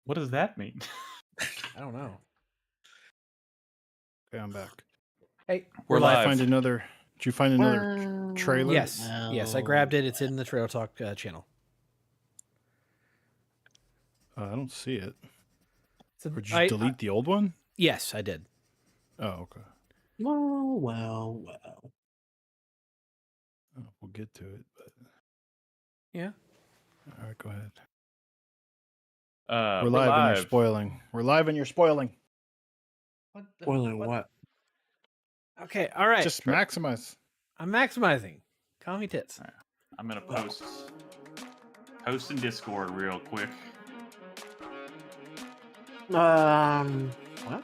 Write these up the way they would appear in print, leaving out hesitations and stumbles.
What does that mean? I don't know. Okay, I'm back. Hey, We're live. Did you find another trailer? Yes, yes, I grabbed it. It's in the Trail Talk channel. I don't see it. So Or did you delete the old one? Yes, I did. Oh, okay. Well. Oh, we'll get to it, but Yeah. all right, go ahead. We're live and live. you're spoiling. We're live and you're spoiling. Spoiling what? Okay, all right. Just maximize. I'm maximizing. Call me tits. Right. I'm gonna post in Discord real quick. What?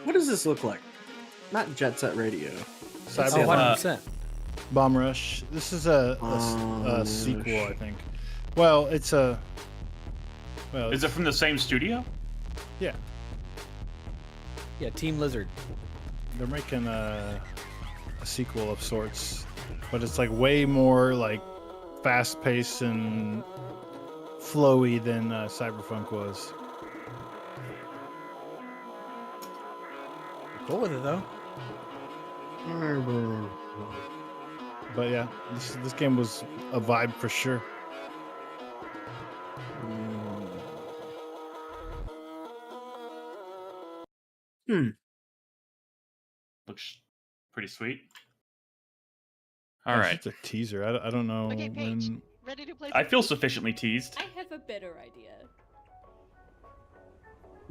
What does this look like? Not Jet Set Radio. Oh, 100%. Bomb Rush. This is a sequel, I think. Well, it's a. Well, Is it from the same studio? Yeah, Yeah, Team Lizard. they're making a sequel of sorts, but it's like way more like fast-paced and flowy than Cyberpunk was. Cool with it though. But yeah, this game was a vibe for sure. Looks pretty sweet. All It's right. just a teaser. I don't know Okay, Paige, when. ready to play? I feel sufficiently teased. I have a better idea.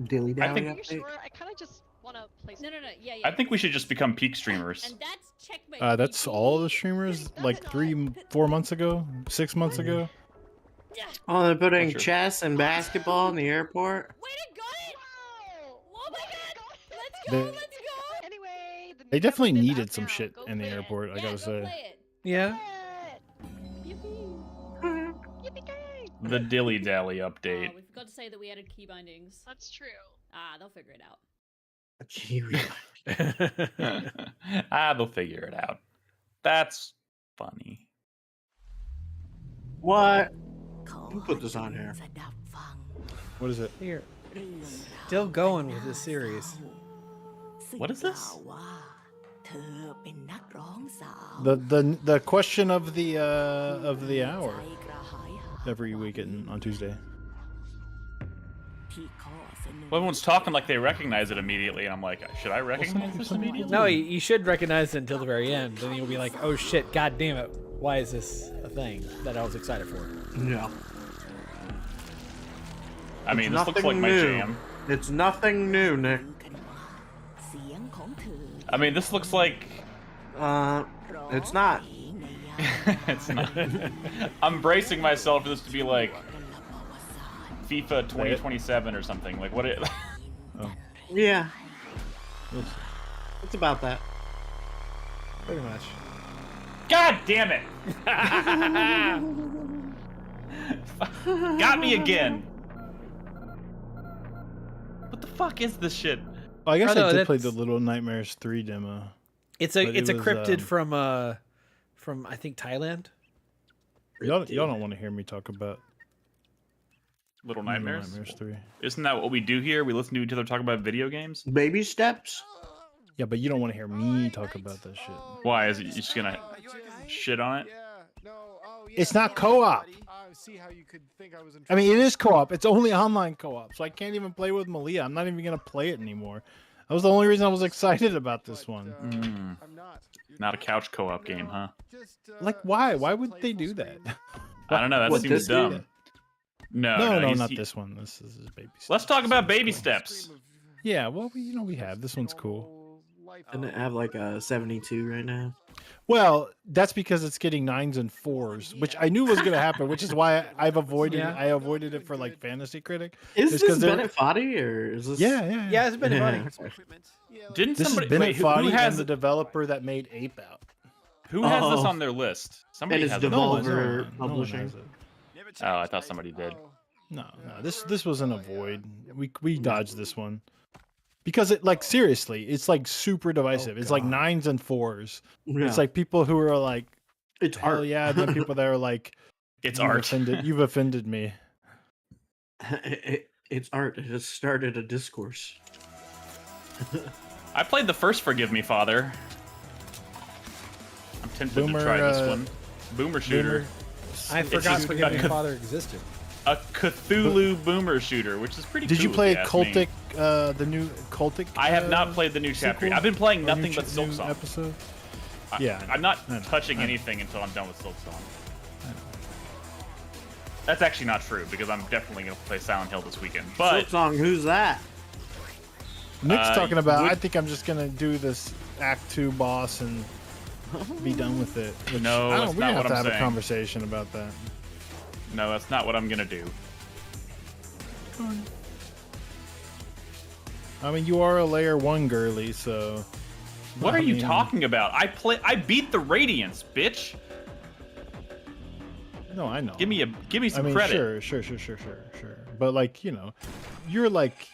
Dilly I dally think- Are you update? sure? I kind of just want to play. No, yeah, yeah. I think we should just become peak streamers. And that's checkmate. That's all the streamers like 3-4 months ago, 6 months ago. Yeah. Oh, they're putting Sure. chess and basketball in the airport? Way to got it! Wow! Oh my god! Let's They- go! Let's go! Anyway, They definitely news needed is some out shit now. Go in the play it. airport. I Yeah, gotta go say. play it. Yeah. Yippee! Yippee-ki-yay! The dilly dally update. Oh, we forgot to say that we added key bindings. That's true. Ah, they'll figure it out. They'll figure it out. That's funny. What? Who put this on here? What is it? Here. Still going with this series. What is this? The question of the hour every weekend on Tuesday. Well, everyone's talking like they recognize it immediately, and I'm like, should I recognize this immediately? No, you should recognize it until the very end. Then you'll be like, oh shit, god damn it. Why is this a thing that I was excited for? No. I mean, It's this looks like nothing my new. jam. It's nothing new, Nick. I mean, this looks like It's not. it's not. I'm bracing myself for this to be like FIFA 2027 or something. Like what? Yeah. It's about that. Pretty much. God damn it! Got me again. What the fuck is this shit? Oh, I guess Oh, no, I did play the that's- Little Nightmares 3 demo. It's But a it was, cryptid from I think Thailand. Y'all don't want to hear me talk about Little Little Nightmares? Nightmares 3. Isn't that what we do here? We listen to each other talk about video games? Baby steps? Yeah, but you don't want to hear me talk about that shit. Why? Is it you just gonna shit on it? It's not co-op. I mean, it is co-op. It's only online co-op, so I can't even play with Malia. I'm not even gonna play it anymore. That was the only reason I was excited about this one. Not a couch co-op game, huh? Like, why? Why would they do that? I don't know. That What, seems this dumb. game? No, No, he's- not he- this one. This is baby steps. Let's talk about baby Cool. steps. Yeah, well, we have. This one's cool. And it have like a 72 right now. Well, that's because it's getting 9s and 4s, which I knew was going to happen, which is why I've avoided Yeah. I avoided it for like Fantasy Critic. Is It's this 'cause they're- Bennett Foddy or is this? Yeah. Yeah, it's been Yeah. funny. Didn't This somebody? is Bennett wait, who Foddy has and the developer that made Ape Out. who has this Oh. on their list? Somebody And it's has it. Devolver No one Publishing. has it. Oh, I thought somebody did. No. This wasn't a void. We dodged this one. Because it like seriously, it's like super divisive. It's like God. 9s and 4s. Yeah. It's like people who are like, it's hell art. yeah, and then people that are like, It's "You've art. You've offended me. It's art. It has started a discourse. I played the first Forgive Me, Father. I'm tempted Boomer, to try this one. Boomer shooter. Boomer. I forgot just Forgive Me got- Father existed. A Cthulhu boomer shooter, which is pretty Did cool. you play if ask me. Cultic? The new Cultic? I have not played the new chapter. sequel? I've been playing Or nothing new but new Silksong. episode. Yeah, I'm not I know, touching I know. anything until I'm done with Silksong. That's actually not true because I'm definitely gonna play Silent Hill this weekend. But Silksong, who's that? Nick's talking about. would- I think I'm just gonna do this Act 2 boss and be done with it. Which, No, I that's don't, we not have what to I'm have a saying. conversation about that. no, that's not what I'm gonna do. I mean, you are a layer 1 girly, so. What I are you mean, talking about? I beat the Radiance, bitch. No, I know. Give me I some mean, credit. sure. But like, you're like,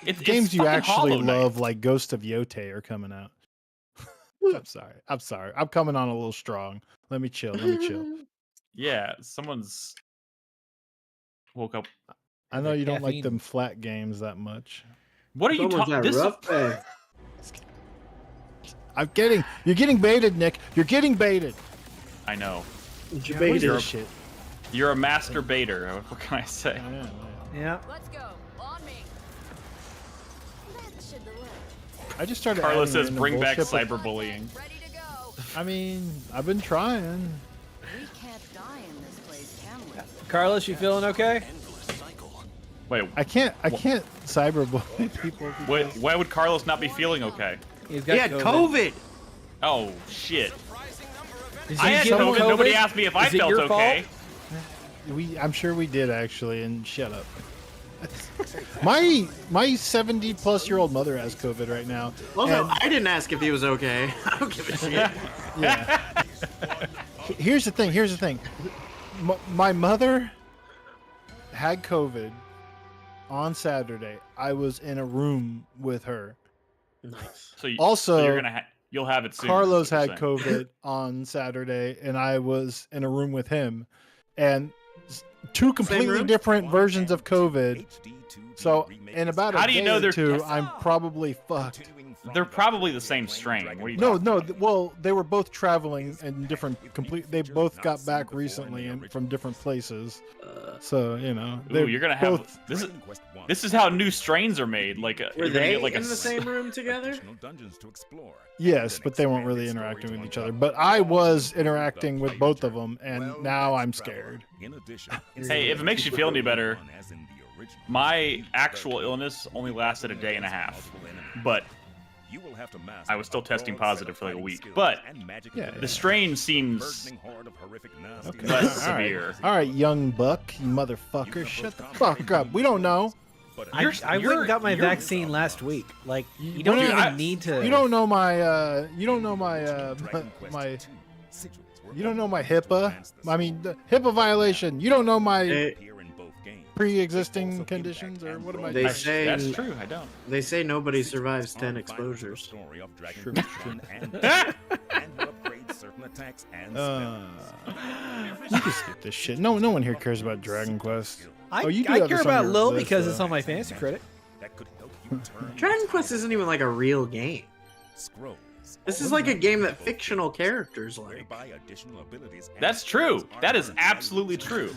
It's games you fucking actually Hollow Knight. love, like Ghost of Yote, are coming out. I'm sorry. I'm coming on a little strong. Let me chill. Yeah, someone's woke up. I know you don't like Caffeine. them flat games that much. What are you Someone's talking? had a This rough day. You're getting baited, Nick. You're getting baited. I know. What is Debated. this shit? You're a master baiter. What can I say? I am. Yeah. Let's go. On me. That should the way. I just started. Carlos adding says, random "Bring back bullshit, but- cyberbullying." Ready to go. I mean, I've been trying. We can't die in this place, can we? Carlos, you feeling okay? Wait, I can't cyberbully people. why would Carlos not be feeling okay? He's He had COVID. Oh shit! Did I you had get COVID. Nobody asked me if I Is it felt your okay. fault? I'm sure we did actually, and shut up. My 70-plus-year-old mother has COVID right now. Also, and- I didn't ask if he was okay. I don't give a shit. Yeah. Here's the thing. My mother had COVID on Saturday. I was in a room with her. Nice. So Also, you're gonna you'll have it soon. Carlos is what had you're saying. COVID on Saturday, and I was in a room with him. And two completely room? different versions of COVID. So in about a How do you day know or they're two, I'm probably fucked. They're probably the same strain. What are you No, talking no. about? Well, they were both traveling in different They both got back recently and from different places. So Ooh, they're you're gonna have both. this is how new strains are made. Like Were you're gonna they get like in a the same room together? Yes, but they weren't really interacting with each other. But I was interacting with both of them, and now I'm scared. Hey, if it makes you feel any better, my actual illness only lasted a day and a half, but I was still testing positive for like a week. But Yeah, the strain seems Okay. less All right. severe. All right, young buck, you motherfucker, shut the fuck up. We don't know. I went and got my vaccine last week. Like, you don't Dude, even need to. You don't know my. You don't know my. You don't know my HIPAA. I mean, the HIPAA violation. You don't know my They, pre-existing conditions, or what am I? They That's, say- that's true. I don't. they say nobody survives 10 exposures. You can skip this shit. No one here cares about Dragon Quest. I, Oh, you do I have care this on about your Lil list, because though. it's on my fantasy critic. Dragon Quest isn't even like a real game. This is like a game that fictional characters like. That's true. That is absolutely true.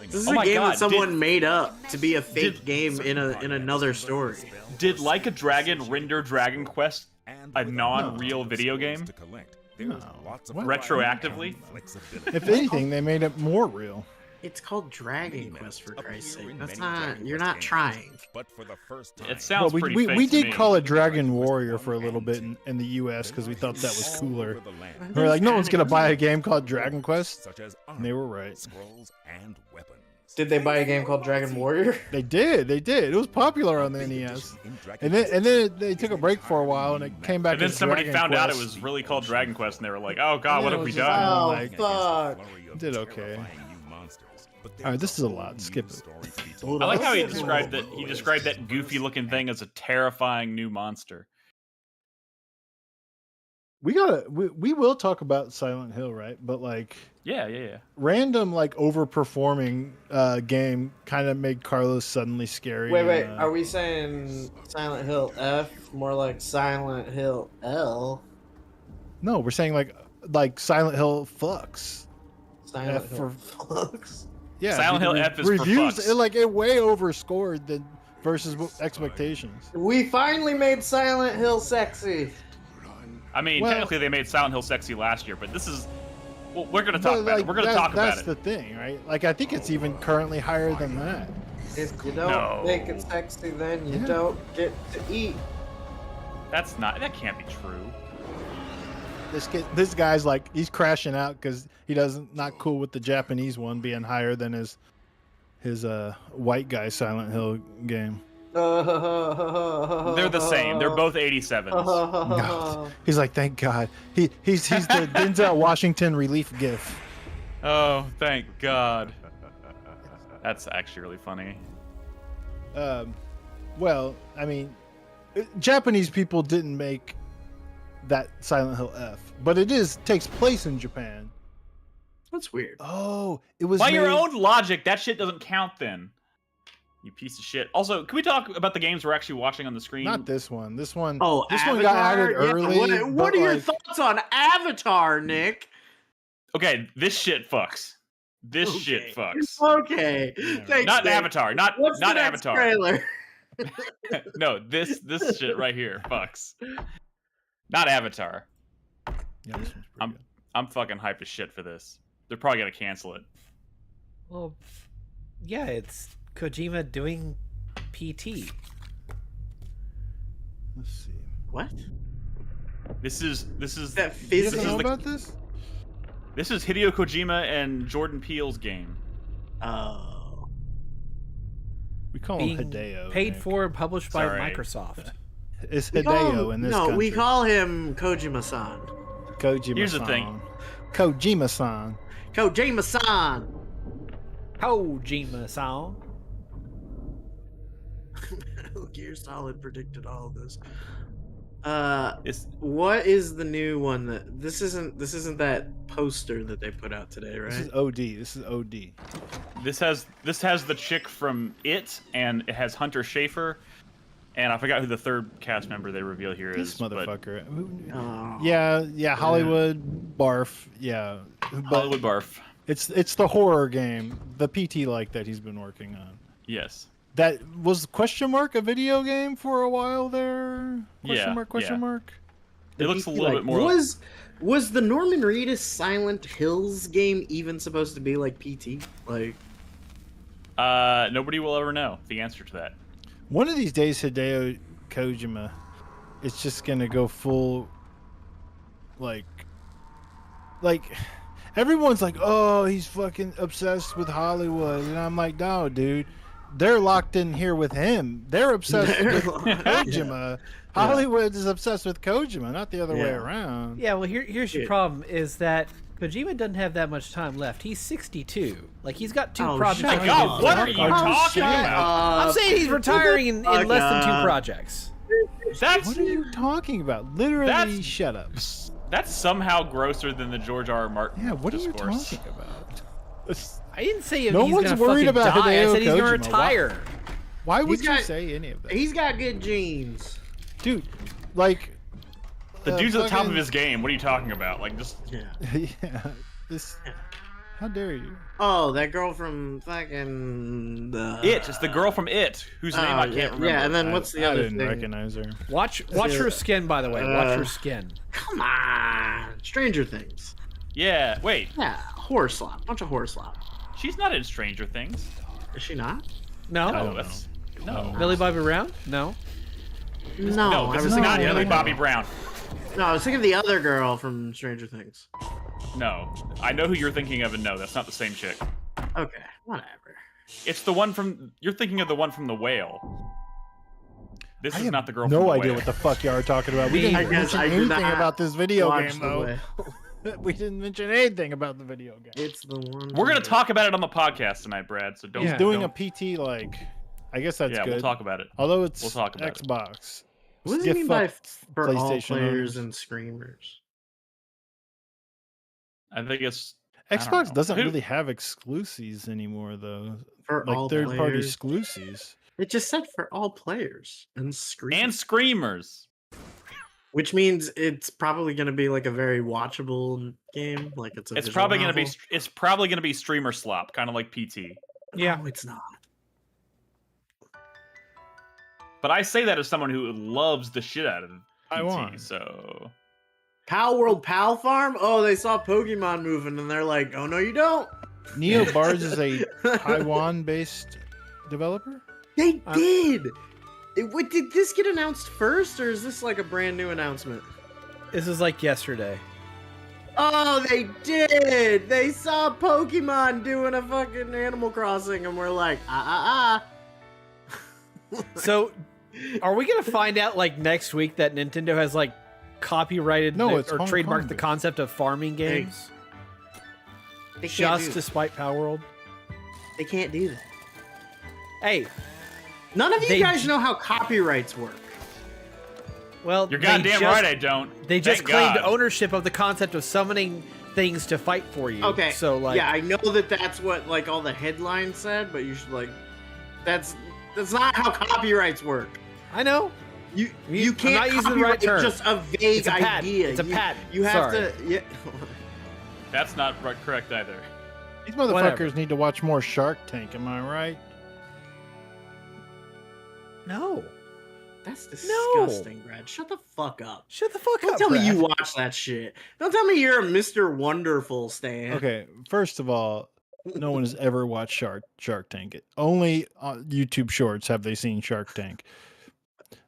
This is Oh a my game God, that someone made up to be a fake did- game in another story. Did Like a Dragon render Dragon Quest a non-real video game No. What? retroactively? If anything, they made it more real. It's called Dragon Quest for Christ's sake. That's not. You're not trying. It sounds Well, pretty we fake to did me. call it Dragon Warrior for a little bit in the U.S. because we thought that was cooler. We were like, no one's gonna buy a game called Dragon Quest. And they were right. Did they buy a game called Dragon Warrior? They did. It was popular on the NES. And then they took a break for a while, and it came back. And then as somebody Dragon found out it Quest. was really called Dragon Quest, and they were like, "Oh God, what Yeah, have it we was done?" just- Oh like- fuck! Did okay. All right, this is a lot. Skip it. I like how he described that. He described that goofy-looking thing as a terrifying new monster. we will talk about Silent Hill, right? But like Yeah. random like overperforming game kind of made Carlos suddenly scary. Wait. Are we saying Silent Hill F more like Silent Hill L? No, we're saying like Silent Hill fucks. Silent F Hill for- fucks. Yeah, Silent Hill F is for reviews. fucks. It way overscored than versus expectations. We finally made Silent Hill sexy. I mean, Well- technically they made Silent Hill sexy last year, but this is. Well, we're gonna talk about it. We're gonna talk about That's it. the thing, right? Like I think it's even currently higher than that. If you don't No. make it sexy, then you Yeah. don't get to eat. That's not. That can't be true. This guy's like he's crashing out because he not cool with the Japanese one being higher than his white guy Silent Hill game. They're the same. They're both 87s. God. He's like, thank God. He's the Denzel Washington relief gif. Oh, thank God. That's actually really funny. Well, I mean, Japanese people didn't make that Silent Hill F, but takes place in Japan. That's weird. Oh, it was By your made- own logic, that shit doesn't count then. You piece of shit. Also, can we talk about the games we're actually watching on the screen? Not this one. This one. Oh, this Avatar? one got added Yeah, early. What but, are your like, thoughts on Avatar, Nick? Okay, this shit fucks. This Okay. shit fucks. Okay. Thanks, Not Nick. Avatar. Not What's not the next Avatar. trailer? No, this shit right here fucks. Not Avatar. Yeah, this one's pretty I'm- good. I'm fucking hyped as shit for this. They're probably gonna cancel it. Well, yeah, it's Kojima doing PT. Let's see. What? This is That You this guys is know the- about this? This is Hideo Kojima and Jordan Peele's game. Oh. We call Being him Hideo. paid Nick. for and published by Sorry. Microsoft. It's We call Hideo him- in this no, country. we call him Kojima-san. Kojima. Here's the thing. Kojima-san. Kojima-san. Kojima song. Gear Solid predicted all of this. It's What is the new one that this isn't that poster that they put out today, right? This is OD. This is OD. this has the chick from It, and it has Hunter Schafer, and I forgot who the third cast member they reveal here is. This but motherfucker. Oh. Yeah, Hollywood barf. Yeah, but Hollywood barf. it's the horror game, the PT like that he's been working on. Yes. That was question mark a video game for a while there. Yeah, Question yeah. mark. It looks a PT, little like, bit more. Was the Norman Reedus Silent Hills game even supposed to be like PT? Like, Nobody will ever know the answer to that. One of these days, Hideo Kojima is just gonna go full, like everyone's like, oh, he's fucking obsessed with Hollywood, and I'm like, no, dude, they're locked in here with him. They're obsessed with Kojima. Hollywood is obsessed with Kojima, not the other way Yeah. around. Yeah, well, here's your Shit. problem is that Kojima doesn't have that much time left. He's 62. Like, he's got two Oh, projects. shut on God, his what list. are you talking about? I'm saying he's retiring in Fuck less than up. 2 projects. That's What are you talking about? Literally, That's- shut up. that's somehow grosser than the George R. R. Martin. Yeah, what are you discourse. talking about? I didn't say No he's one's gonna worried fucking about die. I Hideo said he's gonna Kojima. retire. Why would He's you got- say any of that? he's got good genes. Dude, like The dude's at the top of fucking- his game. What are you talking about? Like, just Yeah. yeah, this. How dare you? Oh, that girl from fucking It. It's the girl from It, whose name I can't remember. Yeah, and then what's the I other didn't thing? recognize her. Watch her skin, by the way. Watch her skin. Come on, Stranger Things. Yeah. Wait. Yeah, horror slop. Bunch of horror slop. She's not in Stranger Things. Is she not? No? don't that's know. no. Millie Bobby Brown? No. No, I this was is thinking not the other Millie girl. Bobby Brown. No, I was thinking of the other girl from Stranger Things. No, I know who you're thinking of, and no, that's not the same chick. Okay, whatever. It's the one from. You're thinking of the one from The Whale. This I is have not the girl. no from the idea Whale. what the fuck y'all are talking about. We Me didn't either. mention I did anything not about this video watch game, The though. Whale. We didn't mention anything about the video game. It's the one. We're gonna talk about it on the podcast tonight, Brad. So don't. He's He's doing don't- a PT like. I guess that's Yeah, good. we'll talk about it. Although it's we'll talk about it. Xbox. What does he Get mean by fucked, for all PlayStation players owners. and screamers? I think it's I don't Xbox know. doesn't Who- really have exclusives anymore, though. For Like all third-party players. exclusives. It just said for all players and screen. and screamers. Which means it's probably going to be like a very watchable game. Like it's a It's visual probably gonna be novel. it's probably gonna be streamer slop, kind of like PT. Yeah. No, it's not. But I say that as someone who loves the shit out of PT. Taiwan. So Palworld Pal Farm? Oh, they saw Pokemon moving and they're like, oh no, you don't. Neo Bars is a Taiwan-based developer. They did. Did this get announced first, or is this like a brand new announcement? This is like yesterday. Oh, they did. They saw Pokemon doing a fucking Animal Crossing, and we're like, So, are we gonna find out like next week that Nintendo has like copyrighted No, it's or Hong trademarked Kong the based. concept of farming Hey, games They can't just do to spite Palworld? They can't do that. Hey, None of you They guys j- know how copyrights work. well, you're they goddamn just- right I don't. They just Thank claimed God. ownership of the concept of summoning things to fight for you. Okay. So like, yeah, I know that that's what like all the headlines said, but you should like, that's not how copyrights work. I know. You I'm can't not using the copyright right term. just a vague It's a patent. idea. It's a You- patent. You have Sorry. to. Yeah. That's not correct either. These motherfuckers Whatever. need to watch more Shark Tank. Am I right? No. That's disgusting, Brad. Shut the fuck up. Shut the fuck Don't up. tell me Brad. you watch that shit. Don't tell me you're a Mr. Wonderful stan. Okay, first of all, no one has ever watched Shark Tank. Only on YouTube Shorts have they seen Shark Tank.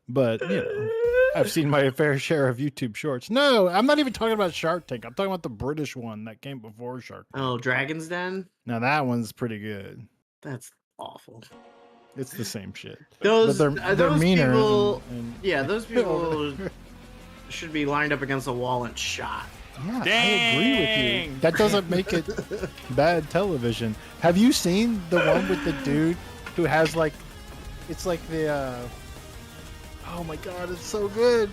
But you know, I've seen my fair share of YouTube Shorts. No, I'm not even talking about Shark Tank. I'm talking about the British one that came before Shark Tank. Oh, Dragon's Den? Now that one's pretty good. That's awful. It's the same shit. Those, but they're those meaner. people, and- yeah, those people should be lined up against a wall and shot. Yeah, I agree with you. Dang. That doesn't make it bad television. Have you seen the one with the dude who has like, it's like the, oh my god, it's so good.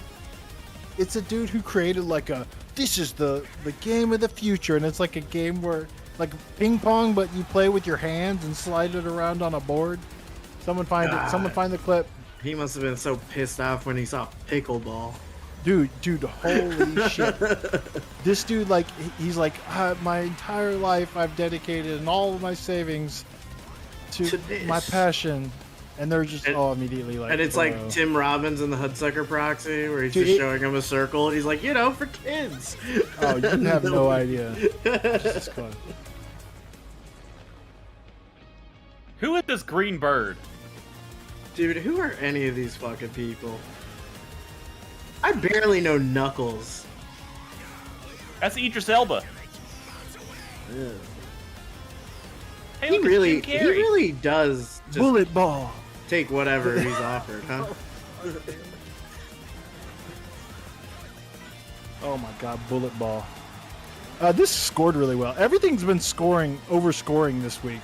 It's a dude who created like this is the game of the future, and it's like a game where, like ping pong, but you play with your hands and slide it around on a board. Someone find it. Someone find the clip. He must have been so pissed off when he saw pickleball. Dude, holy shit. This dude, like, he's like, my entire life I've dedicated and all of my savings to this. my passion. And they're just all immediately like, And it's bro. like Tim Robbins in the Hudsucker Proxy, where he's Dude, just it- showing him a circle, and he's like, you know, for kids. Oh, you have no idea. Jesus Christ. Who is this green bird? Dude, who are any of these fucking people? I barely know Knuckles. That's Idris Elba. Hey, He look, it's really, Jim he Carrey. really does just Bullet ball. take whatever he's offered, huh? Oh my god, bullet ball. This scored really well. Everything's been overscoring this week.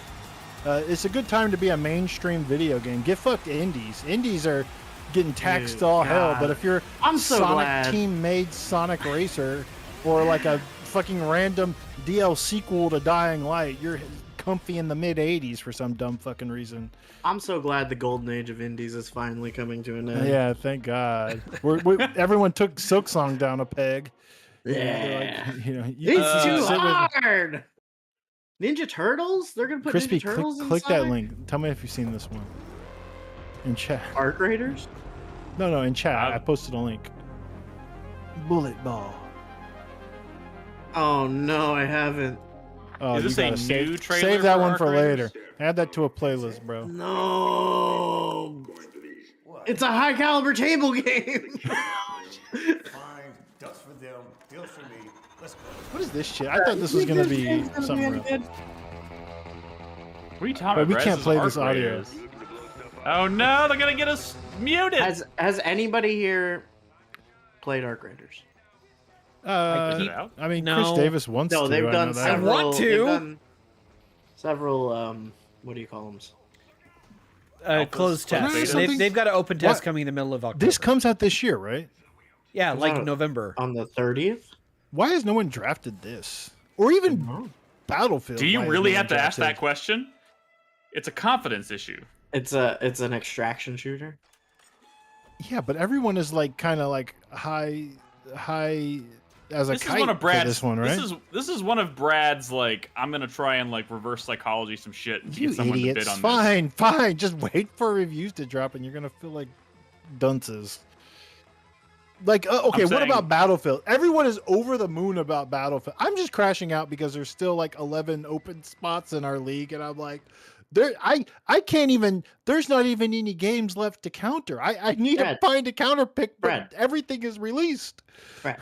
It's a good time to be a mainstream video game. Get fucked indies. Indies are getting taxed Dude, to all hell, God. but if you're I'm so Sonic glad. Team made Sonic Racer or like a fucking random DL sequel to Dying Light, you're comfy in the mid 80s for some dumb fucking reason. I'm so glad the golden age of indies is finally coming to an end. Yeah, thank God. Everyone took Silksong down a peg. Yeah. Like, you know, you It's can too sit with- hard. Ninja Turtles? They're gonna put Crispy, Ninja Turtles in click that Sonic? link. Tell me if you've seen this one. In chat. Arc Raiders? No, in chat. I posted a link. Bullet ball. Oh no, I haven't. Oh, Is you this a gotta new save, trailer save that for one Arc for Raiders? later. Add that to a playlist, bro. No. It's a high caliber table game. Fine, dust for them, deals for me. Let's go. What is this shit? I thought this was gonna be something real. What are you talking But about? we Brad? can't This is play Arc this audio. Raiders. Oh no, they're gonna get us muted. Has anybody here played Arc Raiders? Is it out? I mean, No. Chris Davis wants No, to. they've I done know that. several. I want to. They've done several. What do you call them? Closed Alphas, test. betas? They've got an open test What? coming in the middle of October. This comes out this year, right? yeah, like out November. On the 30th. Why has no one drafted this? or even Battlefield. Do you might really been have to ask that rejected. question? It's a confidence issue. It's an extraction shooter. Yeah, but everyone is like kind of like high as a This is kite one of for Brad's. this one, right? This is one of Brad's. Like, I'm gonna try and like reverse psychology some shit to You get someone to idiots! bid on Fine, fine. Just wait for reviews to drop, and you're gonna feel like dunces. Like, okay, I'm what saying- about Battlefield? Everyone is over the moon about Battlefield. I'm just crashing out because there's still like 11 open spots in our league, and I'm like, I can't even. There's not even any games left to counter. I need Brad. to find a counter pick, but Brad. everything is released. Brad,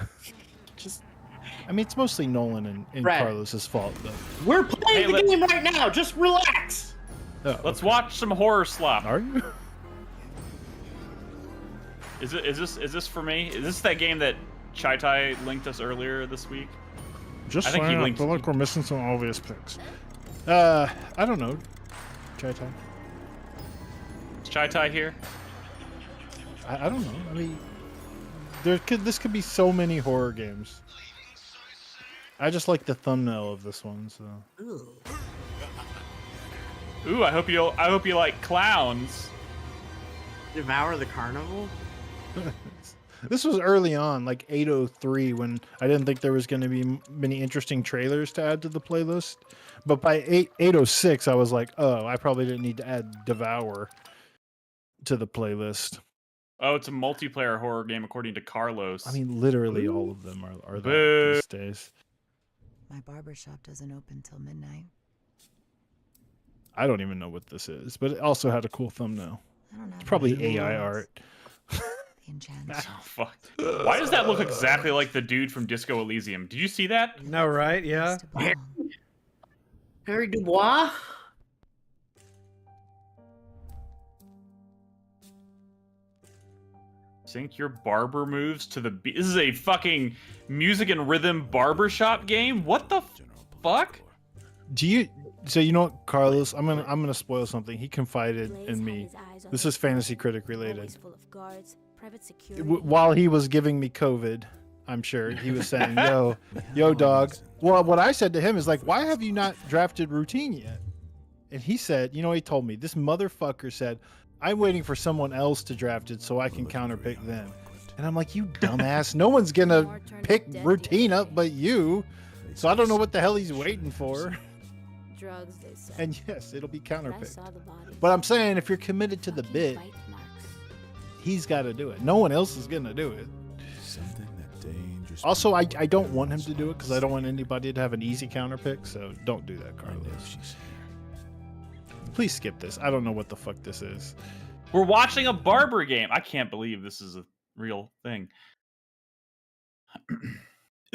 I mean, it's mostly Nolan and Brad. Carlos's fault, though. we're playing Hey, the game right now. Just relax. Oh, Let's watch some horror slop. Are you? Is this for me? Is this that game that Chai Tai linked us earlier this week? Just I think he saying, I linked- feel like we're missing some obvious picks. I don't know. Try time. Is Chai Tai here? I don't know. I mean, this could be so many horror games. I just like the thumbnail of this one, so. Ooh, I hope you like clowns. Devour the Carnival. This was early on, like 8:03, when I didn't think there was going to be many interesting trailers to add to the playlist. But by 8:06, I was like, oh, I probably didn't need to add Devour to the playlist. Oh, it's a multiplayer horror game according to Carlos. I mean, literally all of them are Boo. that these days. My barber shop doesn't open till midnight. I don't even know what this is, but it also had a cool thumbnail. I don't know. It's probably AI art. The enchantment. Oh, fuck. Why does that look exactly like the dude from Disco Elysium? Did you see that? No, right? Yeah. Used to belong. Harry Dubois. Sync your barber moves to the beat. This is a fucking music and rhythm barbershop game? What the fuck? Do you? So you know what, Carlos? I'm gonna spoil something. He confided in me. This is Fantasy Critic related. While he was giving me COVID, I'm sure he was saying, "Yo, dog." Well, what I said to him is like, "Why have you not drafted routine yet?" And he said, he told me, this motherfucker said, "I'm waiting for someone else to draft it so I can counterpick them." And I'm like, "You dumbass! No one's gonna pick routine up but you." So I don't know what the hell he's waiting for. Drugs, they said. And yes, it'll be But I counterpicked. saw the body. But I'm saying, if you're committed to the Fucking bit, bite marks. he's got to do it. No one else is gonna do it. Also, I don't want him to do it because I don't want anybody to have an easy counterpick. So don't do that, Carlos. Please skip this. I don't know what the fuck this is. We're watching a barber game. I can't believe this is a real thing.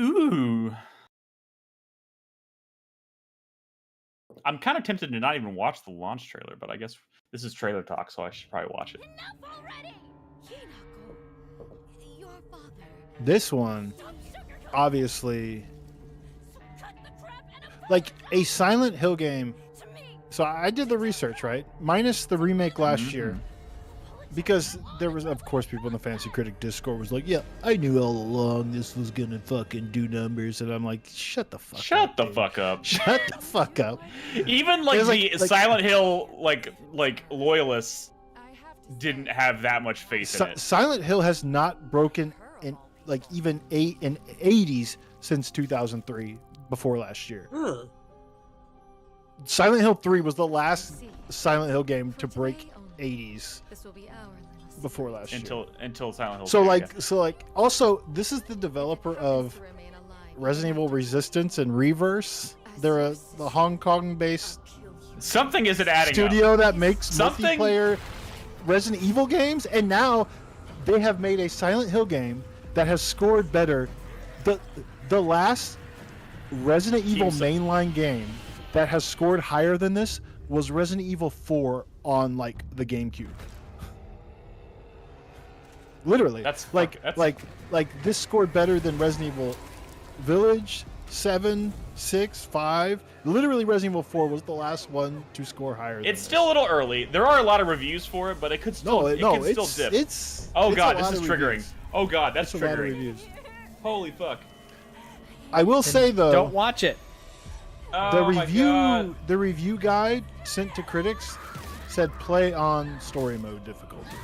Ooh. I'm kind of tempted to not even watch the launch trailer, but I guess this is trailer talk, so I should probably watch it. Enough already! Hinako, your father. This one, obviously, Cut the crap and like a Silent Hill game. to me. So I did the research, right? Minus the remake last year. Because there was, of course, people in the Fantasy Critic Discord was like, "Yeah, I knew all along this was gonna fucking do numbers," and I'm like, "Shut the fuck up! Shut the dude. fuck up. Shut the fuck up!" Even like It was the like- Silent Hill like loyalists I have to didn't have that much faith in it. Silent Hill has not broken in like even 80s since 2003, before last year. Ugh. Silent Hill 3 was the last Silent Hill game to break 80s This will be our last. before last year. Until Silent Hill. So 3, like, also, this is the developer of To remain alive. Resident Evil Resistance and Reverse. They're the Hong Kong-based something isn't adding studio up. that makes Something- multiplayer Resident Evil games, and now they have made a Silent Hill game that has scored better. The last Resident Evil Teams- mainline game that has scored higher than this was Resident Evil 4 on like the GameCube. Literally, That's like this scored better than Resident Evil Village, 7, 6, 5. Literally, Resident Evil 4 was the last one to score higher. Than It's this. still a little early. There are a lot of reviews for it, but it could still no, could it's still dip. it's. Oh it's god, a this lot is of triggering. reviews. Oh god, that's It's a lot of triggering. reviews. Holy fuck. I will say though, Don't watch it. Oh my God. the review guide sent to critics said play on story mode difficulty.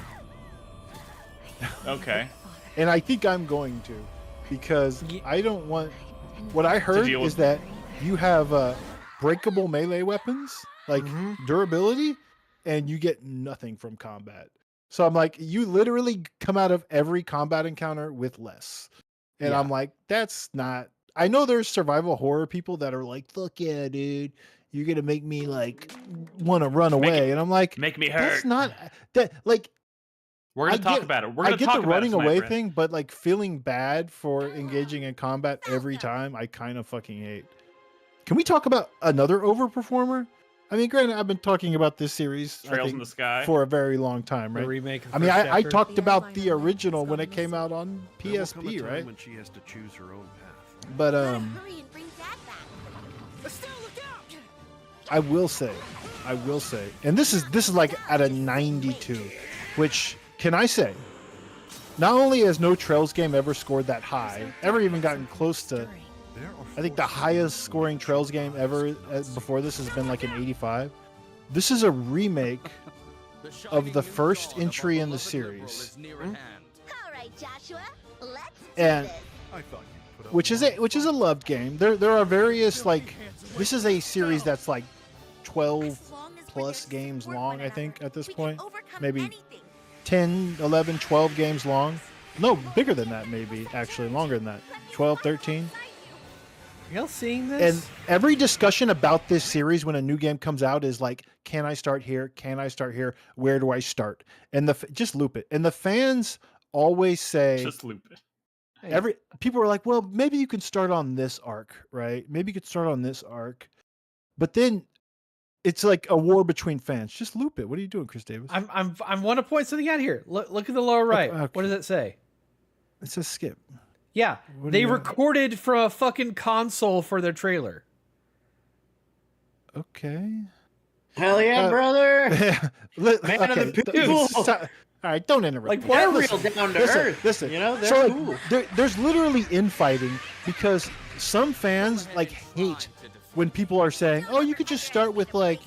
Okay. And I think I'm going to, because I don't want. What I heard deal is with- that you have breakable melee weapons, like durability, and you get nothing from combat. So I'm like, you literally come out of every combat encounter with less. And Yeah. I'm like, that's not. I know there's survival horror people that are like, fuck yeah, dude, you're gonna make me like want to run away. And I'm like, Make me that's hurt. not that like. We're gonna I talk get- about it. We're I gonna get talk the about running it tonight, away Brad. thing, but like feeling bad for engaging in combat every time, I kind of fucking hate. Can we talk about another overperformer? I mean, granted, I've been talking about this series I Trails think, in the Sky. for a very long time, The right? remake. Of I mean, first I chapter. talked The about the environment original has when gone it came missing. out on There will come a PSP, time right? when she has to choose her own path. But Hurry and bring Dad back. Estelle, look out! I will say, and this is like at a 92, which can I say? Not only has no Trails game ever scored that high, ever even gotten close to. I think the highest scoring Trails game ever before this has been like an 85. This is a remake of the first entry in the series, All right, Joshua, let's and do this. I thought you'd put up which is a loved game. There are various like this is a series that's like 12 plus games long, I think, at this point. Maybe 10, 11, 12 games long. No, bigger than that, maybe, actually, longer than that. 12, 13. Are y'all seeing this? And every discussion about this series when a new game comes out is like, can I start here? Can I start here? Where do I start? And just loop it. And the fans always say, Just loop it. people are like, well, maybe you can start on this arc, right? Maybe you could start on this arc. But then it's like a war between fans. Just loop it. What are you doing, Chris Davis? I want to point something out here. Look at the lower right. Okay. What does it say? It says skip. Yeah, What do they you want? recorded from a fucking console for their trailer. Okay. Hell yeah, brother! Man of the people. All right, don't interrupt. Like, me. why They're are we- real down to Listen, earth. listen. You know, they're So cool. there's literally infighting because some fans like hate when people are saying, "Oh, you could just start with like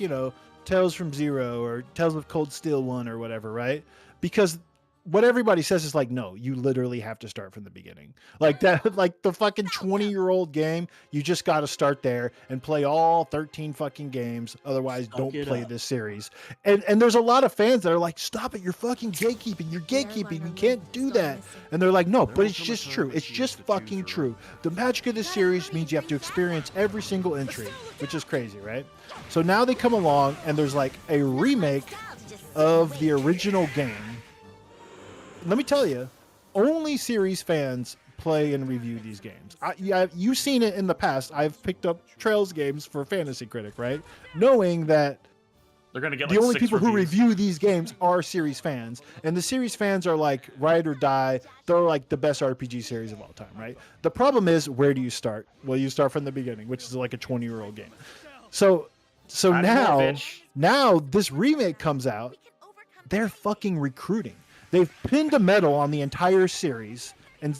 Tales from Zero or Tales of Cold Steel 1 or whatever," right? Because what everybody says is like, no, you literally have to start from the beginning. Like that, like the fucking 20-year-old game, you just got to start there and play all 13 fucking games. Otherwise, don't it play up. this series. And there's a lot of fans that are like, stop it, you're fucking gatekeeping. You're gatekeeping. You can't do that. And they're like, no, but it's just true. It's just fucking true. The magic of this series means you have to experience every single entry, which is crazy, right? So now they come along and there's like a remake of the original game. Let me tell you, only series fans play and review these games. You've seen it in the past. I've picked up Trails games for Fantasy Critic, right? Knowing that They're gonna get the like only 6 people who reviews. review these games are series fans. And the series fans are like ride or die. They're like the best RPG series of all time, right? The problem is, where do you start? Well, you start from the beginning, which is like a 20-year-old game. So I'm now, more bitch. now this remake comes out. They're fucking recruiting. They've pinned a medal on the entire series and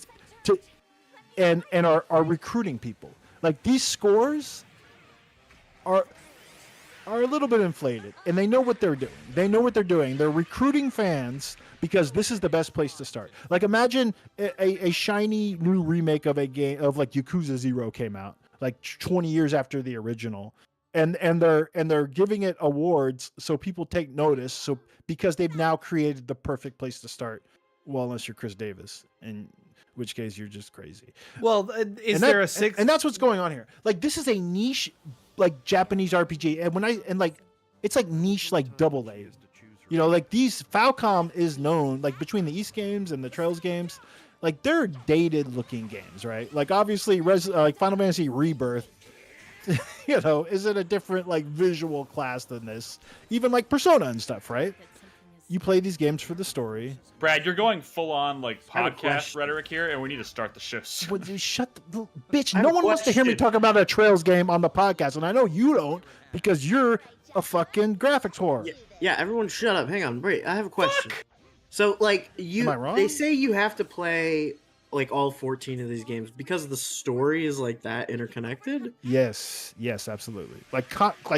are recruiting people. Like these scores are a little bit inflated, and they know what they're doing. They're recruiting fans because this is the best place to start. Like imagine a shiny new remake of a game of like Yakuza 0 came out like 20 years after the original. And they're giving it awards so people take notice. So because they've now created the perfect place to start. Well, unless you're Chris Davis, in which case you're just crazy. Well, is And there that- a sixth? And that's what's going on here. Like this is a niche, like Japanese RPG, and it's like niche, like double A. Like these Falcom is known like between the East games and the Trails games, like they're dated looking games, right? Like obviously, like Final Fantasy Rebirth. Is it a different like visual class than this? Even like Persona and stuff, right? You play these games for the story. Brad, you're going full on like I have a podcast question. rhetoric here, and we need to start the show soon. But shut the bitch. I have No a one wants to hear me question. talk about a Trails game on the podcast, and I know you don't because you're a fucking graphics whore. Yeah, everyone shut up. Hang on, wait. I have a question. So, like, Am I wrong? they say you have to play like all 14 of these games because the story is like that interconnected. Yes, absolutely. Like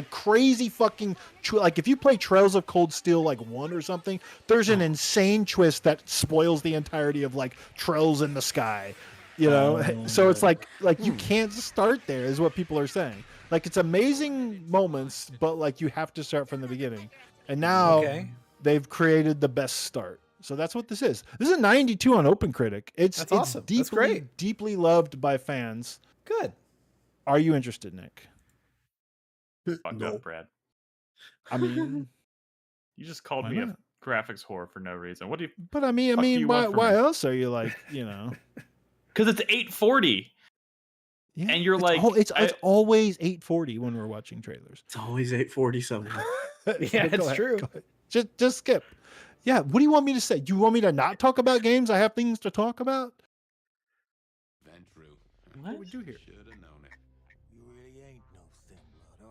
crazy fucking like if you play Trails of Cold Steel like 1 or something, there's an insane twist that spoils the entirety of like Trails in the Sky. You know, so it's like you can't start there, is what people are saying. Like it's amazing moments, but like you have to start from the beginning. And now they've created the best start. So that's what this is. This is a 92 on OpenCritic. It's awesome. That's great. Deeply loved by fans. Good. Are you interested, Nick? Fucked up, Brad. I mean, You just called me a graphics whore for no reason. What do you? But I mean, why else are you like, you know? Because it's 840. Yeah, and you're it's always 840 when we're watching trailers. It's always 840 somewhere. Yeah, it's true. Just skip. Yeah, what do you want me to say? Do you want me to not talk about games? I have things to talk about. What we do here?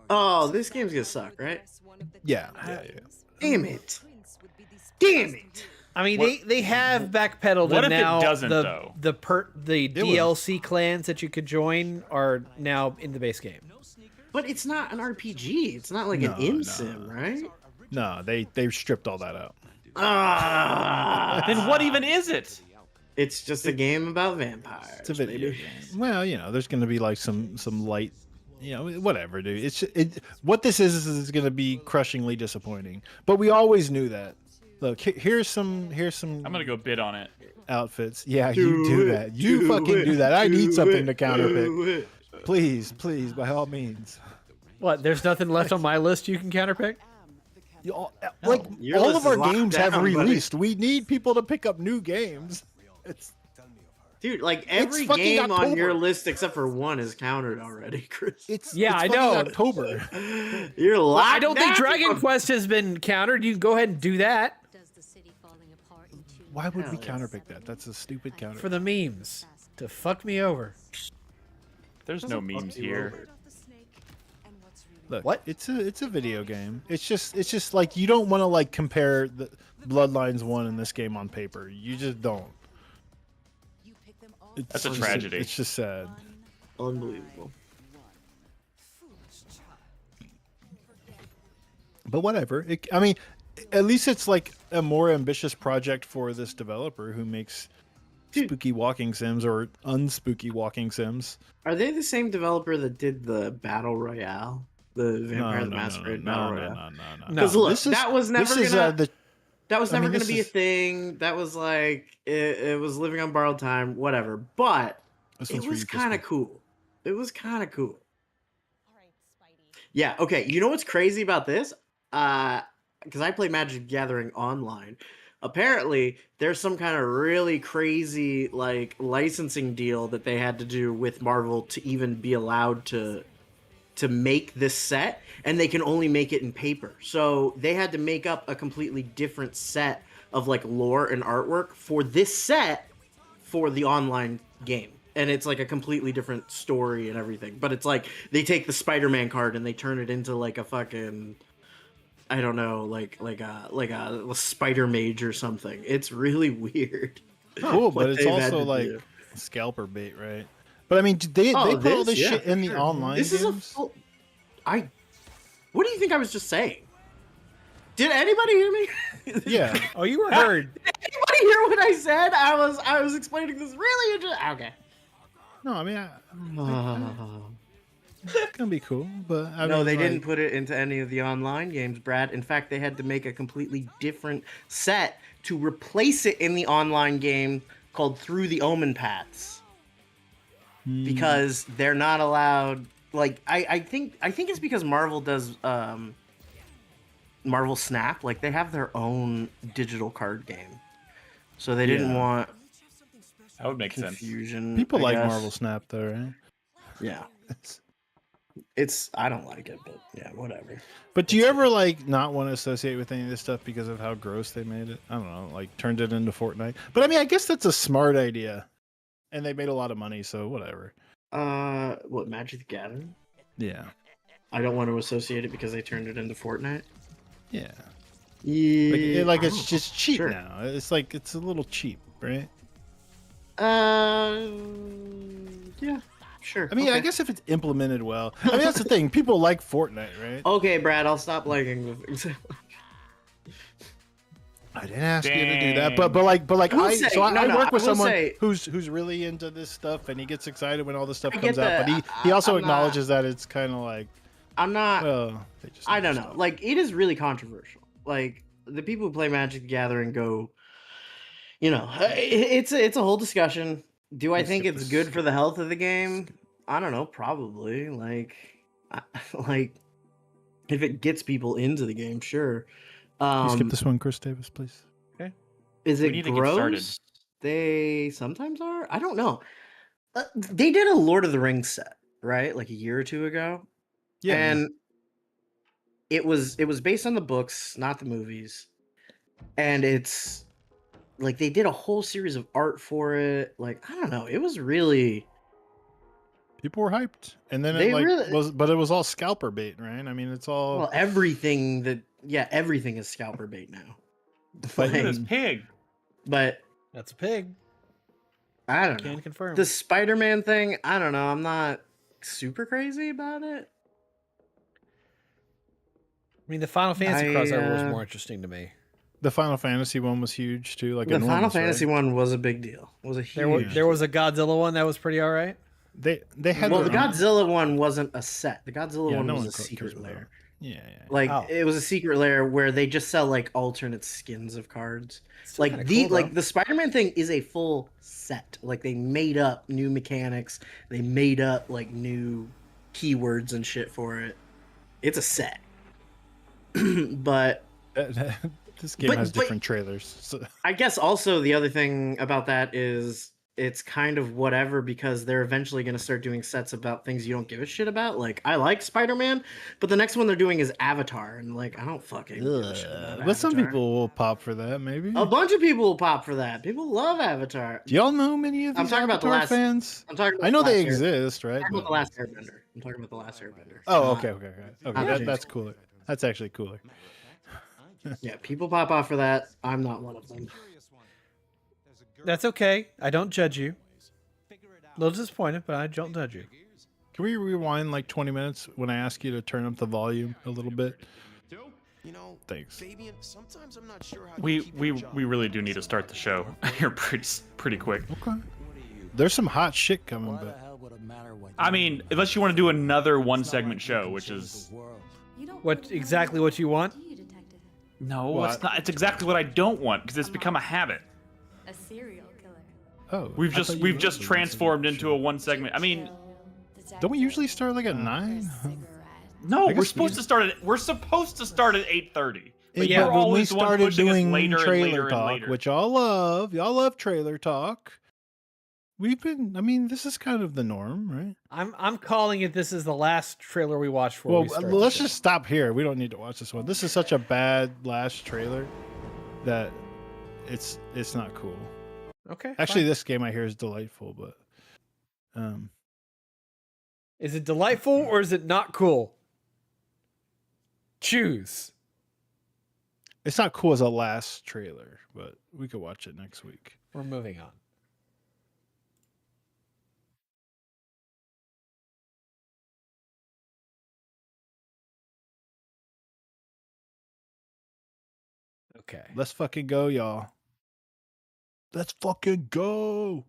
Oh, this game's gonna suck, right? Yeah. Damn it! Damn it! I mean, they have backpedaled, What and if it now doesn't, the though? the DLC clans that you could join are now in the base game. But it's not an RPG. It's not like an sim, right? No, they stripped all that out. Then what even is it? It's just a game about vampires. It's a video game. Well, you know, there's going to be like some light, you know, whatever, dude. What this is going to be crushingly disappointing. But we always knew that. Look, here's some. I'm gonna go bid on it. Outfits. Yeah, you do that. You fucking do that. I need something to counterpick. Please, by all means. What? There's nothing left on my list you can counterpick? All Your of list our is locked games down, have buddy. released. We need people to pick up new games. Dude, like every fucking game on your October. list except for one is countered already, Chris. Yeah, I fucking know. October. You're locked I don't think down. Dragon Quest has been countered. You can go ahead and do that Does the city falling apart into Why would we counterpick that? That's a stupid counter. for the memes to fuck me over. There's no memes here. Look, What? It's a video game. It's just like you don't want to like compare the Bloodlines 1 and this game on paper. You just don't. That's a tragedy. It's just sad. Unbelievable. But whatever. I mean, at least it's like a more ambitious project for this developer who makes spooky walking sims or unspooky walking sims. Are they the same developer that did the Battle Royale? The Vampire the Masquerade Battle Royale? No. Because look, This is- that was never this is, gonna... That was I never mean, going to this be a is- thing. That was like it was living on borrowed time, whatever. But This it one's for was you, kind of Crystal. cool. It was kind of cool. All right, Spidey. Yeah. Okay. You know what's crazy about this? Because I play Magic the Gathering online. Apparently, there's some kind of really crazy like licensing deal that they had to do with Marvel to even be allowed to make this set, and they can only make it in paper. So they had to make up a completely different set of like lore and artwork for this set for the online game. And it's like a completely different story and everything. But it's like they take the Spider-Man card and they turn it into like a fucking, I don't know, like a Spider Mage or something. It's really weird. Cool, what but it's they've had also to like do. scalper bait, right? But I mean, they put all this shit in the sure. online This games? is a full... What do you think I was just saying? Did anybody hear me? Yeah. Oh, you were heard. Did anybody hear what I said? I was explaining this really interesting. Okay. No, I mean, it's gonna be cool, but I No, mean, they like, didn't put it into any of the online games, Brad. In fact, they had to make a completely different set to replace it in the online game called Through the Omen Paths. Because they're not allowed. Like I think it's because Marvel does Marvel Snap. Like they have their own digital card game, so they didn't Yeah. want That would make sense. confusion. People I like guess. Marvel Snap, though, right? Yeah, it's I don't like it, but yeah, whatever. But do you ever like not want to associate with any of this stuff because of how gross they made it? I don't know, like turned it into Fortnite. But I mean, I guess that's a smart idea, and they made a lot of money, so whatever. What Magic the Gathering? Yeah, I don't want to associate it because they turned it into Fortnite. yeah. Yeah, Like I it's don't just cheap Sure. now. It's like it's a little cheap, right? Yeah, sure. I mean, I okay. guess if it's implemented well. I mean, that's the thing. People like Fortnite, right? Okay, Brad, I'll stop liking the things. I didn't ask you to do that, but like I will I say- so I, no, I no, work with I will someone say- who's really into this stuff, and he gets excited when all this stuff I comes get out. that. But he also I'm not- acknowledges that it's kind of like, I'm not. well, they just I need to don't know. stop. Like, it is really controversial. Like, the people who play Magic the Gathering go, you know, it's a whole discussion. Do I Let's think skip it's this. good for the health of the game? I don't know. Probably. Like, like if it gets people into the game, sure. Can you skip this one, Chris Davis, please? Is We it need to get started. gross? They sometimes are. I don't know. They did a Lord of the Rings set, right? Like a year or two ago. Yeah. And it was based on the books, not the movies. And it's like they did a whole series of art for it. Like, I don't know. It was really People were hyped, and then They it like really- was, but it was all scalper bait, right? I mean, it's all well, everything is scalper bait now. Look at this Like, pig. but That's a pig. I don't know. Can confirm. The Spider-Man thing, I don't know. I'm not super crazy about it. I mean, the Final Fantasy crossover was uh, more interesting to me. the Final Fantasy one was huge too. Like The Final enormous, Fantasy right? one was a big deal. It was a huge. There was a Godzilla one that was pretty all right. They had Well, the their own- Godzilla one wasn't a set. The Godzilla Yeah, one no was one a cares secret about lair. Yeah. Like Oh. it was a secret lair where they just sell like alternate skins of cards. Still Like kinda cool, though. the Spider-Man thing is a full set. Like they made up new mechanics. They made up like new keywords and shit for it. It's a set. But this game But- has but- different trailers. So. I guess also the other thing about that is it's kind of whatever because they're eventually going to start doing sets about things you don't give a shit about. Like I like Spider-Man, but the next one they're doing is Avatar, and like I don't fucking give a shit about But some Avatar. people will pop for that, maybe. A bunch of people will pop for that. People love Avatar. Do y'all know many of I'm these talking about the Avatar last- fans? I'm talking about I know the they last Air- exist, right? I'm talking about But- the last Airbender. I'm talking about the last Airbender. Oh, okay. James. That's cooler. That's actually cooler. Yeah, people pop off for that. I'm not one of them. That's okay. I don't judge you. A little disappointed, but I don't judge you. Can we rewind like 20 minutes when I ask you to turn up the volume a little bit? You know, Thanks. Fabian, sometimes I'm not sure how We really do need to start the show here pretty quick. Okay. There's some hot shit coming, but I mean, unless you want to do another one segment show, which is What exactly what you want? no, What? it's not. It's exactly what I don't want because it's become a habit. A serial killer. oh, We've I just thought you we've loved just the transformed one into segment a one segment. I mean, Don't we usually start like at 9? no, I we're guess supposed to start at 8:30. But Yeah, you're when we always the one started pushing us doing later and trailer later and talk, later. which y'all love trailer talk. I mean, this is kind of the norm, right? I'm calling it. This is the last trailer we watched for. Well, we start the let's show. just stop here. We don't need to watch this one. This is such a bad last trailer that it's not cool. Okay. Actually, fine. this game I hear is delightful, but Is it delightful or is it not cool? Choose. it's not cool as a last trailer. But we could watch it next week. We're moving on. Okay. Let's fucking go, y'all. Let's fucking go.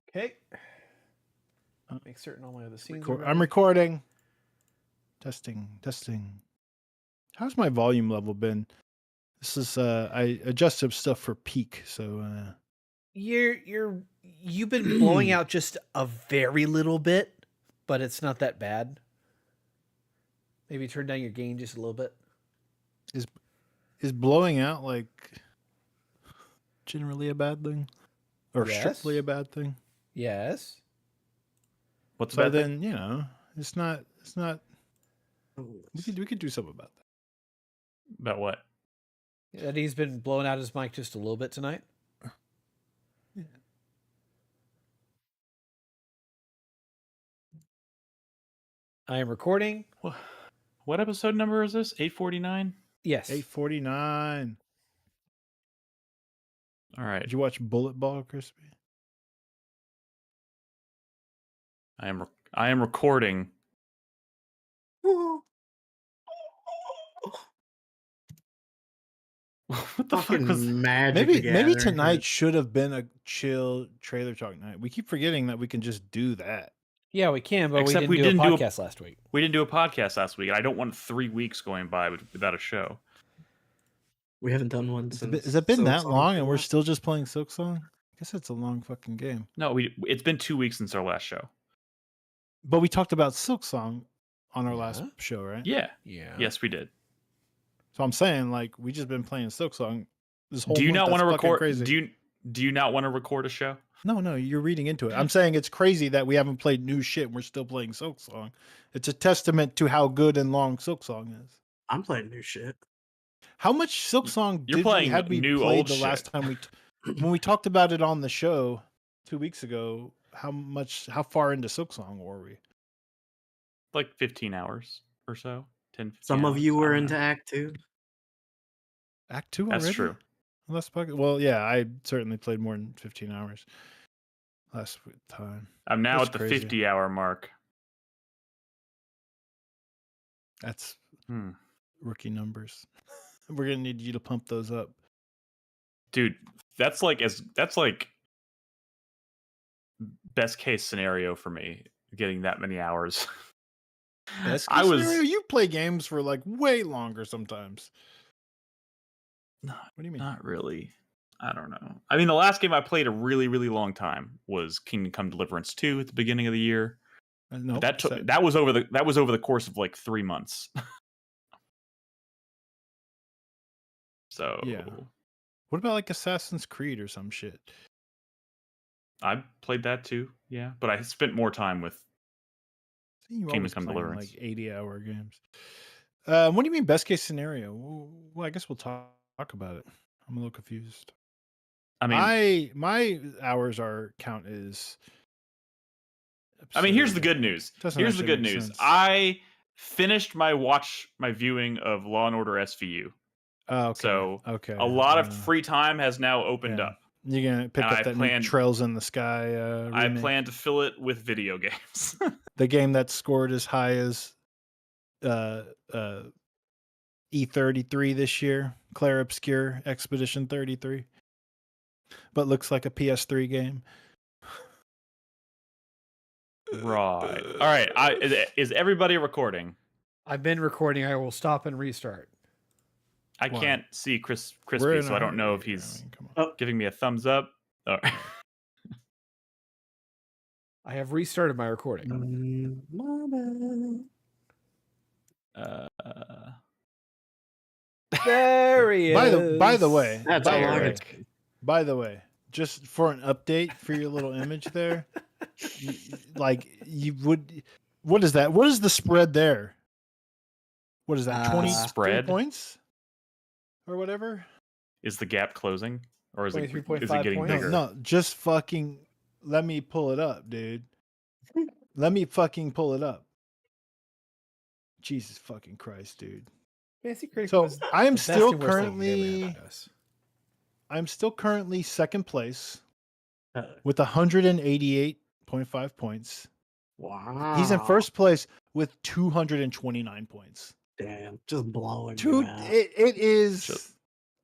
Okay. Make certain all my other scenes. I'm are recording. Testing. How's my volume level been? This is I adjusted stuff for peak, so You've been blowing out just a very little bit, but it's not that bad. Maybe turn down your gain just a little bit. is blowing out like generally a bad thing? Or Yes. strictly a bad thing? Yes. What's So about that? then, it's not we could do something about that. About what? That he's been blowing out his mic just a little bit tonight. I am recording. What episode number is this? 849. Yes. 849. All right. Did you watch Bullet Ball, Crispy? I am recording. What the fuck was Fucking Magic the Maybe Gathering. tonight should have been a chill trailer talk night. We keep forgetting that we can just do that. Yeah, we can, but Except we didn't do a podcast last week. We didn't do a podcast last week, and I don't want 3 weeks going by without a show. We haven't done one since. Has it been that Silksong long came and we're out? still just playing Silksong? I guess it's a long fucking game. No, it's been 2 weeks since our last show. But we talked about Silksong on our last show, right? Yeah. Yeah. Yes, we did. So I'm saying, like, we just been playing Silksong this whole Do you month. not want to That's fucking record? crazy. Do you not want to record a show? No, you're reading into it. I'm saying it's crazy that we haven't played new shit and we're still playing Silksong. It's a testament to how good and long Silksong is. I'm playing new shit. How much Silksong You're did we playing had we new played old the last shit. time when we talked about it on the show 2 weeks ago? How far into Silksong were we? Like 15 hours or so. 10. 15 Some of hours, you I were don't into know. Act 2. Act 2 already? That's true. Well, yeah, I certainly played more than 15 hours last time. I'm now That's at the crazy. 50-hour mark. That's Hmm. rookie numbers. We're gonna need you to pump those up. Dude, that's like best case scenario for me, getting that many hours. Best I case was scenario, you play games for like way longer sometimes. What do you mean? Not really. I don't know. I mean, the last game I played a really, really long time was Kingdom Come Deliverance 2 at the beginning of the year. No, But that was over the course of like 3 months. So yeah. What about like Assassin's Creed or some shit? I played that too, yeah. But I spent more time with See, you Kingdom always Come playing Deliverance. like 80-hour games. What do you mean best case scenario? Well, I guess we'll talk about it. I'm a little confused. I mean, my hours count is. here's the absurd. good news. Doesn't Here's the actually good make news. sense. I finished my viewing of Law and Order SVU. Oh, okay. So okay. a lot of free time has now opened up. You're gonna pick And up I that plan- new Trails in the Sky. I remake. plan to fill it with video games. The game that scored as high as E33 this year, Claire Obscure Expedition 33, but looks like a PS3 game. Right. All right. Is everybody recording? I've been recording. I will stop and restart. I Why? can't see We're Crispy, in so a I don't know hurry if here. he's Come on. giving me a thumbs up. Oh. I have restarted my recording. There he is. By the way, That's all I Eric. can. by the way, just for an update for your little image there, you would. What is that? What is the spread there? What is that? 20 Spread? points or whatever. Is the gap closing, or is it 23.5 getting points? bigger? No, just fucking let me pull it up, dude. Let me fucking pull it up. Jesus fucking Christ, dude. Fancy Critic So was I am the best still and worst thing that ever happened currently to us. second place Uh, with 188.5 points. Wow. He's in first place with 229 points. Damn, just blowing. Dude, you out. it is Just-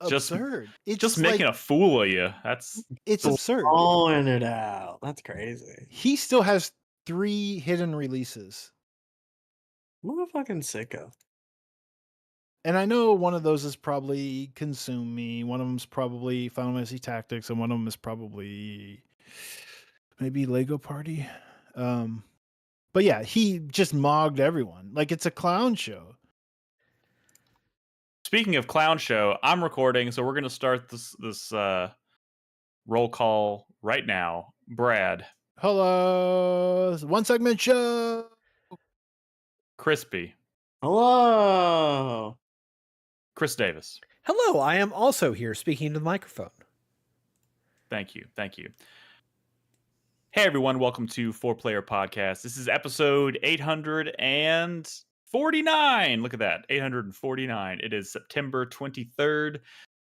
absurd. It's Just making like, a fool of you. That's it's absurd. blowing it out. That's crazy. He still has 3 hidden releases. Motherfucking sicko. And I know one of those is probably Consume Me. One of them's probably Final Fantasy Tactics, and one of them is probably maybe Lego Party. But yeah, he just mogged everyone. Like it's a clown show. Speaking of clown show, I'm recording, so we're gonna start this roll call right now. Brad, Hello, it's a 1 segment show. Crispy, Hello. Chris Davis. Hello, I am also here speaking to the microphone. Thank you. Hey everyone, welcome to 4Player Podcast. This is episode 849. Look at that, 849. It is September 23rd,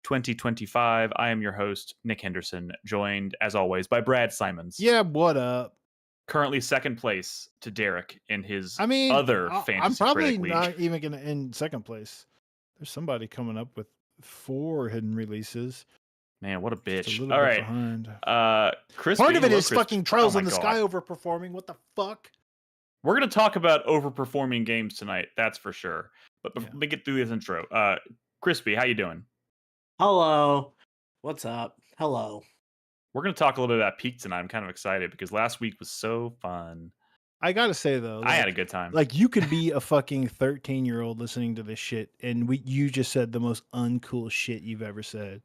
2025. I am your host, Nick Henderson, joined as always by Brad Simons. Yeah, what up? Currently second place to Derek in his I'm fantasy probably critic league. not even going to end second place. There's somebody coming up with 4 hidden releases. Man, what a bitch. Just a little All bit right. behind. Crispy, Part of it hello, is Crispy. fucking Trails Oh in my the God. Sky overperforming. What the fuck? We're going to talk about overperforming games tonight, that's for sure. But before we get through this intro, Crispy, how you doing? Hello. What's up? Hello. We're going to talk a little bit about Peak tonight. I'm kind of excited because last week was so fun. I gotta say though, I had a good time. Like you could be a fucking 13-year-old listening to this shit, and you just said the most uncool shit you've ever said.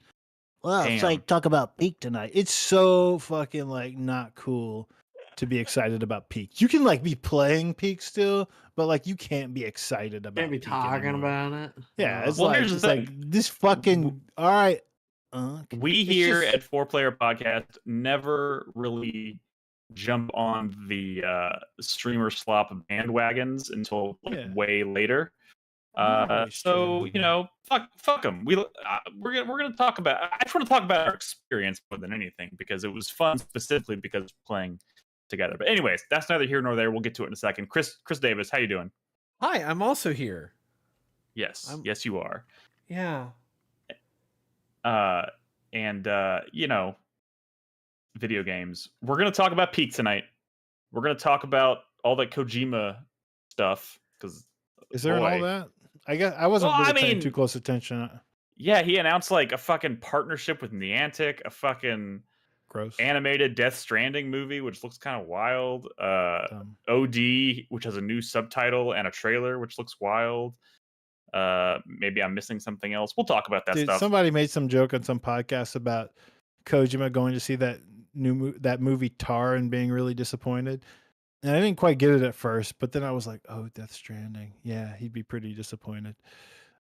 Well, it's Damn. like talk about Peak tonight. It's so fucking like not cool to be excited about Peak. You can like be playing Peak still, but like you can't be excited about. Can't be Peak talking anymore. about it. Yeah, it's Well, like here's the it's like this fucking. All right, we it's here just- at 4Player Podcast never really jump on the streamer slop bandwagons until way later. So you know, fuck them. We're gonna talk about. I just want to talk about our experience more than anything because it was fun, specifically because we're playing together. But anyways, that's neither here nor there. We'll get to it in a second. Chris Davis, how you doing? Hi, I'm also here. Yes, yes, you are. Yeah. You know, video games. We're gonna talk about Peak tonight. We're gonna talk about all that Kojima stuff because Is there all that? I guess I wasn't really paying too close attention. Yeah, he announced like a fucking partnership with Niantic, a fucking gross animated Death Stranding movie, which looks kind of wild. OD, which has a new subtitle and a trailer, which looks wild. Maybe I'm missing something else. We'll talk about that stuff. Somebody made some joke on some podcast about Kojima going to see that movie Tar and being really disappointed. And I didn't quite get it at first, but then I was like, "Oh, Death Stranding, yeah, he'd be pretty disappointed."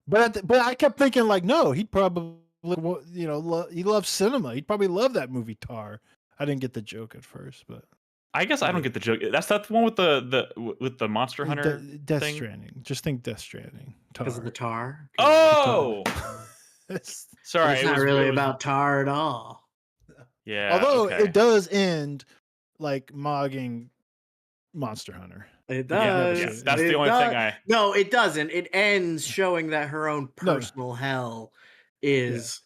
But I kept thinking like, no, he'd probably, he loves cinema. He'd probably love that movie Tar. I didn't get the joke at first, but I guess I don't get the joke. That's the one with the Monster Hunter Death thing? Stranding. Just think Death Stranding. Because of the tar. Oh, sorry, It's not really about tar at all. Yeah. Although it does end like mogging Monster Hunter. It does. Yeah, that's the only thing No, it doesn't. It ends showing that her own personal hell is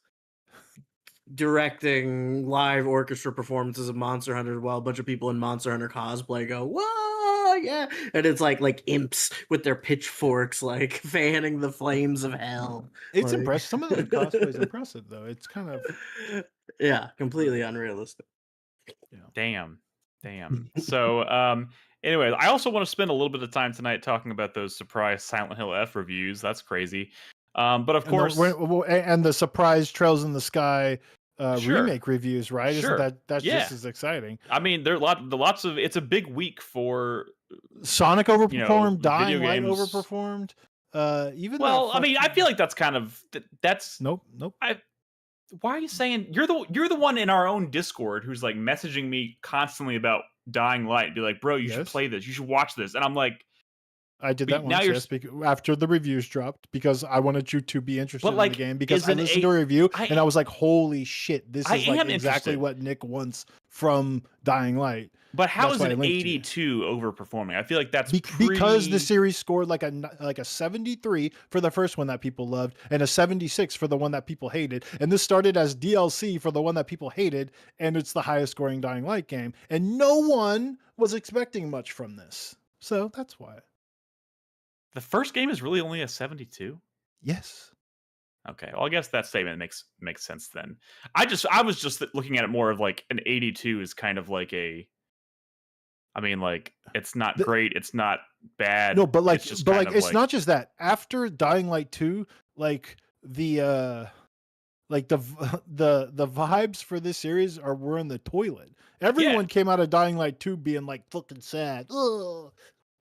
directing live orchestra performances of Monster Hunter while a bunch of people in Monster Hunter cosplay go, "Whoa, yeah!" And it's like imps with their pitchforks, like fanning the flames of hell. It's like... impressive. Some of the cosplay is impressive, though. It's kind of completely unrealistic. Yeah. Damn. So, anyway, I also want to spend a little bit of time tonight talking about those surprise Silent Hill F reviews. That's crazy. But of course, and the surprise Trails in the Sky remake reviews, right? Sure. Isn't that's just as exciting? I mean, there are lots of. It's a big week for Sonic overperformed, Dying Light games. overperformed. Even I mean, I feel like that's kind of that's nope. Why are you saying you're the one in our own Discord who's like messaging me constantly about Dying Light? Be like, bro, you should play this. You should watch this. And I'm like, I did that once after the reviews dropped because I wanted you to be interested in the game because I listened to a review and I was like, holy shit, this is like exactly what Nick wants from Dying Light. But how is an 82 overperforming? I feel like that's because the series scored like a 73 for the first one that people loved and a 76 for the one that people hated. And this started as DLC for the one that people hated, and it's the highest scoring Dying Light game. And no one was expecting much from this. So that's why. The first game is really only a 72? Yes. Okay, well, I guess that statement makes sense then. I was just looking at it more of like an 82 is kind of like I mean, like it's not great, it's not bad. No, but like, it's not just that. After Dying Light 2, like the vibes for this series were in the toilet. Everyone came out of Dying Light 2 being like fucking sad. Ugh.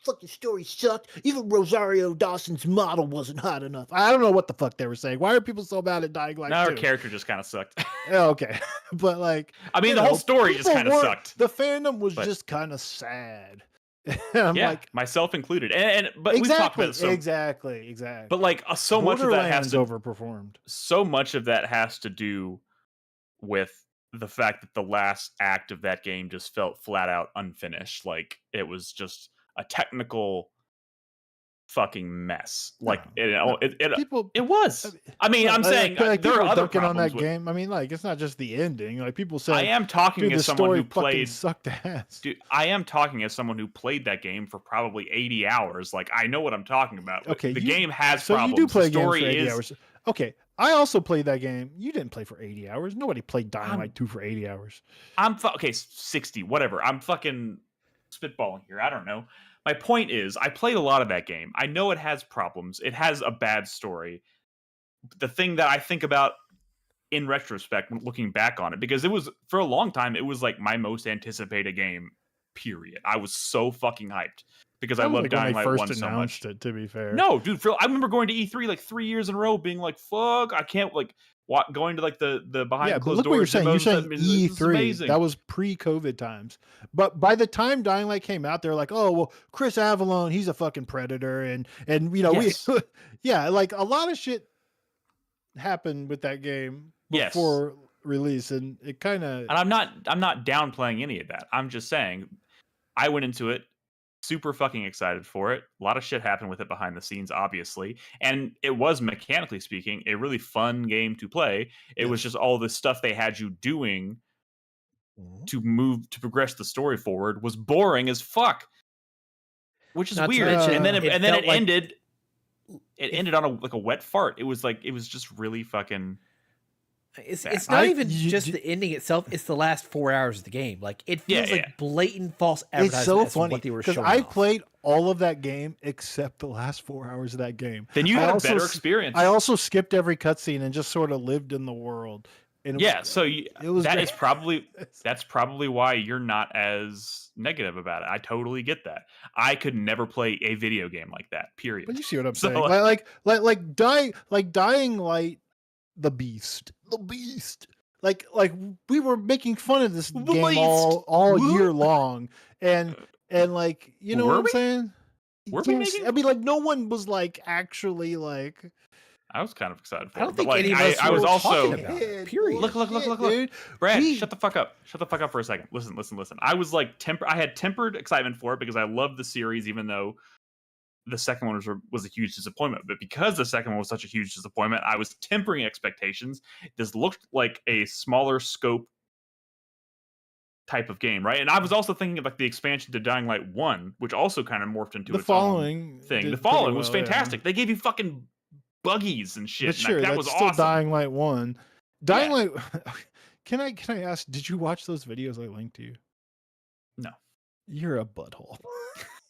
Fucking story sucked. Even Rosario Dawson's model wasn't hot enough. I don't know what the fuck they were saying. Why are people so mad at Dying Light 2? Her character just kind of sucked. Okay. But like, I mean, the whole story just kind of sucked. The fandom was just kind of sad. I'm yeah, like, myself included. But we've talked about it exactly. But like so much of that has to overperformed. So much of that has to do with the fact that the last act of that game just felt flat out unfinished. Like it was just a technical fucking mess. Like it was. I mean, I'm saying there are other dunking on that with, game. I mean, like it's not just the ending. Like people say, I am talking as someone who played. Sucked ass. Dude, I am talking as someone who played that game for probably 80 hours. Like I know what I'm talking about. Okay, the game has so problems. You do play the story games for 80 is hours. Okay, I also played that game. You didn't play for 80 hours. Nobody played Dying Light 2 for 80 hours. Okay, 60, whatever. I'm fucking spitballing here. I don't know. My point is, I played a lot of that game. I know it has problems. It has a bad story. The thing that I think about in retrospect, looking back on it, because it was, for a long time, it was like my most anticipated game, period. I was so fucking hyped because I loved Dying Light 1 so much. It, to be fair. No, dude, I remember going to E3 like 3 years in a row being like, fuck, I can't, like, going to like the behind closed doors. You're saying E3. That was pre-COVID times. But by the time Dying Light came out, they're like, oh well, Chris Avellone, he's a fucking predator, and you know yes. like a lot of shit happened with that game before release, and it kind of. And I'm not downplaying any of that. I'm just saying, I went into it super fucking excited for it. A lot of shit happened with it behind the scenes, obviously. And it was, mechanically speaking, a really fun game to play. It was just all the stuff they had you doing to progress the story forward was boring as fuck. Which is weird. And then it ended. It ended on a wet fart. It was just really fucking. It's not even just the ending itself. It's the last 4 hours of the game. Like it feels like blatant false advertising. It's so funny what they were showing. I played all of that game except the last 4 hours of that game. Then you had a better experience. I also skipped every cutscene and just sort of lived in the world. And that's probably why you're not as negative about it. I totally get that. I could never play a video game like that. Period. But you see what I'm saying? Like Dying Light. The beast. Like we were making fun of this game all year long, and like you know what I'm saying? I mean, like no one was like actually like. I was kind of excited for it. I don't think any of us I was also talking about it. Period. Look, dude. Brad, shut the fuck up. Shut the fuck up for a second. Listen. I was like I had tempered excitement for it because I loved the series, even though the second one was a huge disappointment. But because the second one was such a huge disappointment, I was tempering expectations. This looked like a smaller scope type of game, right? And I was also thinking of like the expansion to Dying Light 1, which also kind of morphed into its own thing. The following was fantastic. They gave you fucking buggies and shit. But that was awesome. Still Dying Light 1. Dying Light. Can I ask? Did you watch those videos I linked to you? No. You're a butthole.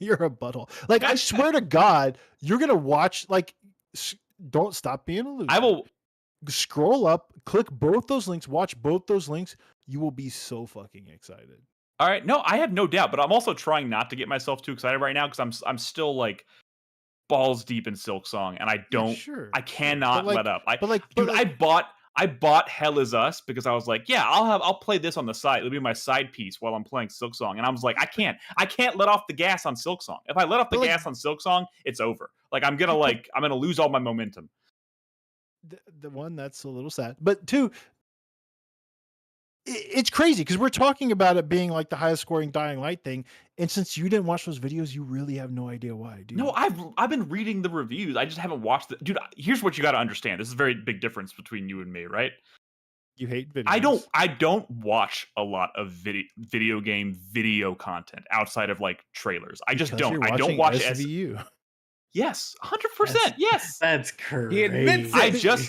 You're a butthole. Like, I swear to God, you're going to watch, like, don't stop being a loser. I will scroll up, click both those links, watch both those links. You will be so fucking excited. All right. No, I have no doubt, but I'm also trying not to get myself too excited right now because I'm still like balls deep in Silksong, and I cannot let up. I bought Hell Is Us because I was like, yeah, I'll play this on the side. It'll be my side piece while I'm playing Silksong. And I was like, I can't let off the gas on Silksong. If I let off the gas on Silksong, it's over. Like I'm gonna lose all my momentum. The one that's a little sad, but two, it's crazy because we're talking about it being like the highest scoring Dying Light thing, and since you didn't watch those videos, you really have no idea why, dude. No, I've been reading the reviews. I just haven't watched it. Dude, here's what you got to understand. This is a very big difference between you and me, right? You hate videos. I don't watch a lot of video game video content outside of like trailers. I just don't. I don't watch SVU. Yes, 100%. Yes. That's crazy. He admits it.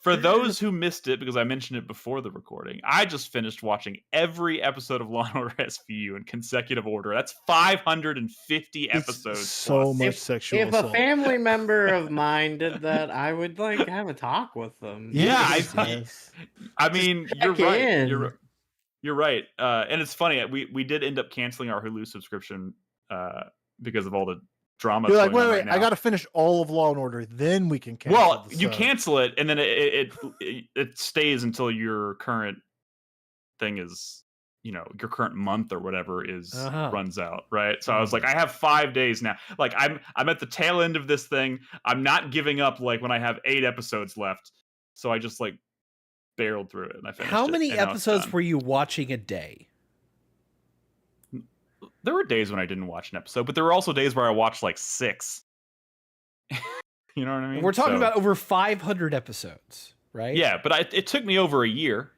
For those who missed it, because I mentioned it before the recording, I just finished watching every episode of Law & Order SVU in consecutive order. That's 550 episodes. So much sexual assault. If a family member of mine did that, I would like have a talk with them. Yeah, I mean, you're right. You're right. And it's funny. We did end up canceling our Hulu subscription because of all the drama. You're like, wait, I got to finish all of Law and Order, then we can cancel. Well, you cancel it, and then it stays until your current thing is your current month or whatever is runs out, right? So I Mm. was like, I have 5 days now. Like I'm at the tail end of this thing. I'm not giving up like when I have 8 episodes left. So I just like barreled through it and I finished How it, many and now it's episodes done. were you watching a day? There were days when I didn't watch an episode, but there were also days where I watched like 6. You know what I mean? We're talking So, about over 500 episodes, right? yeah, but it took me over a year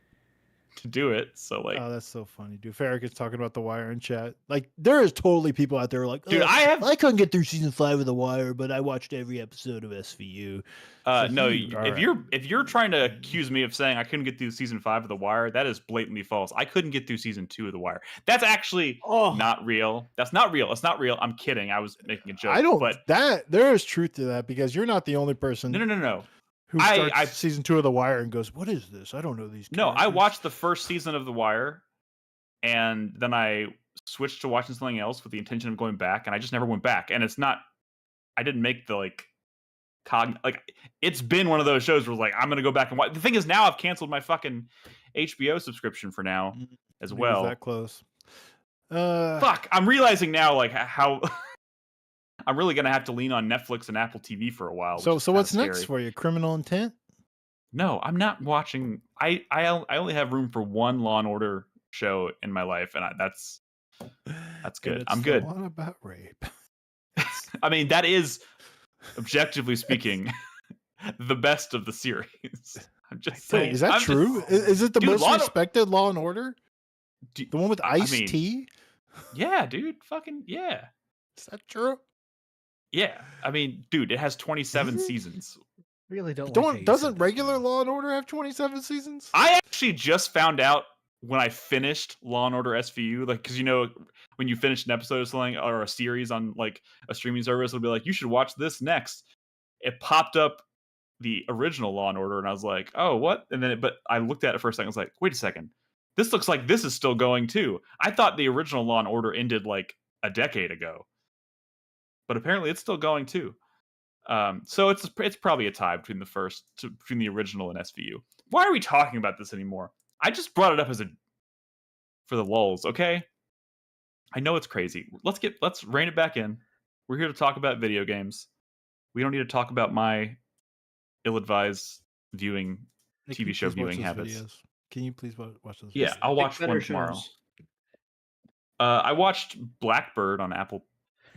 to do it. So like, Oh, that's so funny, dude. Farrakhan's talking about The Wire in chat. Like, there is totally people out there like, dude, I couldn't get through season 5 of The Wire, but I watched every episode of SVU. no, Alright. if you're trying to accuse me of saying I couldn't get through season 5 of The Wire, that is blatantly false. I couldn't get through season 2 of The Wire. That's actually not real. That's not real. It's not real. I'm kidding. I was making a joke. I don't. But That there is truth to that because you're not the only person. no. Who starts season 2 of The Wire and goes, "What is this? I don't know these." No, I characters." watched the first season of The Wire, and then I switched to watching something else with the intention of going back, and I just never went back. And it's not. I didn't make the it's been one of those shows where like I'm gonna go back and watch. The thing is, now I've canceled my fucking HBO subscription for now as It was well. that close. Fuck! I'm realizing now like how I'm really gonna have to lean on Netflix and Apple TV for a while. So which is what's kinda next scary. for you? Criminal Intent? No, I'm not watching. I only have room for one Law and Order show in my life, and that's good. And I'm it's good. The one about rape. I mean, that is objectively speaking the best of the series. I'm just saying. Wait, is that true? Is it the Dude, most respected Law and Order? The one with Ice-T? Yeah, dude. Fucking yeah. Is that true? Yeah. I mean, dude, it has 27 seasons. Really Doesn't regular Law and Order have 27 seasons? I actually just found out when I finished Law and Order SVU, like, because when you finish an episode of something or a series on like a streaming service, it'll be like, you should watch this next. It popped up the original Law and Order, and I was like, oh, what? And then, but I looked at it for a second. I was like, wait a second, this looks like this is still going too. I thought the original Law and Order ended like a decade ago, but apparently it's still going too. So it's probably a tie between between the original and SVU. Why are we talking about this anymore? I just brought it up for the lulz, okay? I know it's crazy. Let's rein it back in. We're here to talk about video games. We don't need to talk about my ill-advised viewing Nick, TV show please watch viewing those habits. videos. Can you please watch those? Yeah, I'll watch one tomorrow. I watched Blackbird on Apple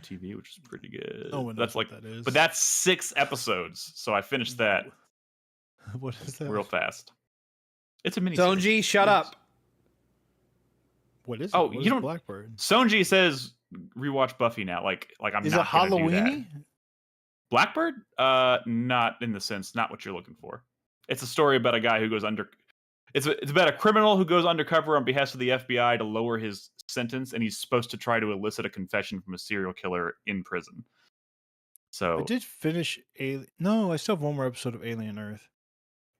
TV, which is pretty good. No one knows what that is. But that's 6 episodes, so I finished that. What is that? Real fast. It's a mini. Sonji, shut up. What is it? Oh, What you is don't. Blackbird? Sonji says rewatch Buffy now. Like I'm Is not it gonna do that. Halloween-y? Blackbird? Not in the sense, not what you're looking for. It's a story about a guy who goes under. It's about a criminal who goes undercover on behest of the FBI to lower his sentence, and he's supposed to try to elicit a confession from a serial killer in prison. So I did finish No, I still have one more episode of Alien Earth.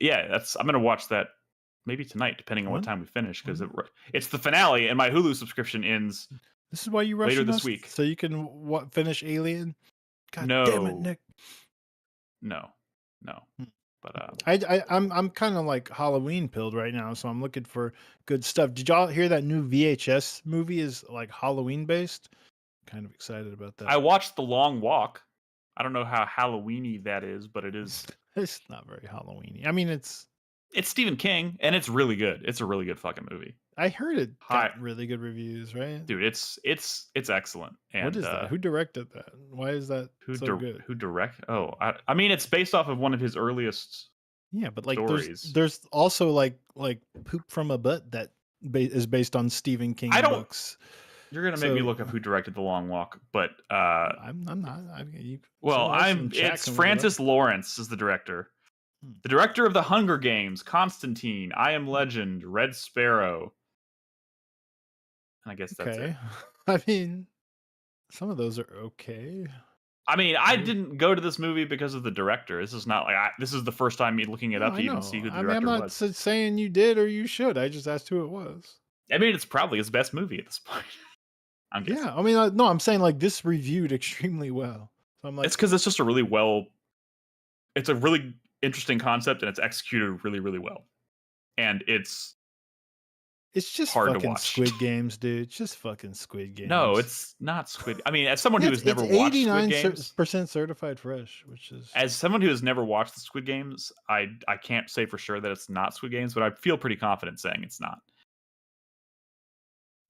yeah, I'm gonna watch that maybe tonight, depending on what time we finish, because it's the finale, and my Hulu subscription ends. This is why you rushing later this us, week, so you can finish Alien. God no, damn it, Nick. No. But I'm kind of like Halloween pilled right now, so I'm looking for good stuff. Did y'all hear that new VHS movie is like Halloween based? Kind of excited about that. I watched The Long Walk. I don't know how Halloween-y that is, but it is. It's not very Halloween-y. I mean, it's Stephen King, and it's really good. It's a really good fucking movie. I heard it got really good reviews, right? Dude, it's excellent. And what is that? Who directed that? Why is that so good? Who direct? Oh, I mean, it's based off of one of his earliest. Yeah, but like stories. there's also like Poop from a Butt that is based on Stephen King books. You're gonna make me look up who directed The Long Walk, but I'm not. It's Francis Lawrence is the director. The director of The Hunger Games, Constantine, I Am Legend, Red Sparrow. And I guess that's it. I mean, some of those are okay. I mean, I didn't go to this movie because of the director. This is not like this is the first time me looking it up to even see who the director I'm not saying you did or you should. I just asked who it was. I mean, it's probably his best movie at this point. I'm guessing. Yeah, I mean, no, I'm saying like this reviewed extremely well. So I'm like, it's because it's just it's a really interesting concept and it's executed really, really well. And it's It's just hard to fucking watch. Squid Games, dude. It's just fucking Squid Games. No, it's not Squid. I mean, as someone who has never watched Squid Games, percent certified fresh, which is as someone who has never watched the Squid Games, I can't say for sure that it's not Squid Games, but I feel pretty confident saying it's not.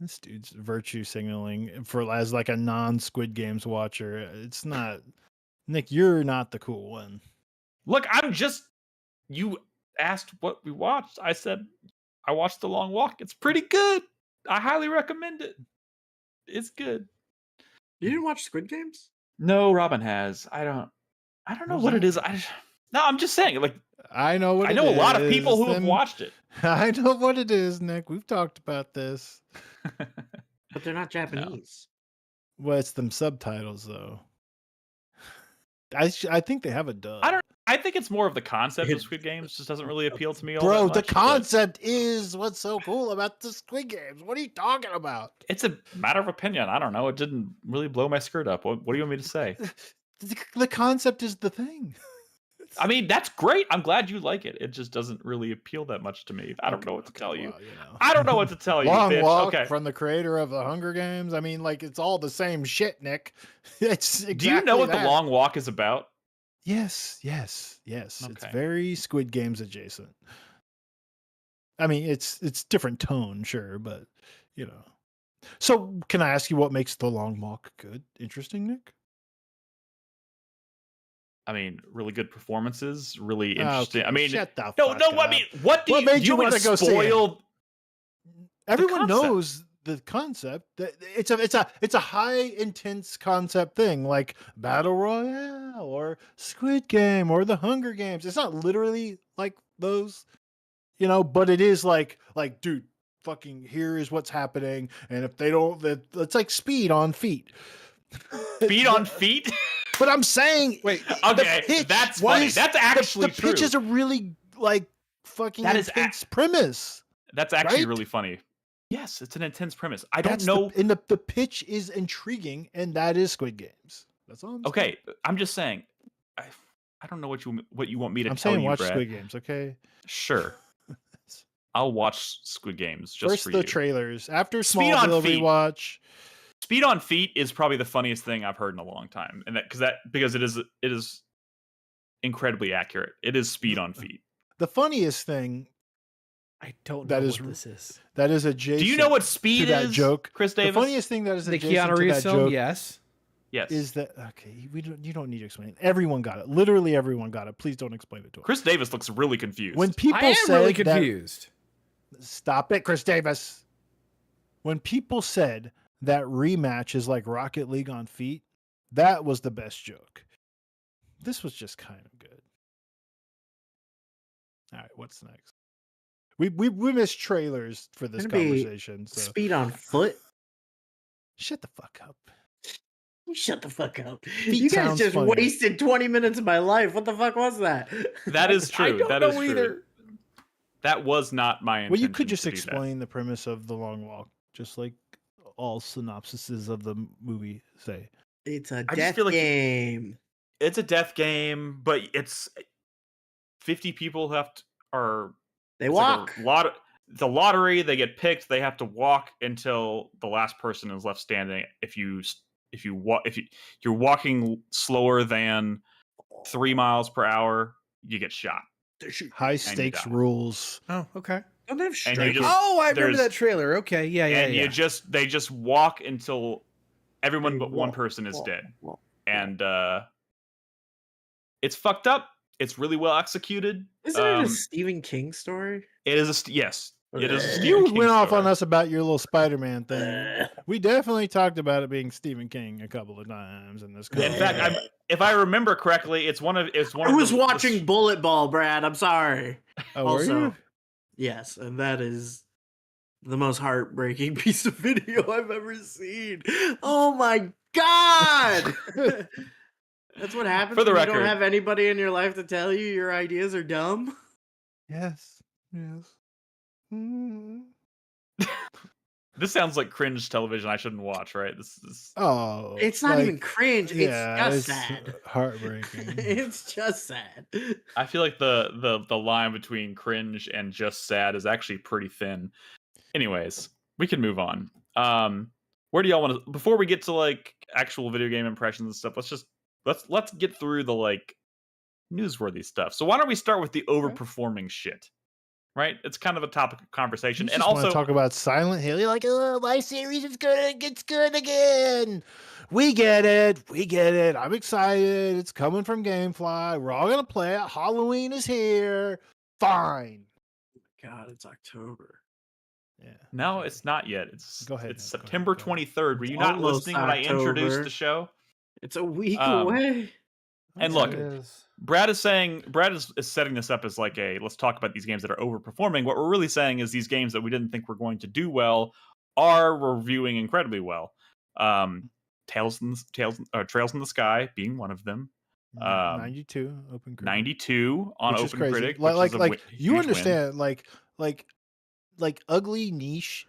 This dude's virtue signaling for as like a non-Squid Games watcher. It's not. Nick, you're not the cool one. Look, you asked what we watched. I said I watched The Long Walk. It's pretty good. I highly recommend it. It's good. You didn't watch Squid Games? No, Robin has. I don't know what it is. No, I'm just saying. Like, I know what. I know a lot of people who have watched it. I know what it is, Nick. We've talked about this. But they're not Japanese. No. Well, it's them subtitles though. I think they have a dub. I think it's more of the concept of Squid Games just doesn't really appeal to me all Bro, that much, the concept is what's so cool about the Squid Games. What are you talking about? It's a matter of opinion. I don't know. It didn't really blow my skirt up. What do you want me to say? The concept is the thing. I mean, that's great. I'm glad you like it. It just doesn't really appeal that much to me. I don't know what to tell you. Well, you know. I don't know what to tell you. Long bitch. Walk Okay. from the creator of the Hunger Games. I mean, like, it's all the same shit, Nick. It's exactly Do you know what that. The Long Walk is about? Yes. Okay. It's very Squid Games adjacent. I mean, it's different tone, sure, but you know. So, can I ask you what makes The Long Walk good? Interesting, Nick? I mean, really good performances, really interesting. Okay, I mean, shut the no. fuck I mean, what do made you you want wanna to go see it? spoil? Everyone concept. knows the concept. It's a high intense concept thing, like Battle Royale or Squid Game or the Hunger Games. It's not literally like those, you know, but it is like dude, fucking here is what's happening, and if they don't, it's like Speed on feet. Speed on feet. But I'm saying, wait, Okay, pitch that's funny. That's actually the pitch true. is a really like fucking That is intense premise. That's actually right? really funny. Yes, it's an intense premise. I don't know. And the pitch is intriguing, and that is Squid Games. That's all I'm saying. Okay, I'm just saying. I don't know what you want me to I'm tell saying you, watch Brad. Squid Games, okay? Sure. I'll watch Squid Games just First for the you. trailers. After Speed on Smallville feet. rewatch. Speed on Feet is probably the funniest thing I've heard in a long time, and because it is incredibly accurate. It is Speed on Feet. The funniest thing I don't that know is what this is. that is adjacent. Do you know what to Speed that is? joke? Chris The Davis. funniest thing that is The adjacent Keanu to Reeves that film, joke yes. Yes. is that okay? You don't need to explain it. Everyone got it. Literally everyone got it. Please don't explain it to us. Chris Davis looks really confused. When people I am said really that- confused. Stop it, Chris Davis. When people said that rematch is like Rocket League on feet, that was the best joke. This was just kind of good. All right, what's next? We missed trailers for this Gonna be conversation. So Speed on Foot. shut the fuck up. Shut the fuck up. Feet You guys sounds just funny. wasted 20 minutes of my life. What the fuck was that? that is true. I don't That know is true. either. That was not my intention. Well, you could just to do that. explain the premise of The Long Walk, just like all synopsises of the movie say. It's a I just death feel like game. It's a death game, but it's 50 people are. They It's walk. like the lottery. They get picked. They have to walk until the last person is left standing. If you're walking slower than 3 miles per hour, you get shot. High stakes die. rules. Oh, okay. Don't they have And you strikers? just- Oh, I remember there's- that trailer. Okay, yeah. And they just walk until everyone They but one walk, person is walk, dead. walk. And it's fucked up. It's really well executed. Isn't it a Stephen King story? It is yes. It is a Stephen You King went off story. on us about your little Spider-Man thing. We definitely talked about it being Stephen King a couple of times in this. In fact, if I remember correctly, it's one of I was watching Bullet Ball, Brad. I'm sorry. Oh, were Also, you? yes, and that is the most heartbreaking piece of video I've ever seen. Oh my god! That's what happens For the when you record. don't have anybody in your life to tell you your ideas are dumb. Yes. Mm. This sounds like cringe television I shouldn't watch, right? This is Oh, It's not like, even cringe. yeah, It's just sad. heartbreaking. It's just sad. I feel like the line between cringe and just sad is actually pretty thin. Anyways, we can move on. Where do y'all want to? Before we get to like actual video game impressions and stuff, let's get through the like newsworthy stuff. So why don't we start with the overperforming shit? Right? It's kind of a topic of conversation. You And just also want to talk about Silent Hill. You're like, oh, my series is good. It's good again. We get it. We get it. I'm excited. It's coming from GameFly. We're all going to play it. Halloween is here. Fine. God, it's October. Yeah. no, it's not yet. It's Go ahead, It's Nick, go ahead, September go ahead. 23rd. Were you not Almost listening when I introduced October. the show? It's a week Um, away. And Yeah, look, it is. Brad is setting this up as like a let's talk about these games that are overperforming. What we're really saying is these games that we didn't think were going to do well are reviewing incredibly well. Trails in the Sky being one of them. 92 open critic. 92 on Which is Open crazy. Critic, Like, which is a you huge understand, like ugly niche,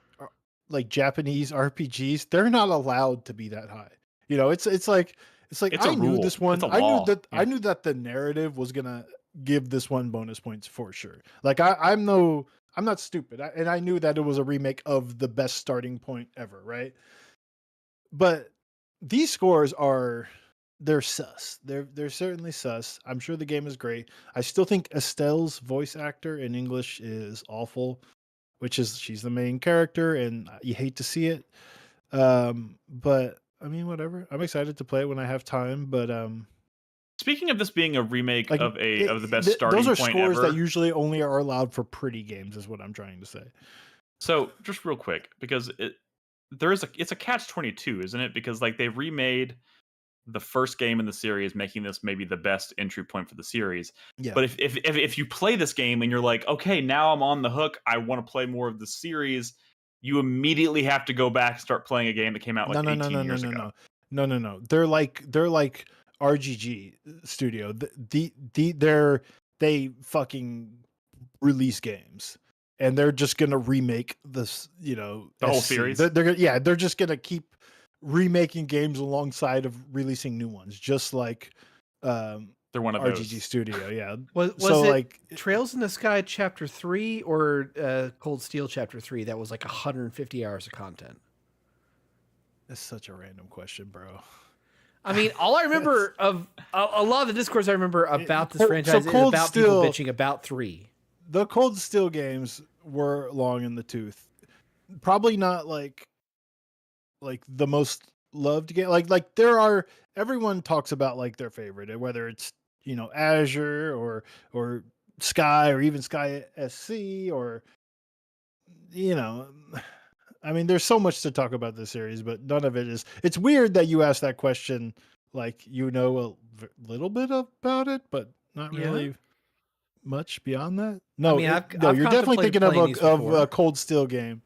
like Japanese RPGs, they're not allowed to be that high. You know, it's like It's a I knew rule. this one. It's a I law. I knew that the narrative was gonna give this one bonus points for sure. Like I'm not stupid, and I knew that it was a remake of the best starting point ever, right? But these scores they're sus. They're certainly sus. I'm sure the game is great. I still think Estelle's voice actor in English is awful, which is she's the main character, and you hate to see it. But I mean, whatever. I'm excited to play it when I have time. But Speaking of this being a remake like of the best starting those are point scores ever, that usually only are allowed for pretty games, is what I'm trying to say. so just real quick, because it's a catch-22, isn't it? Because like they've remade the first game in the series, making this maybe the best entry point for the series. Yeah. But if you play this game and you're like, okay, now I'm on the hook, I want to play more of the series, you immediately have to go back and start playing a game that came out like 18 years ago. No. They're like RGG Studio. They fucking release games, and they're just gonna remake this. You know, The whole SC. series? They're just gonna keep remaking games alongside of releasing new ones, just like They're one of RGG those. Studio. Yeah. Was So, it like, Trails in the Sky Chapter 3 or Cold Steel Chapter 3 that was like 150 hours of content? that's such a random question, bro. I mean, all I remember of a lot of the discourse I remember about this So franchise is Cold about Steel- people bitching about 3. The Cold Steel games were long in the tooth. Probably not like the most loved game. Like there are, everyone talks about like their favorite, whether it's, you know, Azure or Sky or even Sky SC or, you know, I mean, there's so much to talk about this series, but none of it is. It's weird that you asked that question, like, you know, a little bit about it, but not Yeah. really much beyond that. No, I mean, I've you're definitely contemplated thinking of playing these a before. Cold Steel game.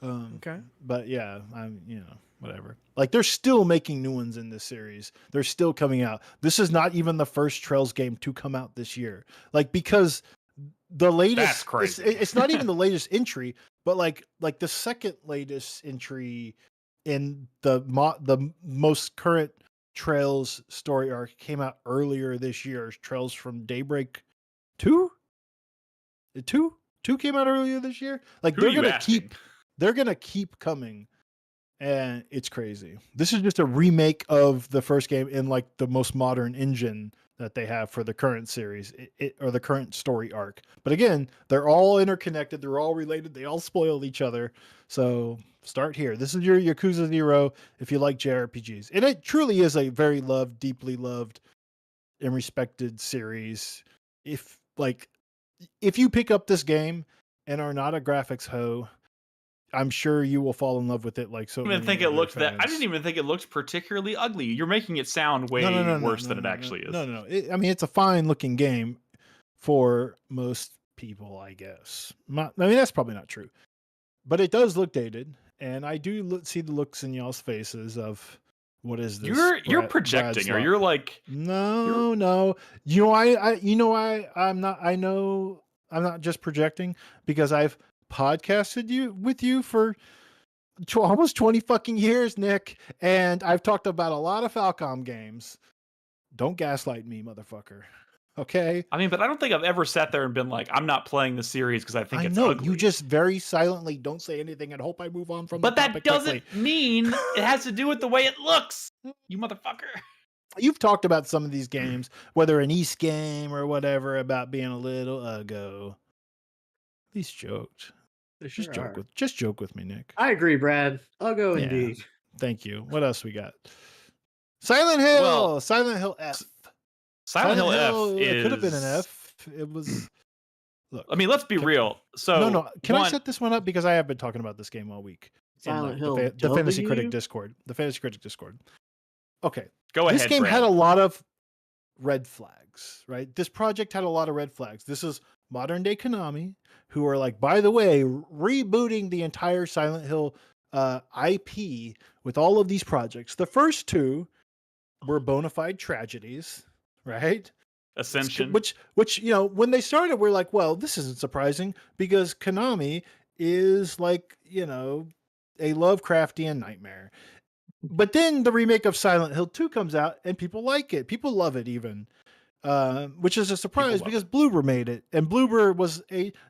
Okay. But yeah, I'm, you know, whatever. Like they're still making new ones in this series. They're still coming out. This is not even the first Trails game to come out this year. Like, because the latest, That's crazy. It's not even the latest entry, but like the second latest entry in the most current Trails story arc came out earlier this year. Trails from Daybreak 2? 2 came out earlier this year. Like Who are you asking? they're gonna keep coming, and it's crazy. This is just a remake of the first game in like the most modern engine that they have for the current series, or the current story arc. But again, they're all interconnected. They're all related. They all spoil each other. So start here. This is your Yakuza 0 if you like JRPGs, and it truly is a very loved, deeply loved, and respected series. If you pick up this game and are not a graphics hoe, I'm sure you will fall in love with it. Like so, I didn't even think it looked that. I didn't even think it looked particularly ugly. You're making it sound way worse than it actually is. No. I mean, it's a fine looking game for most people, I guess. I mean, that's probably not true, but it does look dated, and I do see the looks in y'all's faces of what is this? You're projecting, or you're like no. You know, I'm not. I know I'm not just projecting, because I've podcasted with you for almost 20 fucking years, Nick, and I've talked about a lot of Falcom games. Don't gaslight me, motherfucker. Okay. I mean, but I don't think I've ever sat there and been like, I'm not playing the series because I think it's know ugly. you just very silently don't say anything and hope I move on from. But the that topic doesn't quickly. mean it has to do with the way it looks, you motherfucker. You've talked about some of these games, whether an East game or whatever, about being a little uggo. At least joked. Just joke with me, Nick. I agree, Brad. Uggo indeed. Thank you. What else we got? Silent Hill. Well, Silent Hill F. Silent Hill F It could have been an F. It was. Look, I mean, let's be real. So no. Can I set this one up because I have been talking about this game all week? Silent Hill. The Fantasy Critic Discord. The Fantasy Critic Discord. Okay. Go ahead. This game had a lot of red flags, right? This project had a lot of red flags. This is modern day Konami, who are like, by the way, rebooting the entire Silent Hill IP with all of these projects. The first two were bona fide tragedies, right? Ascension. Which when they started, we're like, well, this isn't surprising because Konami is like, a Lovecraftian nightmare. But then the remake of Silent Hill 2 comes out and people like it. People love it even. Which is a surprise because Bloober made it. And Bloober was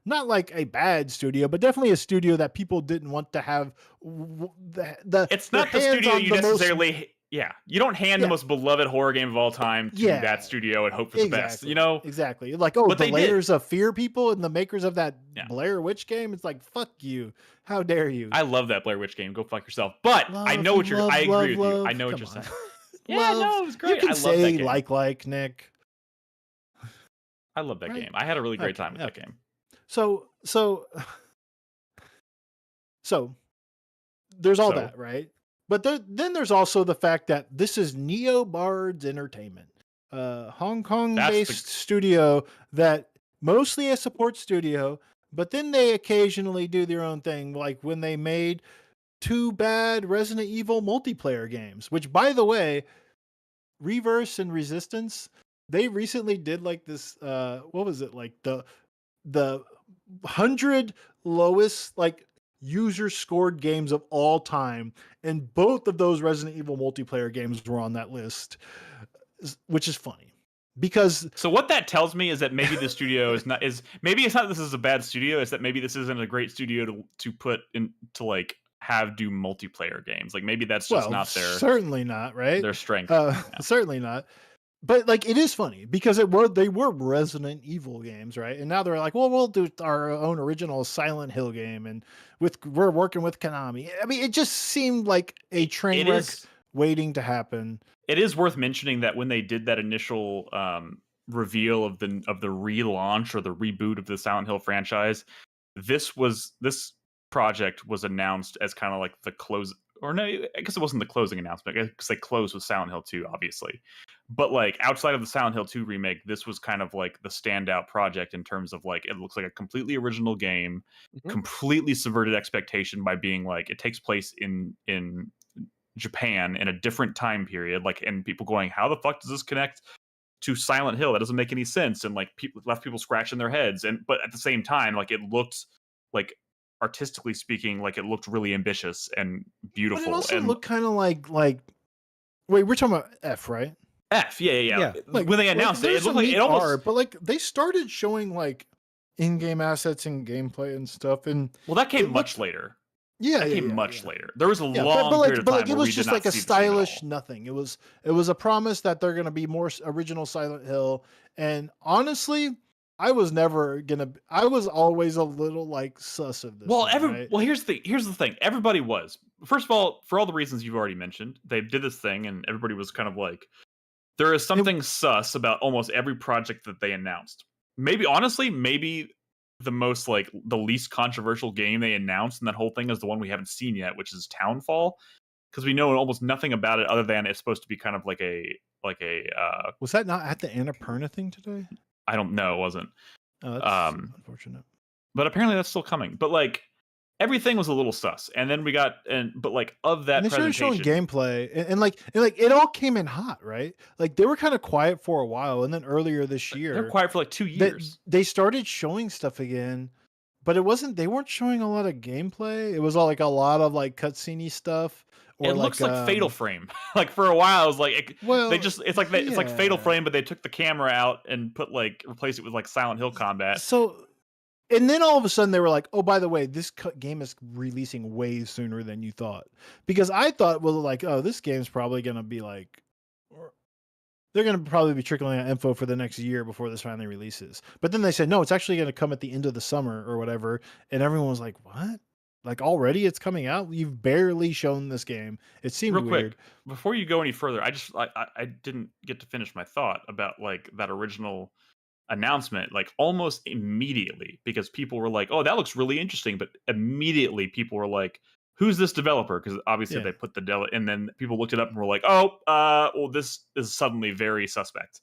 not like a bad studio, but definitely a studio that people didn't want to have it's not the studio you necessarily you don't hand the most beloved horror game of all time to that studio and hope for the best. Exactly. Like, the Layers of Fear people and the makers of that Blair Witch game. It's like, fuck you. How dare you? I love that Blair Witch game. Go fuck yourself. But I know what I agree with you. I know what you're saying. It was great. You can say like Nick. I love that game. I had a really great time with that game. So there's all that, right? But then there's also the fact that this is Neo Bards Entertainment, Hong Kong-based studio that mostly a support studio, but then they occasionally do their own thing, like when they made 2 bad Resident Evil multiplayer games, which, by the way, Reverse and Resistance, they recently did like this, what was it, like the 100 lowest like user scored games of all time, and both of those Resident Evil multiplayer games were on that list, which is funny. Because so what that tells me is that maybe the studio maybe it's not this is a bad studio, it's that maybe this isn't a great studio to put in to like do multiplayer games. Like maybe that's just not their certainly not right their strength. Certainly not. But like it is funny because they were Resident Evil games, right? And now they're like, well, we'll do our own original Silent Hill game, and we're working with Konami. I mean, it just seemed like a train wreck waiting to happen. It is worth mentioning that when they did that initial reveal of the relaunch or the reboot of the Silent Hill franchise, this project was announced as kind of like the close. Or no, I guess it wasn't the closing announcement because they closed with Silent Hill 2, obviously. But like outside of the Silent Hill 2 remake, this was kind of like the standout project in terms of like it looks like a completely original game, completely subverted expectation by being like it takes place in Japan in a different time period, like, and people going, how the fuck does this connect to Silent Hill? That doesn't make any sense, and like left people scratching their heads. But at the same time, like it looked like, artistically speaking, like it looked really ambitious and beautiful. But it also looked kind of like wait, we're talking about F, right? F, yeah. Like, when they announced it looked like it almost. But like they started showing like in-game assets and gameplay and stuff, and that came much later. Yeah, that came much later. There was a long period of time like, it was just like a stylish nothing. It was a promise that they're going to be more original Silent Hill, and honestly, I was always a little like sus of this. Well, right? Well, here's the thing. Everybody was. First of all, for all the reasons you've already mentioned, they did this thing, and everybody was kind of like, there is something sus about almost every project that they announced. Maybe the most like the least controversial game they announced in that whole thing is the one we haven't seen yet, which is Townfall, because we know almost nothing about it other than it's supposed to be kind of like a was that not at the Annapurna thing today? I don't know. It wasn't. Oh, that's unfortunate. But apparently that's still coming. But like everything was a little sus, and then we got but like of that, and they started showing gameplay, and like it all came in hot, right? Like they were kind of quiet for a while, and then earlier this year they're quiet for like 2 years. They started showing stuff again, but they weren't showing a lot of gameplay. It was all like a lot of like cutscene stuff, It looks like Fatal Frame. Like for a while, I was like, it's like Fatal Frame, but they took the camera out and replaced it with like Silent Hill combat. So, and then all of a sudden they were like, oh, by the way, this game is releasing way sooner than you thought. Because I thought, well, like, oh, this game's probably going to be like, they're going to probably be trickling out info for the next year before this finally releases. But then they said, no, it's actually going to come at the end of the summer or whatever. And everyone was like, what? Like already it's coming out? You've barely shown this game. It seemed real weird. Quick, before you go any further, I didn't get to finish my thought about like that original announcement, like almost immediately, because people were like, oh, that looks really interesting. But immediately people were like, who's this developer? Because obviously they put the and then people looked it up and were like, oh, well, this is suddenly very suspect.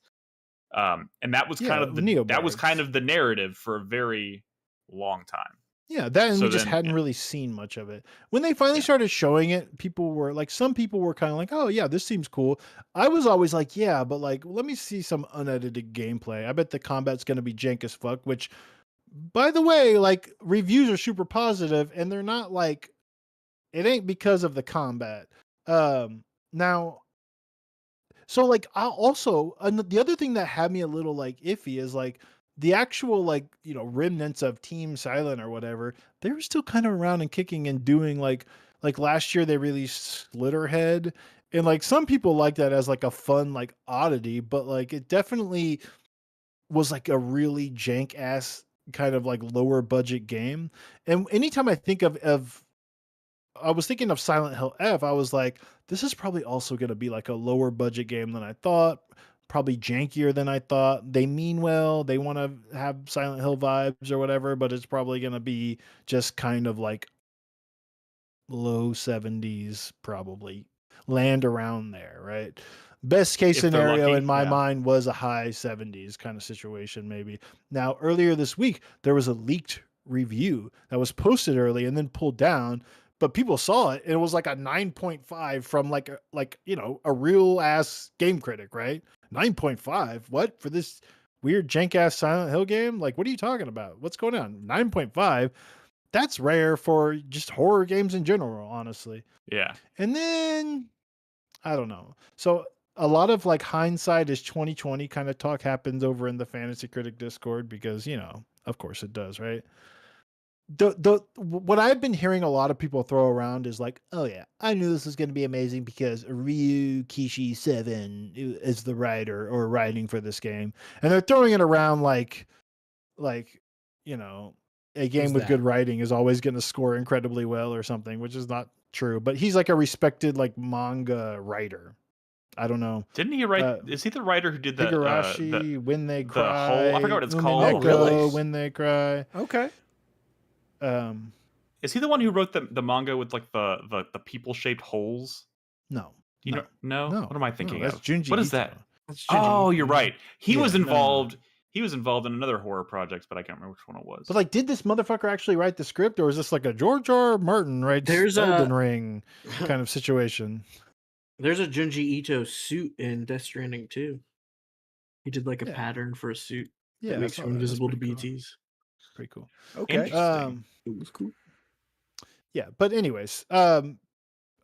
And that was kind of the narrative for a very long time. Yeah, that and we just hadn't really seen much of it. When they finally started showing it, people were like, some people were kind of like, oh yeah, this seems cool. I was always like, yeah, but like, let me see some unedited gameplay. I bet the combat's going to be jank as fuck, which, by the way, like reviews are super positive and they're not like, it ain't because of the combat. Now, so like, the other thing that had me a little like iffy is like, the actual like, you know, remnants of Team Silent or whatever, they were still kind of around and kicking and doing like last year they released Slitterhead, and like some people like that as like a fun like oddity, but like it definitely was like a really jank ass kind of like lower budget game. And anytime I think I was thinking of Silent Hill F, I was like, this is probably also going to be like a lower budget game than I thought. Probably jankier than I thought. They mean well. They want to have Silent Hill vibes or whatever, but it's probably going to be just kind of like low 70s, probably land around there, right? Best case scenario in my mind was a high 70s kind of situation, maybe. Now, earlier this week, there was a leaked review that was posted early and then pulled down, but people saw it and it was like a 9.5 from like, you know, a real ass game critic, right? 9.5? What? For this weird jank ass Silent Hill game? Like, what are you talking about? What's going on? 9.5? That's rare for just horror games in general, honestly. Yeah. And then, I don't know. So a lot of like hindsight is 2020 kind of talk happens over in the Fantasy Critic Discord because, you know, of course it does, right? What I've been hearing a lot of people throw around is like, oh yeah, I knew this was going to be amazing because Ryu Kishi 7 is the writer or writing for this game, and they're throwing it around like you know, a game with good writing is always going to score incredibly well or something, which is not true. But he's like a respected like manga writer. I don't know. Didn't he write? Is he the writer who did that? Higurashi, When They Cry. The whole, I forgot what it's called. Oh, really? When They Cry. Okay. Is he the one who wrote the manga with like the people shaped holes? No. You know, no. What am I thinking that's of? Junji What is Ito. that? That's Oh, you're right. He was involved. No. He was involved in another horror project, but I can't remember which one it was. But like, did this motherfucker actually write the script, or is this like a George R. Martin writes Elden Ring kind of situation? There's a Junji Ito suit in Death Stranding too. He did like a pattern for a suit that makes him invisible to BTs. Pretty cool. Okay. It was cool. Yeah, but anyways,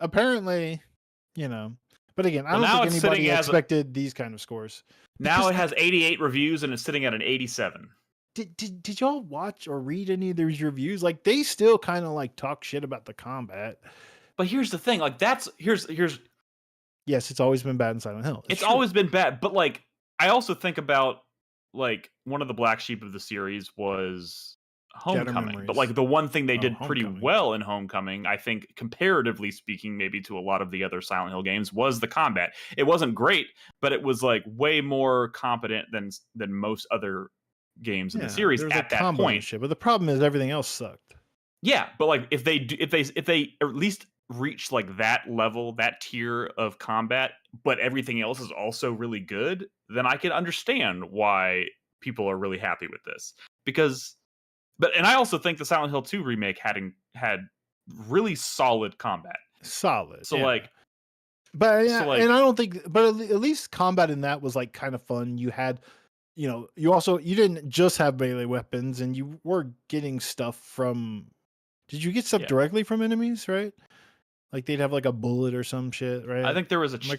apparently, you know, but again, I don't think anybody expected these kind of scores. Now it has 88 reviews and it's sitting at an 87. Did y'all watch or read any of these reviews? Like, they still kind of like talk shit about the combat. But here's the thing, like here's yes, it's always been bad in Silent Hill. It's always been bad, but like I also think about like one of the black sheep of the series was Homecoming, but like the one thing they did pretty well in Homecoming, I think comparatively speaking, maybe to a lot of the other Silent Hill games, was the combat. It wasn't great, but it was like way more competent than most other games in the series at that point. Shit, but the problem is everything else sucked. Yeah, but like if they at least reach like that level, that tier of combat, but everything else is also really good, then I can understand why people are really happy with this. And I also think the Silent Hill 2 remake had really solid combat. Solid. So like, but yeah, and I don't think, but at least combat in that was like kind of fun. You had, you know, you didn't just have melee weapons, and you were getting stuff from. Did you get stuff directly from enemies? Right. Like they'd have like a bullet or some shit, right? I think there was crazy?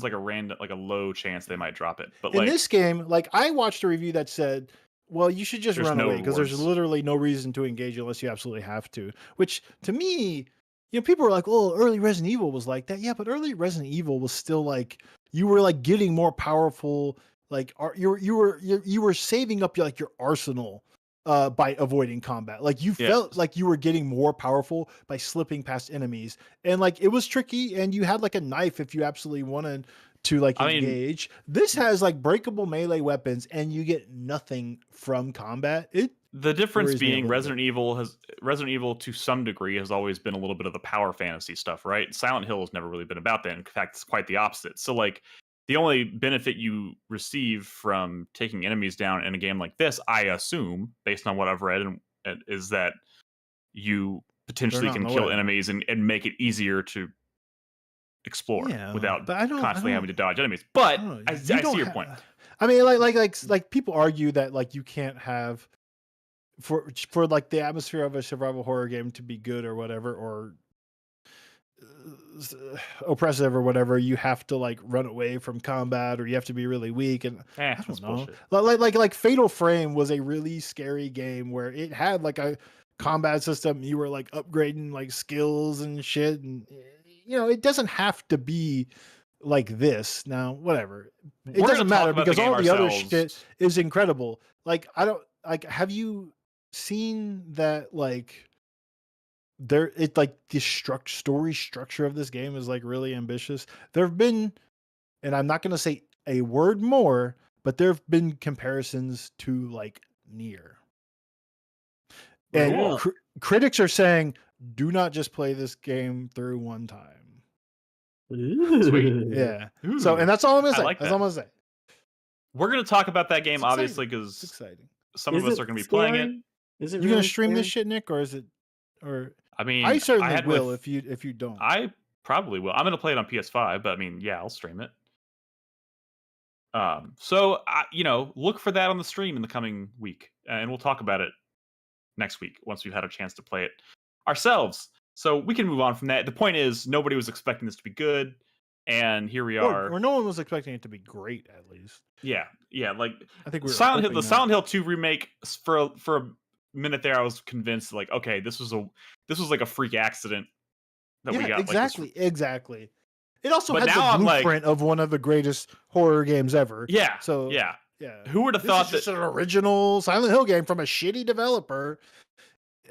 like a random, like a low chance they might drop it. But in like this game, like I watched a review that said, "Well, you should just There's run no away because there's rewards. literally no reason to engage unless you absolutely have to." Which to me, people are like, "Oh, early Resident Evil was like that." Yeah, but early Resident Evil was still like you were like getting more powerful. Like you were saving up like your arsenal by avoiding combat. Like you Yeah. felt like you were getting more powerful by slipping past enemies, and like it was tricky. And you had like a knife if you absolutely wanted to like engage. This has like breakable melee weapons, and you get nothing from combat. The difference worries me a being little Resident Evil to some degree has always been a little bit of the power fantasy stuff, right? Silent Hill has never really been about that. In fact, it's quite the opposite. So like the only benefit you receive from taking enemies down in a game like this, I assume, based on what I've read, is that you potentially can kill enemies and make it easier to explore without constantly having to dodge enemies. But I see your point. I mean, like people argue that like you can't have for like the atmosphere of a survival horror game to be good or whatever, or oppressive or whatever, you have to like run away from combat or you have to be really weak. And I don't know, like Fatal Frame was a really scary game where it had like a combat system. You were like upgrading like skills and shit, and it doesn't have to be like this. Now, whatever, it doesn't matter because all the other shit is incredible. Like I don't like. Have you seen that? Like it's like the story structure of this game is like really ambitious. There have been, and I'm not going to say a word more, but there have been comparisons to like Nier. And critics are saying, do not just play this game through one time. Sweet. Yeah. So, and that's all I'm going to say. That's all I'm going to say. We're going to talk about that game, obviously, because exciting. Some of us are going to be playing it. Is it you going to stream this shit, Nick, or is it? Or I mean, I certainly will if you don't. I probably will. I'm going to play it on PS5, but I mean, yeah, I'll stream it. So look for that on the stream in the coming week, and we'll talk about it next week once we've had a chance to play it ourselves. So we can move on from that. The point is, nobody was expecting this to be good, and here we are. Or no one was expecting it to be great, at least. Yeah. Like I think we were Silent Hill 2 remake for a minute there. I was convinced, like, okay, this was like a freak accident that we got. Exactly. It also has the blueprint of one of the greatest horror games ever. Yeah. So yeah. Who would have thought that an original Silent Hill game from a shitty developer?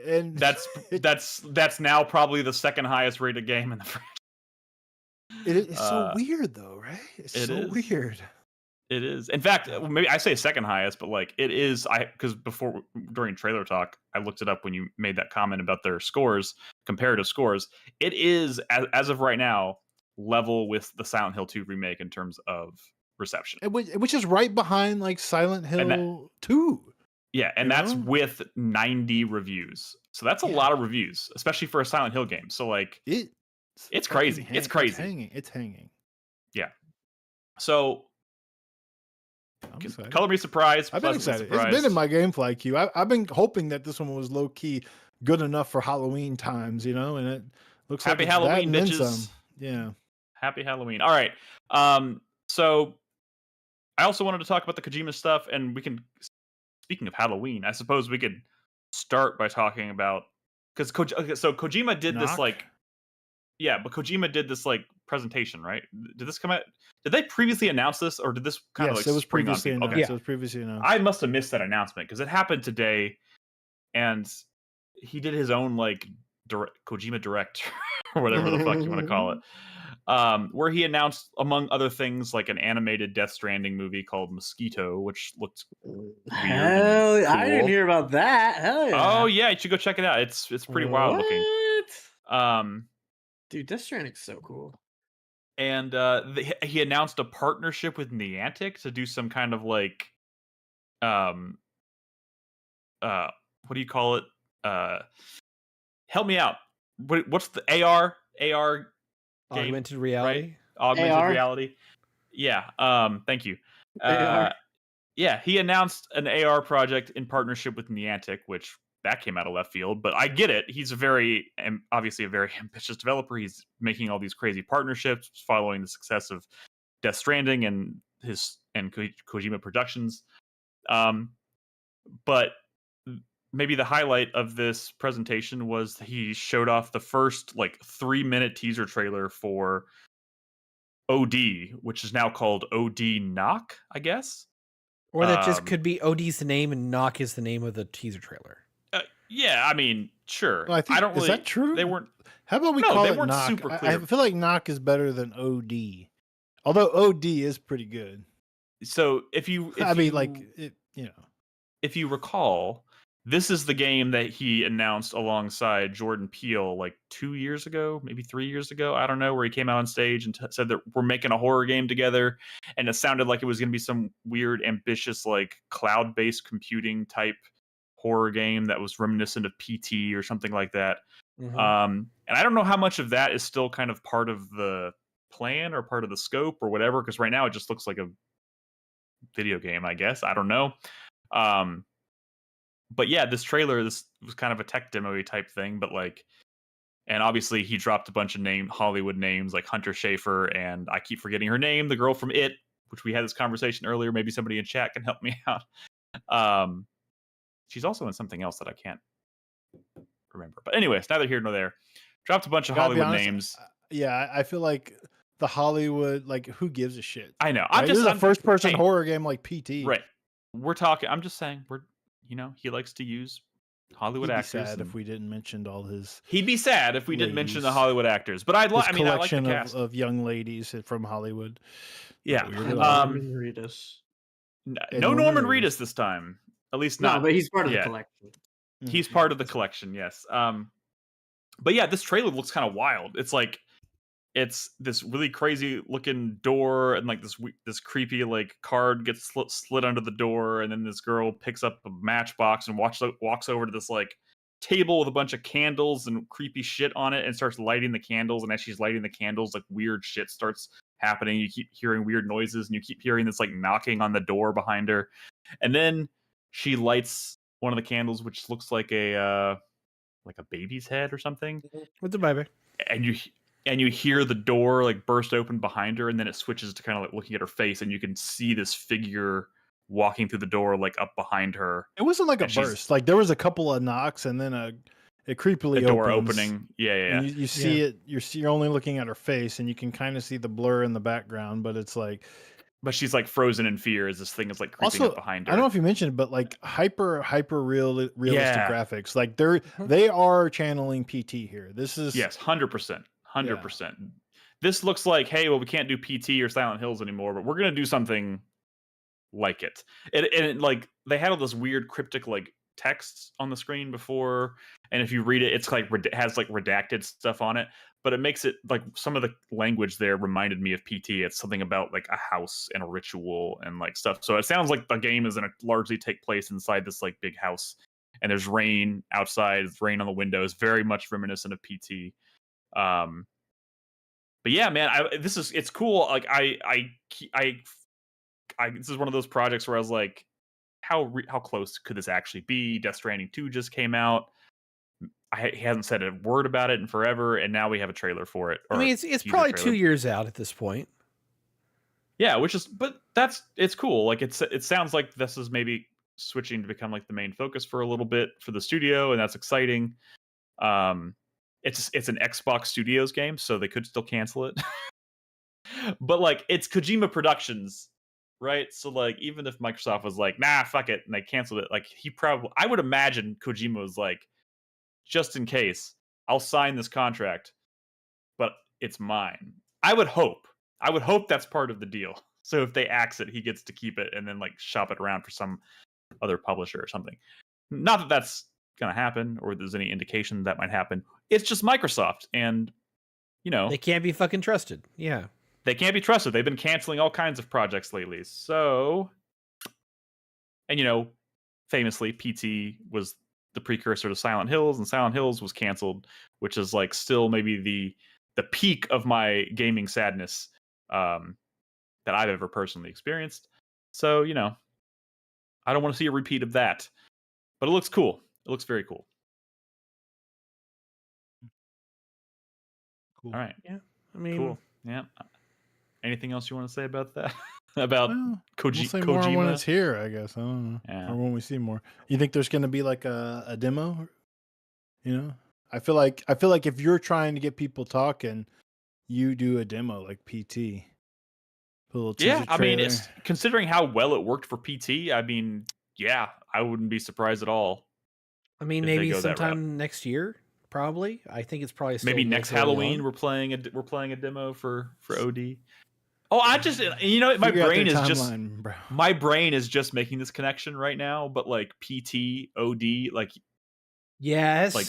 And that's now probably the second highest rated game in the franchise. It is so weird, though, right? It's so weird. It is. In fact, maybe I say second highest, but like it is. Because during trailer talk, I looked it up when you made that comment about their scores, comparative scores. It is as of right now level with the Silent Hill 2 remake in terms of reception, which is right behind like Silent Hill 2. Yeah, and that's with 90 reviews. So that's a lot of reviews, especially for a Silent Hill game. So like it's crazy. It's crazy. It's hanging. Yeah. So color me surprised. I've been excited. It's been in my GameFly queue. I've been hoping that this one was low key good enough for Halloween times, and it looks Happy like Halloween, that and bitches. then some. Yeah. Happy Halloween. All right. So I also wanted to talk about the Kojima stuff, and we can. Speaking of Halloween, I suppose we could start by talking about because Kojima did this like. Yeah, but Kojima did this like presentation, right? Did this come out? Did they previously announce this, or did this kind of like it was spring previously on announced. Okay. It was previously announced. I must have missed that announcement because it happened today, and he did his own like Kojima Direct or whatever the fuck you want to call it, where he announced, among other things, like an animated Death Stranding movie called Mosquito, which looked weird. Hell, cool. I didn't hear about that. Hell yeah! Oh yeah, you should go check it out. It's pretty wild looking. Dude, Death Stranding's so cool. And he announced a partnership with Niantic to do some kind of like, what do you call it? Help me out. What's the AR game? Augmented reality. Right? Augmented reality. Yeah. Thank you. Yeah, he announced an AR project in partnership with Niantic, which that came out of left field, but I get it. He's obviously a very ambitious developer. He's making all these crazy partnerships, following the success of Death Stranding and Kojima Productions. But maybe the highlight of this presentation was he showed off the first 3-minute teaser trailer for OD, which is now called OD Knock, I guess. Or that just could be OD's the name and Knock is the name of the teaser trailer. Yeah, I mean, sure. Well, I don't really. Is that true? They weren't. How about we call it Knock? Super clear. I feel like Knock is better than OD, although OD is pretty good. So if you recall, this is the game that he announced alongside Jordan Peele 2 years ago, maybe 3 years ago. I don't know, where he came out on stage and said that we're making a horror game together, and it sounded like it was going to be some weird, ambitious, cloud-based computing type horror game that was reminiscent of PT or something like that. Mm-hmm. And I don't know how much of that is still kind of part of the plan or part of the scope or whatever, because right now it just looks like a video game, I guess. I don't know. But yeah, this trailer, this was kind of a tech demo type thing, but and obviously he dropped a bunch of Hollywood names like Hunter Schafer, and I keep forgetting her name, the girl from It, which we had this conversation earlier. Maybe somebody in chat can help me out. She's also in something else that I can't remember. But anyways, neither here nor there. Dropped a bunch of Hollywood names. Yeah, I feel like the Hollywood, who gives a shit? I know. Right? This is a first-person horror game like PT. Right. We're talking. I'm just saying. He likes to use Hollywood actors. He'd be sad if we didn't mention all his. He'd be sad if we didn't mention the Hollywood actors. But I like the cast of young ladies from Hollywood. Yeah. Norman Reedus. No Norman Reedus this time. At least not. No, but he's part of the collection. He's part of the collection, yes. But yeah, this trailer looks kind of wild. It's this really crazy looking door, and this creepy card gets slid under the door, and then this girl picks up a matchbox and walks over to this table with a bunch of candles and creepy shit on it and starts lighting the candles. And as she's lighting the candles, weird shit starts happening. You keep hearing weird noises, and you keep hearing this knocking on the door behind her, and then she lights one of the candles, which looks like a baby's head or something. With the baby. And you hear the door burst open behind her, and then it switches to kind of looking at her face, and you can see this figure walking through the door up behind her. It wasn't a burst. There was a couple of knocks, and then it creepily the door opens. opening. Yeah. And you see it. You're only looking at her face, and you can kind of see the blur in the background, but it's But she's frozen in fear as this thing is creeping also, up behind her. I don't know if you mentioned it, but hyper realistic graphics. They are channeling PT here. This is 100%. 100%. This looks like, hey, well, we can't do PT or Silent Hills anymore, but we're gonna do something like it. And they had all this weird cryptic text on the screen before, and if you read it, it's it has redacted stuff on it, but it makes it some of the language there reminded me of PT. It's something about a house and a ritual and stuff. So it sounds like the game is gonna largely take place inside this big house, and there's rain outside, there's rain on the windows, very much reminiscent of PT. But yeah, man, it's cool. This is one of those projects where I was how close could this actually be? Death Stranding 2 just came out. He hasn't said a word about it in forever, and now we have a trailer for it. I mean, it's probably 2 years out at this point. Yeah, it's cool. It sounds like this is maybe switching to become the main focus for a little bit for the studio, and that's exciting. It's an Xbox Studios game, so they could still cancel it. But it's Kojima Productions, right? So even if Microsoft was nah, fuck it, and they canceled it, I would imagine Kojima was just in case, I'll sign this contract, but it's mine. I would hope that's part of the deal. So if they axe it, he gets to keep it and then shop it around for some other publisher or something. Not that that's gonna happen, or there's any indication that might happen. It's just Microsoft, and they can't be fucking trusted. Yeah, they can't be trusted. They've been canceling all kinds of projects lately. So, and famously, PT was the precursor to Silent Hills, and Silent Hills was canceled, which is still maybe the peak of my gaming sadness that I've ever personally experienced. So I don't want to see a repeat of that, but it looks cool. It looks very cool. Cool. All right. Yeah, I mean, Cool. Yeah. Anything else you want to say about that? About Well, Koji- we'll say Kojima? more when it's here, I guess. I don't know. Yeah. Or when we see more. You think there's going to be like a demo? You know, I feel like if you're trying to get people talking, you do a demo like PT. Put a little Yeah, teaser I mean, trailer. it's considering how well it worked for PT. I mean, yeah, I wouldn't be surprised at all. I mean, if they maybe go that route. sometime next year. Probably. I think it's probably still Maybe a little next too early Halloween on. we're playing a demo for OD. Oh, I just my Figure out brain their is just timeline, bro. my brain is just making this connection right now. But like PT OD, like Yes. Like,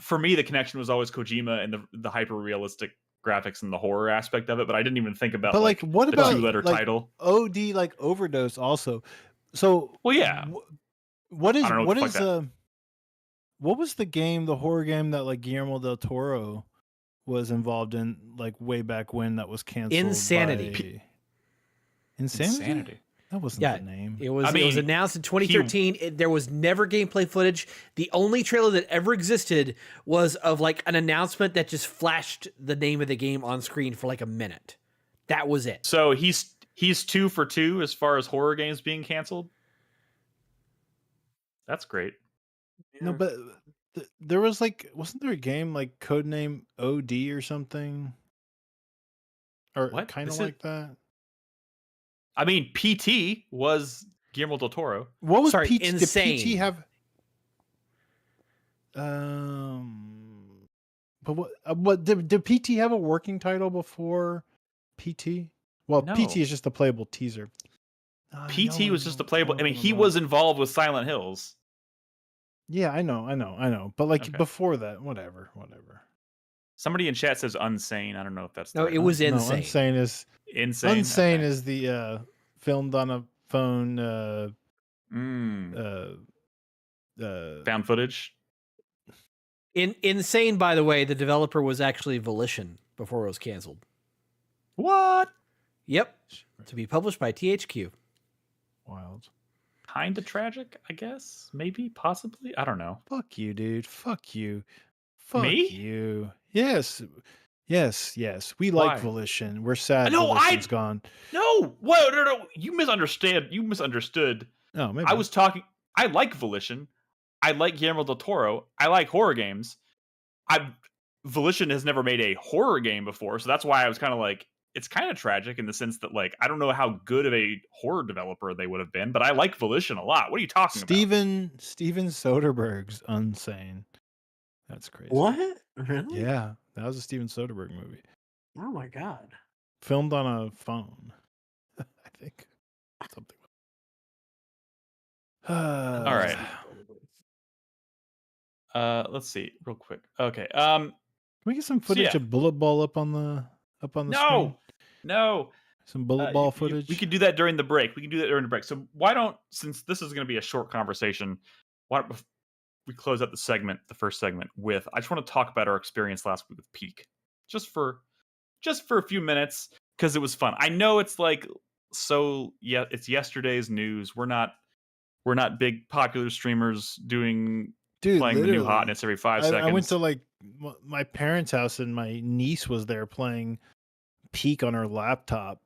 for me the connection was always Kojima and the hyper realistic graphics and the horror aspect of it. But I didn't even think about But like, what the about 2-letter like, title. OD like overdose also? So Well, yeah. What is I don't know what what is the fuck what was the horror game that like Guillermo del Toro was involved in like way back when that was canceled? Insanity. Insanity. That wasn't Yeah, the name. it was. I It was mean, announced in 2013. There was never gameplay footage. The only trailer that ever existed was of like an announcement that just flashed the name of the game on screen for like a minute. That was it. So he's 2 for 2 as far as horror games being canceled. That's great. No, but there was like, wasn't there a game like Codename OD or something? Or What? kind of Is like it- that? I mean, PT was Guillermo del Toro. What was Sorry, PT? Insane. Did PT have? But what did PT have a working title before PT? Well, No. PT is just a playable teaser. PT was just a playable. I mean, he was involved with Silent Hills. Yeah, I know. But like Okay. before that, whatever. Somebody in chat says Unsane. I don't know if that's the No, right it one. was No, insane. Insane is Insane. Insane Okay. is the filmed on a phone. Found footage. Insane, by the way, the developer was actually Volition before it was canceled. What? Yep. To be published by THQ. Wild. Kinda tragic, I guess. Maybe, possibly. I don't know. Fuck you, dude. Fuck you. Fuck Me? you. Yes. We Why? like Volition. We're sad No, Volition's gone. No. Whoa, no. You misunderstood. Oh, maybe. I was talking. I like Volition. I like Guillermo del Toro. I like horror games. Volition has never made a horror game before, so that's why I was kind of like, it's kind of tragic in the sense that like I don't know how good of a horror developer they would have been, but I like Volition a lot. What are you talking about? Steven Soderbergh's Unsane. That's crazy. What? Really? Yeah, that was a Steven Soderbergh movie. Oh my god. Filmed on a phone. I think. Something. All right. Let's see real quick. Okay. Can we get some footage of Bullet Ball up on the screen? No. Some Bullet Ball footage. We could do that during the break. So why don't, since this is going to be a short conversation, why don't we close out the first segment with, I just want to talk about our experience last week with Peak. Just for a few minutes, because it was fun. I know it's like, it's yesterday's news. We're not big popular streamers playing the new hotness every 5 seconds. I went to like my parents' house and my niece was there playing Peak on her laptop,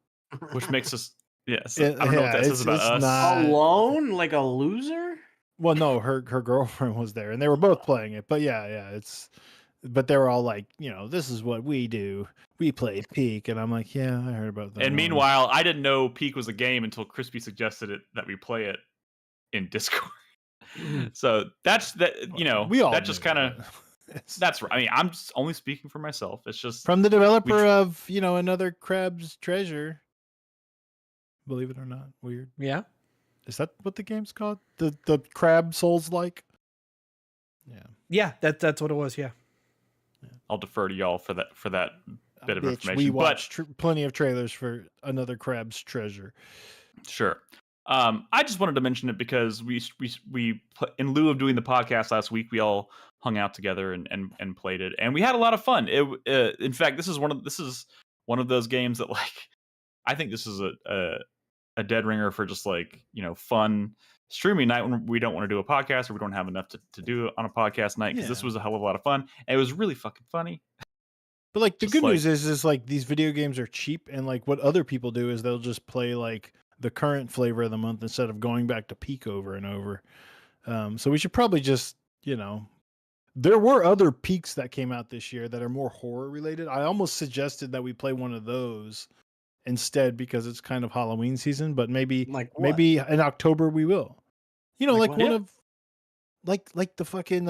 which makes us I don't know what that says about us. Alone, like a loser. Well, no, her girlfriend was there and they were both playing it. But but they were all like, this is what we do. We play Peak, and I'm like, yeah, I heard about that. And meanwhile, I didn't know Peak was a game until Crispy suggested that we play it in Discord. So that's that. We all that just kind of. That's right. I mean, I'm just only speaking for myself. It's just from the developer of another Crab's Treasure. Believe it or not, weird. Yeah. Is that what the game's called? The Crab Souls like? Yeah. Yeah, that's what it was. Yeah. I'll defer to y'all for that bit of information. We watched plenty of trailers for another Crab's Treasure. Sure. I just wanted to mention it because we in lieu of doing the podcast last week, we all hung out together and played it, and we had a lot of fun. In fact, this is one of those games that, like, I think this is a a dead ringer for just like, fun streaming night when we don't want to do a podcast or we don't have enough to do on a podcast night, because this was a hell of a lot of fun and it was really fucking funny. But like the Just good like- news is like these video games are cheap, and like what other people do is they'll just play like the current flavor of the month instead of going back to peak over and over. So we should probably just, there were other peaks that came out this year that are more horror related. I almost suggested that we play one of those instead because it's kind of Halloween season, but maybe in October we will. Like one of like the fucking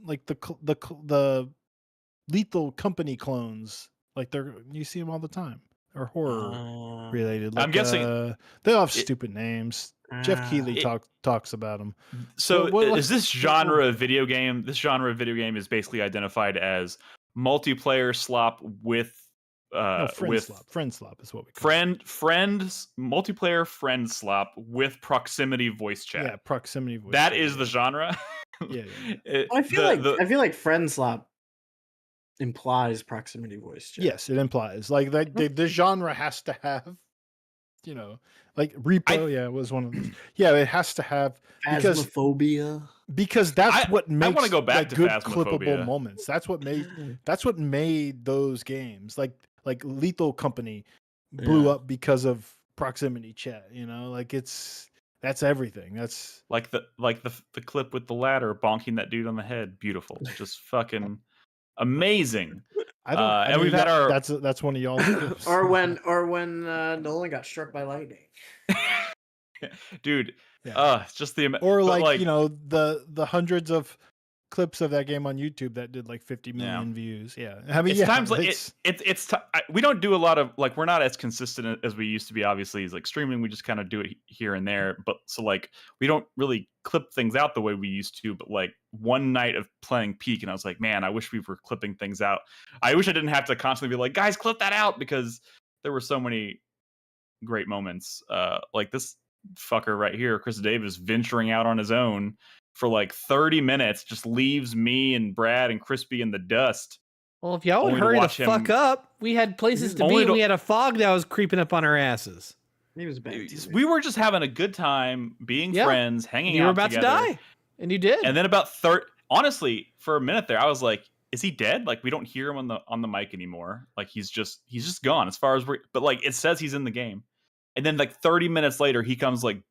like the Lethal Company clones, like you see them all the time, or horror related. Like, I'm guessing they all have stupid names. Jeff Keighley talks about them. So is this genre of video game? This genre of video game is basically identified as multiplayer slop with friend slop is what we call it. friends multiplayer friend slop with proximity voice chat. Yeah, proximity voice. That chat, is the genre. Yeah. I feel like friend slop implies proximity voice chat. Yes, it implies like that the genre has to have, like Repo. Was one of those. Yeah, it has to have because that's what makes I want to go back to good Phasmophobia. clippable moments. That's what made those games like Lethal Company blew up because of proximity chat. Like that's everything. That's like the clip with the ladder bonking that dude on the head. Beautiful, just fucking amazing. And we've had our that's one of y'all or when Nolan got struck by lightning. Dude, it's just the or like the hundreds of clips of that game on YouTube that did like 50 million views. Yeah, I mean, it's times like we don't do a lot of like, we're not as consistent as we used to be. Obviously, is like streaming, we just kind of do it here and there. But so like we don't really clip things out the way we used to. But like one night of playing Peak, and I was like, man, I wish we were clipping things out. I wish I didn't have to constantly be like, guys, clip that out, because there were so many great moments. Like this fucker right here, Chris Davis, venturing out on his own for like 30 minutes, just leaves me and Brad and Crispy in the dust. Well, if y'all would hurry the fuck up, we had places to be, and we had a fog that was creeping up on our asses. He was bad. We were just having a good time, being friends, hanging out. You were about together. to die, and you did. And then about honestly, for a minute there, I was like, "Is he dead? Like we don't hear him on the mic anymore. Like he's just gone." As far as but like it says he's in the game, and then like 30 minutes later, he comes like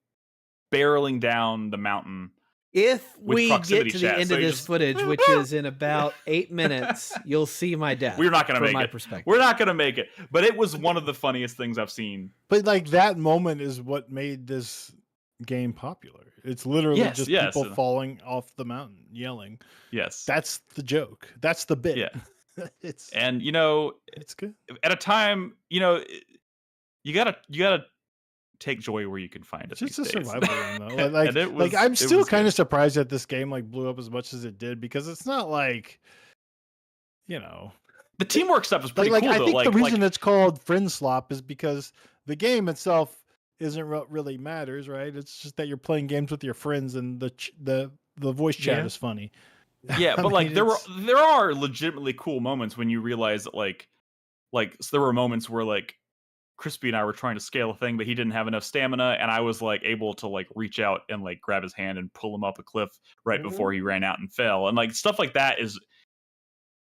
barreling down the mountain. If we get to the end of this footage, which is in about 8 minutes, you'll see my death. We're not going to make it. Perspective. We're not going to make it. But it was one of the funniest things I've seen. But like that moment is what made this game popular. It's literally just people falling off the mountain, yelling. Yes, that's the joke. That's the bit. Yeah, it's good. At a time, you gotta take joy where you can find it. It's just a days. survival game, though. I'm still kind of surprised that this game like blew up as much as it did, because it's not like, the teamwork stuff is pretty cool. I think the reason it's called Friend Slop is because the game itself isn't what really matters, right? It's just that you're playing games with your friends, and the voice chat is funny. Yeah, but like there are legitimately cool moments when you realize that like so there were moments where like Crispy and I were trying to scale a thing, but he didn't have enough stamina, and I was like able to like reach out and like grab his hand and pull him up a cliff right before he ran out and fell, and like stuff like that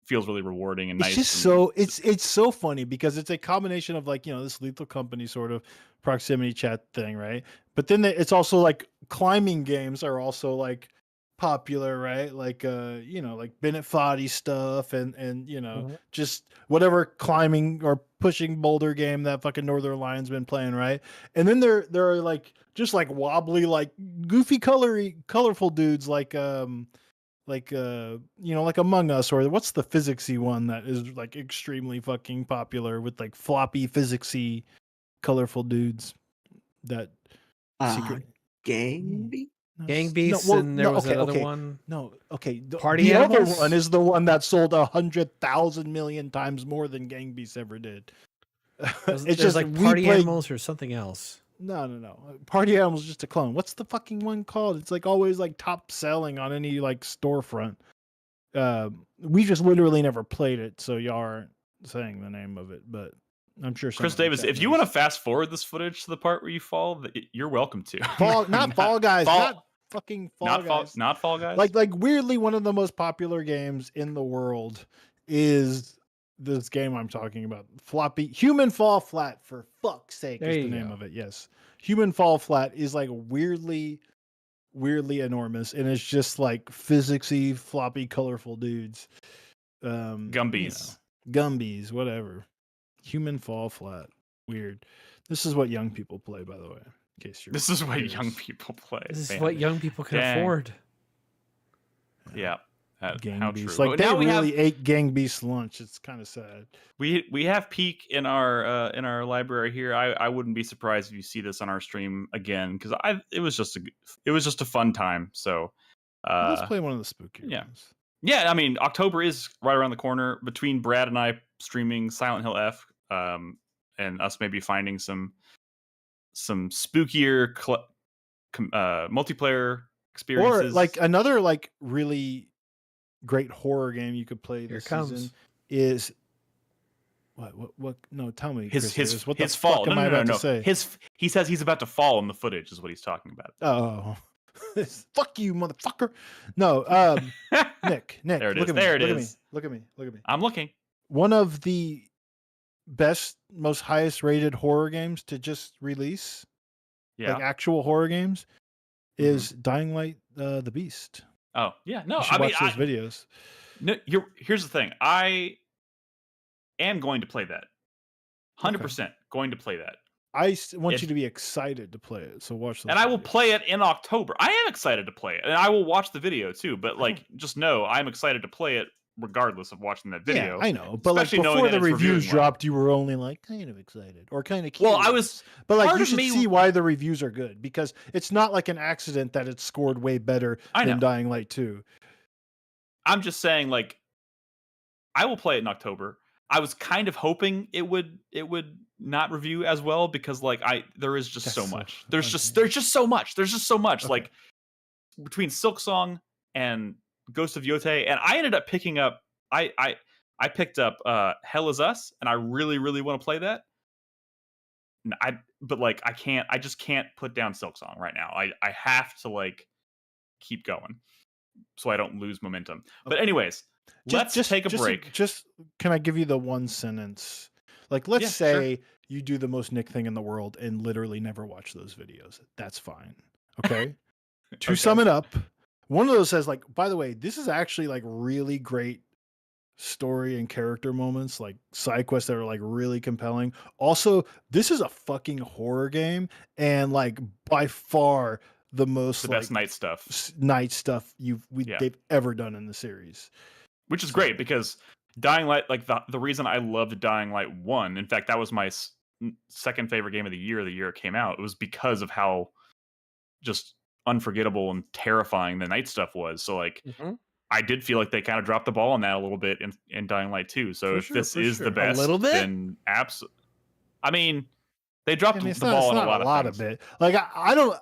feels really rewarding and nice. It's just it's so funny because it's a combination of like this Lethal Company sort of proximity chat thing, right? But then it's also like climbing games are also like popular, right? Like like Bennett Foddy stuff and just whatever climbing or pushing boulder game that fucking Northern Lion's been playing, right? And then there are like just like wobbly, like goofy colorful dudes like like Among Us, or what's the physicsy one that is like extremely fucking popular with like floppy physicsy colorful dudes that secret Gang Beast? Gang Beasts, and there was another one. No, okay. Party the Animals? other one is the one that sold 100,000 million times more than Gang Beasts ever did. It's just like Party Animals or something else. No. Party Animals is just a clone. What's the fucking one called? It's like always like top selling on any like storefront. We just literally never played it, so y'all aren't saying the name of it. But I'm sure. Chris Davis, if you want to fast forward this footage to the part where you fall, you're welcome to. Not Fall Guys, not fucking Fall Guys, not Fall Guys. Like weirdly, one of the most popular games in the world is this game I'm talking about. Human Fall Flat, for fuck's sake, is the name of it. Yes, Human Fall Flat is like weirdly enormous, and it's just like physicsy, floppy, colorful dudes. Gumbies, Gumbies, whatever. Human Fall Flat, weird. This is what young people play, by the way. In case you're this is what young people play. This is what young people can afford. Yeah. Gang Beast. Like they really ate Gang Beast lunch. It's kind of sad. We have Peak in our library here. I wouldn't be surprised if you see this on our stream again, because it was just a fun time. So let's play one of the spookier ones. Yeah, I mean, October is right around the corner. Between Brad and I streaming Silent Hill F, and us maybe finding some spookier multiplayer experiences, or like another like really great horror game you could play this season is what? No, tell me. His what his the fall. Fuck am I about to say? He says he's about to fall in the footage is what he's talking about. Oh, fuck you, motherfucker! No, Nick, there it is. Look at me. I'm looking. One of the best, most highest rated horror games to just release, like actual horror games, is Dying Light: The Beast. Oh yeah, no, you should watch those videos. No, here's the thing. I am going to play that. 100% going to play that. I want you to be excited to play it. So watch. And I will play it in October. I am excited to play it, and I will watch the video too. But like, just know I'm excited to play it regardless of watching that video. Yeah, I know. But like before the reviews dropped, you were only like kind of excited or kind of curious. Well, I was. But like, you should see why the reviews are good, because it's not like an accident that it scored way better than Dying Light 2. I'm just saying, like, I will play it in October. I was kind of hoping it would not review as well, because like there is just so much. There's just so much. There's just so much. Like between Silksong and Ghost of Yotei, and I ended up picking up. I picked up Hell Is Us, and I really want to play that. But like I just can't put down Silksong right now. I have to like keep going so I don't lose momentum. But anyways, let's take a break. Just can I give you the one sentence? Like, let's say you do the most Nick thing in the world and literally never watch those videos. That's fine. Okay. To sum it up, one of those says, like, by the way, this is actually like really great story and character moments, like side quests that are like really compelling. Also, this is a fucking horror game, and like by far the best night stuff they've ever done in the series. Which is great, because Dying Light, like the reason I loved Dying Light 1, in fact, that was my second favorite game of the year it came out. It was because of how just unforgettable and terrifying the night stuff was. So like, I did feel like they kind of dropped the ball on that a little bit in Dying Light 2. So if this is the best, a little bit, then absolutely. I mean, they dropped the ball on a lot of things. Like I don't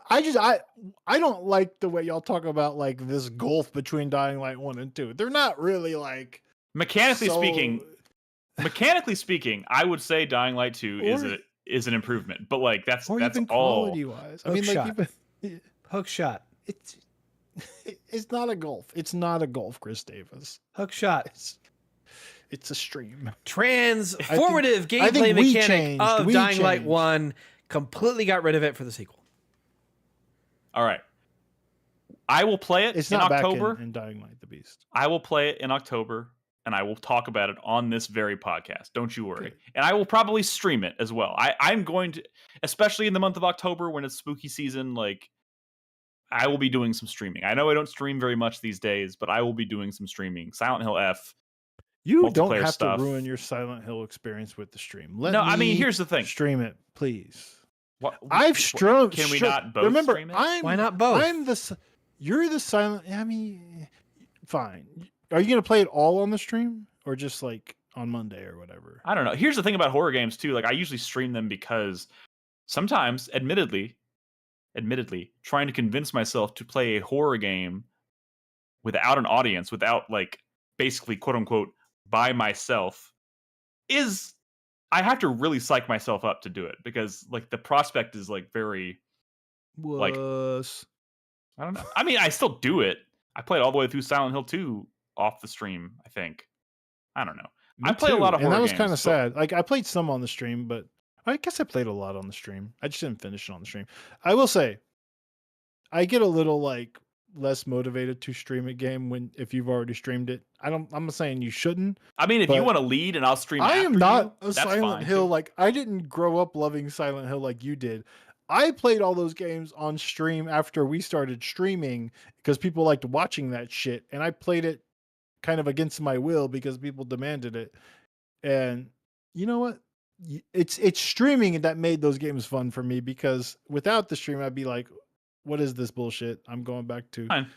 like the way y'all talk about like this gulf between Dying Light 1 and 2. They're not really like mechanically speaking, I would say Dying Light 2 is an improvement. But like that's all quality wise. I mean, like hook shot. It's not a gulf. It's not a gulf, Chris Davis. Hook shot. It's a stream. Transformative gameplay mechanic of Dying Light 1. Completely got rid of it for the sequel. All right. I will play it in October. In Dying Light: The Beast. I will play it in October, and I will talk about it on this very podcast. Don't you worry. Okay. And I will probably stream it as well. I'm going to, especially in the month of October when it's spooky season, like, I will be doing some streaming. I know I don't stream very much these days, but I will be doing some streaming. Silent Hill F. You don't have to ruin your Silent Hill experience with the stream. I mean, here's the thing. Stream it, please. I've streamed. Can we not both stream it? Why not both? You're the Silent. I mean, fine. Are you gonna play it all on the stream, or just like on Monday or whatever? I don't know. Here's the thing about horror games too. Like, I usually stream them because sometimes, admittedly, trying to convince myself to play a horror game without an audience, without like basically quote unquote by myself, is I have to really psych myself up to do it because like the prospect is like very like I don't know. I mean, I still do it. I played all the way through Silent Hill 2 off the stream, I think. I don't know. I played a lot of horror and that was games, kind of so- sad. Like I played some on the stream, but I guess I played a lot on the stream. I just didn't finish it on the stream. I will say, I get a little like less motivated to stream a game if you've already streamed it. I'm not saying you shouldn't. I mean, if you but want to lead and I'll stream I after am not you, a that's Silent fine, Hill. too. Like I didn't grow up loving Silent Hill like you did. I played all those games on stream after we started streaming because people liked watching that shit, and I played it kind of against my will because people demanded it. And you know what? It's streaming that made those games fun for me, because without the stream, I'd be like, "What is this bullshit?" I'm going back to. Fine.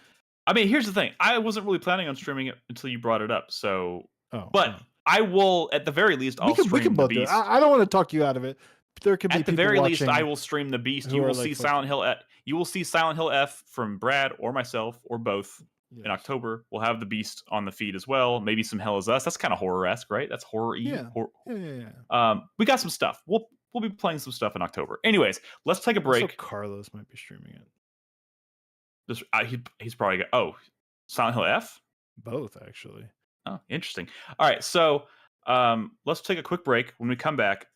I mean, here's the thing. I wasn't really planning on streaming it until you brought it up. So, but I will, at the very least, I'll we stream can the both do it. Beast. I don't want to talk you out of it. There could be At the people very least, watching I will stream the Beast. who You are will like, see "Fuck Silent Hill. You will see Silent Hill F from Brad or myself or both in October. We'll have the Beast on the feed as well. Maybe some Hell Is Us. That's kind of horror-esque, right? That's horror-y. Yeah. We got some stuff. We'll be playing some stuff in October. Anyways, let's take a break. Also, Carlos might be streaming it. He's probably got. Oh, Silent Hill F. Both, actually. Oh, interesting. All right, so let's take a quick break. When we come back,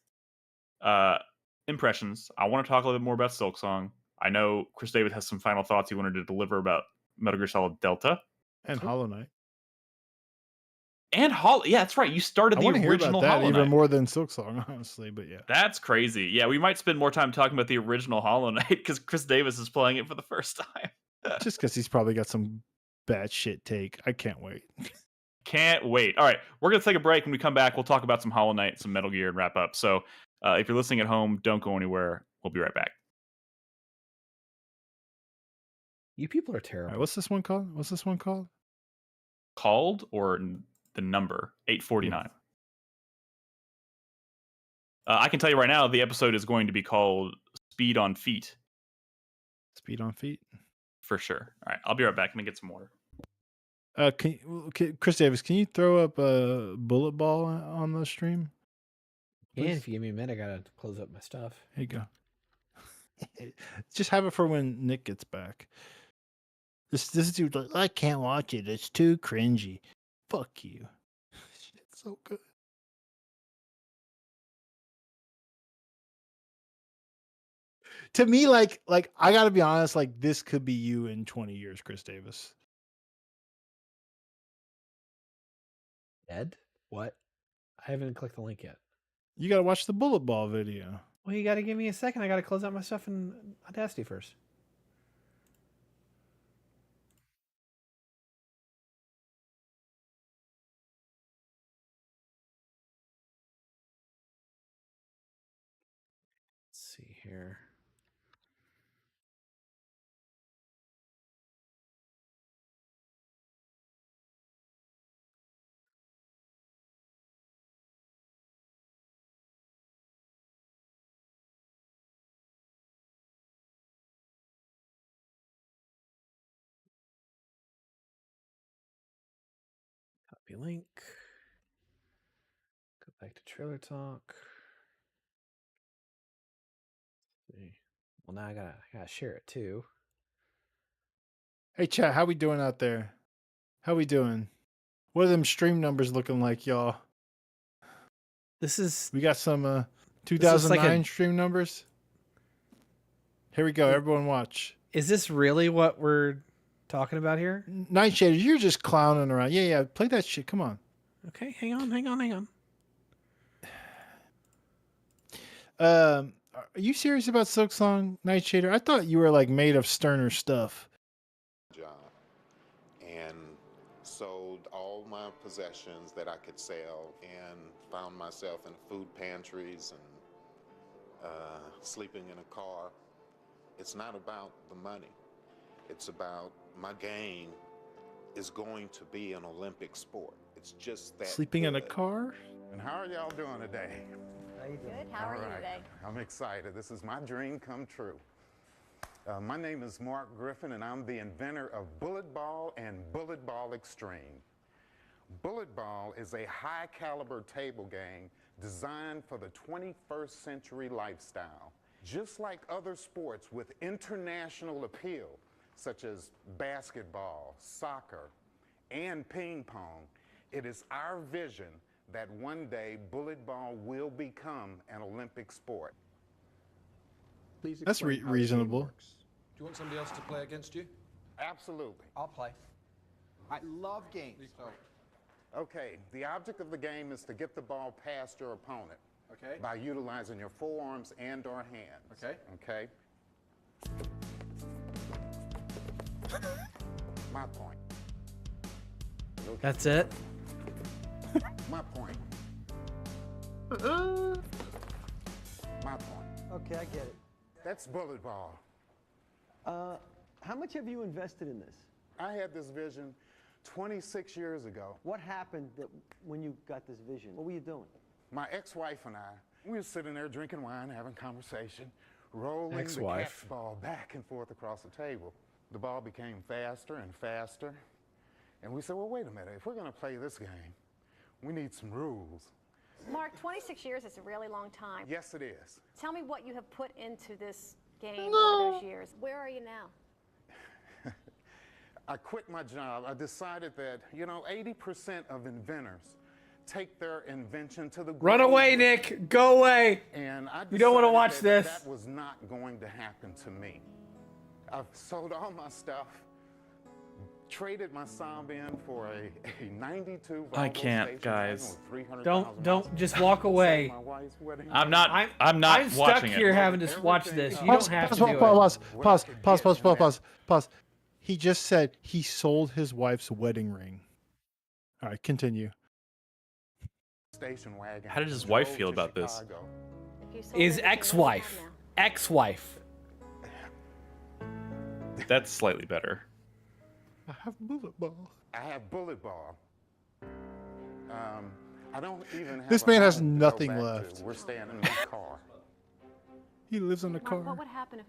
impressions. I want to talk a little bit more about Silksong. I know Chris David has some final thoughts he wanted to deliver about Metal Gear Solid Delta and Hollow Knight. And yeah, that's right. You started I the want to hear original about that Hollow Knight. even more than Silksong, honestly. But yeah, that's crazy. Yeah, we might spend more time talking about the original Hollow Knight because Chris Davis is playing it for the first time. Just because he's probably got some bad shit take. I can't wait. Can't wait. All right, we're gonna take a break. When we come back, we'll talk about some Hollow Knight, some Metal Gear, and wrap up. So if you're listening at home, don't go anywhere. We'll be right back. You people are terrible. Right, what's this one called? Called or the number 849. I can tell you right now, the episode is going to be called Speed on Feet. Speed on Feet? For sure. All right, I'll be right back. I'm going to get some water. Chris Davis, can you throw up a bullet ball on the stream? Yeah, if you give me a minute, I got to close up my stuff. Here you go. Just have it for when Nick gets back. This dude's like, I can't watch it. It's too cringy. Fuck you. It's so good. To me, like I gotta be honest, like this could be you in 20 years, Chris Davis. Ed? What? I haven't clicked the link yet. You gotta watch the bullet ball video. Well, you gotta give me a second. I gotta close out my stuff in Audacity first. Let's see here. Copy link. Go back to trailer talk. Let's see. Well, now I gotta share it too. Hey chat, how we doing out there? How we doing? What are them stream numbers looking like, y'all? We got some 2009 stream numbers. Here we go. Everyone watch. Is this really what we're talking about here? Nightshade, you're just clowning around. Yeah. Play that shit. Come on. Okay, hang on. Are you serious about Silksong, Nightshader? I thought you were like made of sterner stuff. And sold all my possessions that I could sell, and found myself in food pantries and sleeping in a car. It's not about the money. It's about my game is going to be an Olympic sport. It's just that. Sleeping in a car? And how are y'all doing today? Good. How are you today? I'm excited. This is my dream come true. My name is Mark Griffin, and I'm the inventor of Bullet Ball and Bullet Ball Extreme. Bullet Ball is a high-caliber table game designed for the 21st century lifestyle. Just like other sports with international appeal, such as basketball, soccer, and ping pong, it is our vision that one day bullet ball will become an Olympic sport. That's reasonable. Do you want somebody else to play against you? Absolutely. I'll play. I love games. So. Okay, the object of the game is to get the ball past your opponent. Okay. By utilizing your forearms and or hands. Okay. Okay. My point. Okay. That's it. My point. My point. Okay, I get it. That's bullet ball. How much have you invested in this? I had this vision 26 years ago. What happened when you got this vision? What were you doing? My ex-wife and I, we were sitting there drinking wine, having conversation, rolling the cat's ball back and forth across the table. The ball became faster and faster. And we said, well, wait a minute. If we're going to play this game, we need some rules. Mark, 26 years is a really long time. Yes, it is. Tell me what you have put into this game over those years. Where are you now? I quit my job. I decided that, 80% of inventors take their invention to the Run away, Nick. Go away. And I You don't want to decided watch that this. That was not going to happen to me. I've sold all my stuff, traded my Saab in for a 92 Volvo I can't, station guys. wagon with 300,000 Don't just walk away. My wife's wedding I'm ring. not I'm stuck watching here it. having to watch this. You Pause, don't have to pause, do it. pause. He just said he sold his wife's wedding ring. All right, continue. Station wagon. How did his wife drove feel to about this? Chicago. His ex-wife. Ex-wife. That's slightly better. I have bullet ball. I have bullet ball. I don't even have This a man has home to go nothing back to. left. We're staying in my car. He lives in a Mark, car. what would happen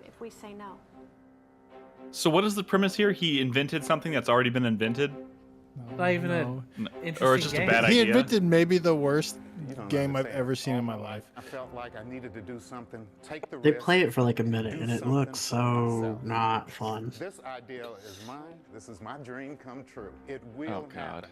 if we say no? So what is the premise here? He invented something that's already been invented? Not even No. an Or it's interesting just a game. bad He idea? invented maybe the worst You don't game I've understand. ever seen All in my life. I felt like I needed to do something, take the They risk, play it for like a minute do and it something looks for so myself. not fun. This ideal is mine. This is my dream come true. It will Oh, God. happen.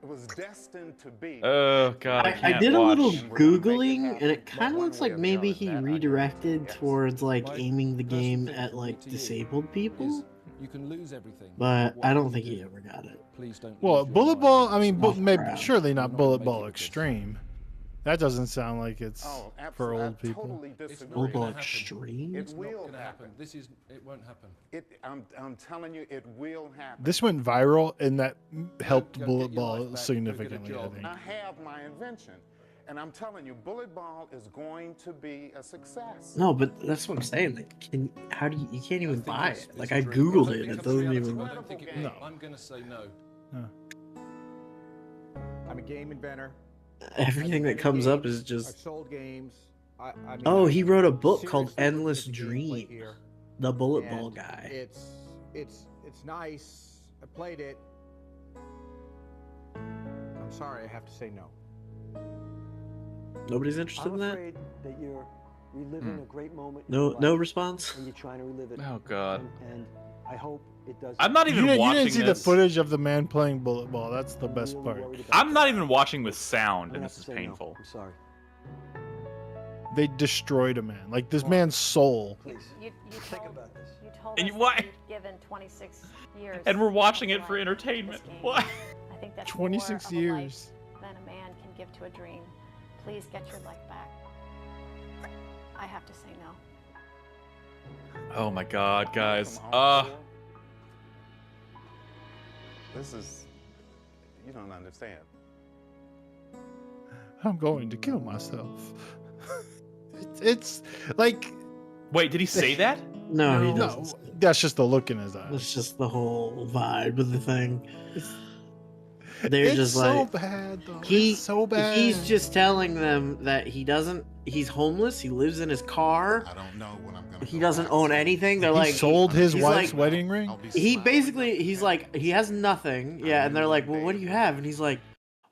It was destined to be. Oh, God, I I can't did a watch. little And we're gonna make it Googling happen. and it But kind of one looks way like or the maybe other, he that idea, redirected yes. towards like Mike, aiming the that's the game thing at to like you disabled people, is you can lose everything. but What I you don't can think do, he ever got it. Please don't Well, lose your bullet mind. ball. I mean, Oh, maybe crap. surely not Not bullet make ball it this. extreme. That doesn't sound like it's Oh, for absolutely. old people. I totally It's disagree. not Bullet ball gonna happen. extreme. It It's not will gonna happen. happen. It won't happen. I'm telling you, it will happen. This went viral, and that helped Go bullet get your life ball back, go get a significantly. I job. think. I have my invention, and I'm telling you, bullet ball is going to be a success. No, but that's what I'm saying. Like, how do you can't even I think buy it's- it? it's Like a I dream. googled When it, and it becomes doesn't reality, even. I don't think it will. No. I'm gonna say no. I'm a game inventor. Everything that comes up is I've just. sold games. I mean, Oh, I'm he wrote a book called seriously looking Endless at the gameplay Dreams. here, The bullet and ball guy. It's nice. I played it. I'm sorry, I have to say no. Nobody's interested I'm in that. afraid that you're reliving a great moment. in No, your no life, response. and you're trying to relive it. Oh, God. And I hope it does. I'm not You even didn't, you watching didn't see this. the footage of the man playing bullet ball. That's the best part. I'm not even watching with sound, I'm and gonna this have is to say no. painful. I'm sorry. They destroyed a man. Like this man's soul. Please. You Think told, about this. you told And us why- that you've given 26 years. And we're watching of it for life to entertainment. this game. What? I think that's 26 more of a life years. than a man can give to a dream. Please get your life back. I have to say no. Oh, my God, guys. From all four. This is, you don't understand. I'm going to kill myself. it's like Wait, did he say that? No, he no, doesn't. that's just the look in his eyes. It's just the whole vibe of the thing. They're It's just so like bad though. he. It's so bad. He's just telling them that he doesn't. He's homeless. He lives in his car. I don't know when I'm gonna. He go doesn't back own to- anything. They're he like sold his he's wife's like- wedding ring. I'll be He smiling basically like he's that. like he has nothing. Yeah, and they're like, well, what do you have? And he's like,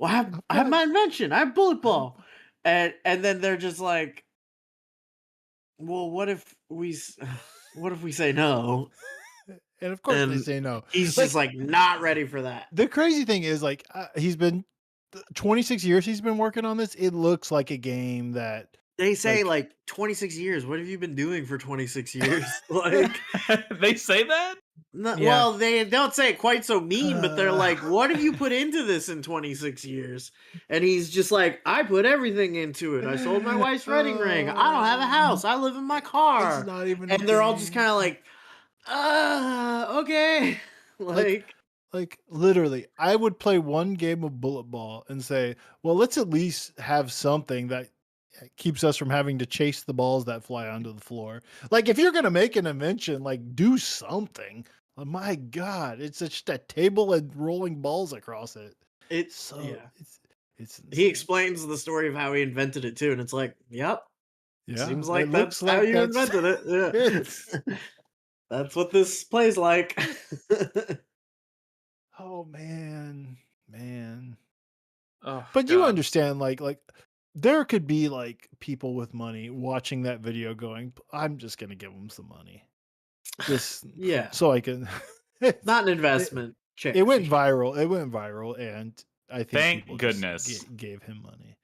Well, I have my invention. I have bullet ball, and then they're just like, well, what if we say no? And of course they say no. He's just like not ready for that. The crazy thing is, like, he's been 26 years. He's been working on this. It looks like a game that they say like 26 years. What have you been doing for 26 years? Like they say that. No, yeah. Well, they don't say it quite so mean, but they're like, "What have you put into this in 26 years?" And he's just like, "I put everything into it. I sold my wife's wedding ring. I don't have a house. I live in my car." It's not even. And they're all just kind of like, okay." Like literally, I would play one game of bullet ball and say, "Well, let's at least have something that keeps us from having to chase the balls that fly onto the floor." Like, if you're gonna make an invention, like, do something. Oh, my God, it's just a table and rolling balls across it. It's so it's he explains the story of how he invented it too, and it's like, yep, yeah, seems like that's how you invented it. Yeah, that's what this plays like. Oh man. Oh, but you understand, like there could be like people with money watching that video going, "I'm just gonna give them some money." Just so I can. Not an investment. It went viral, and I think thank goodness gave him money.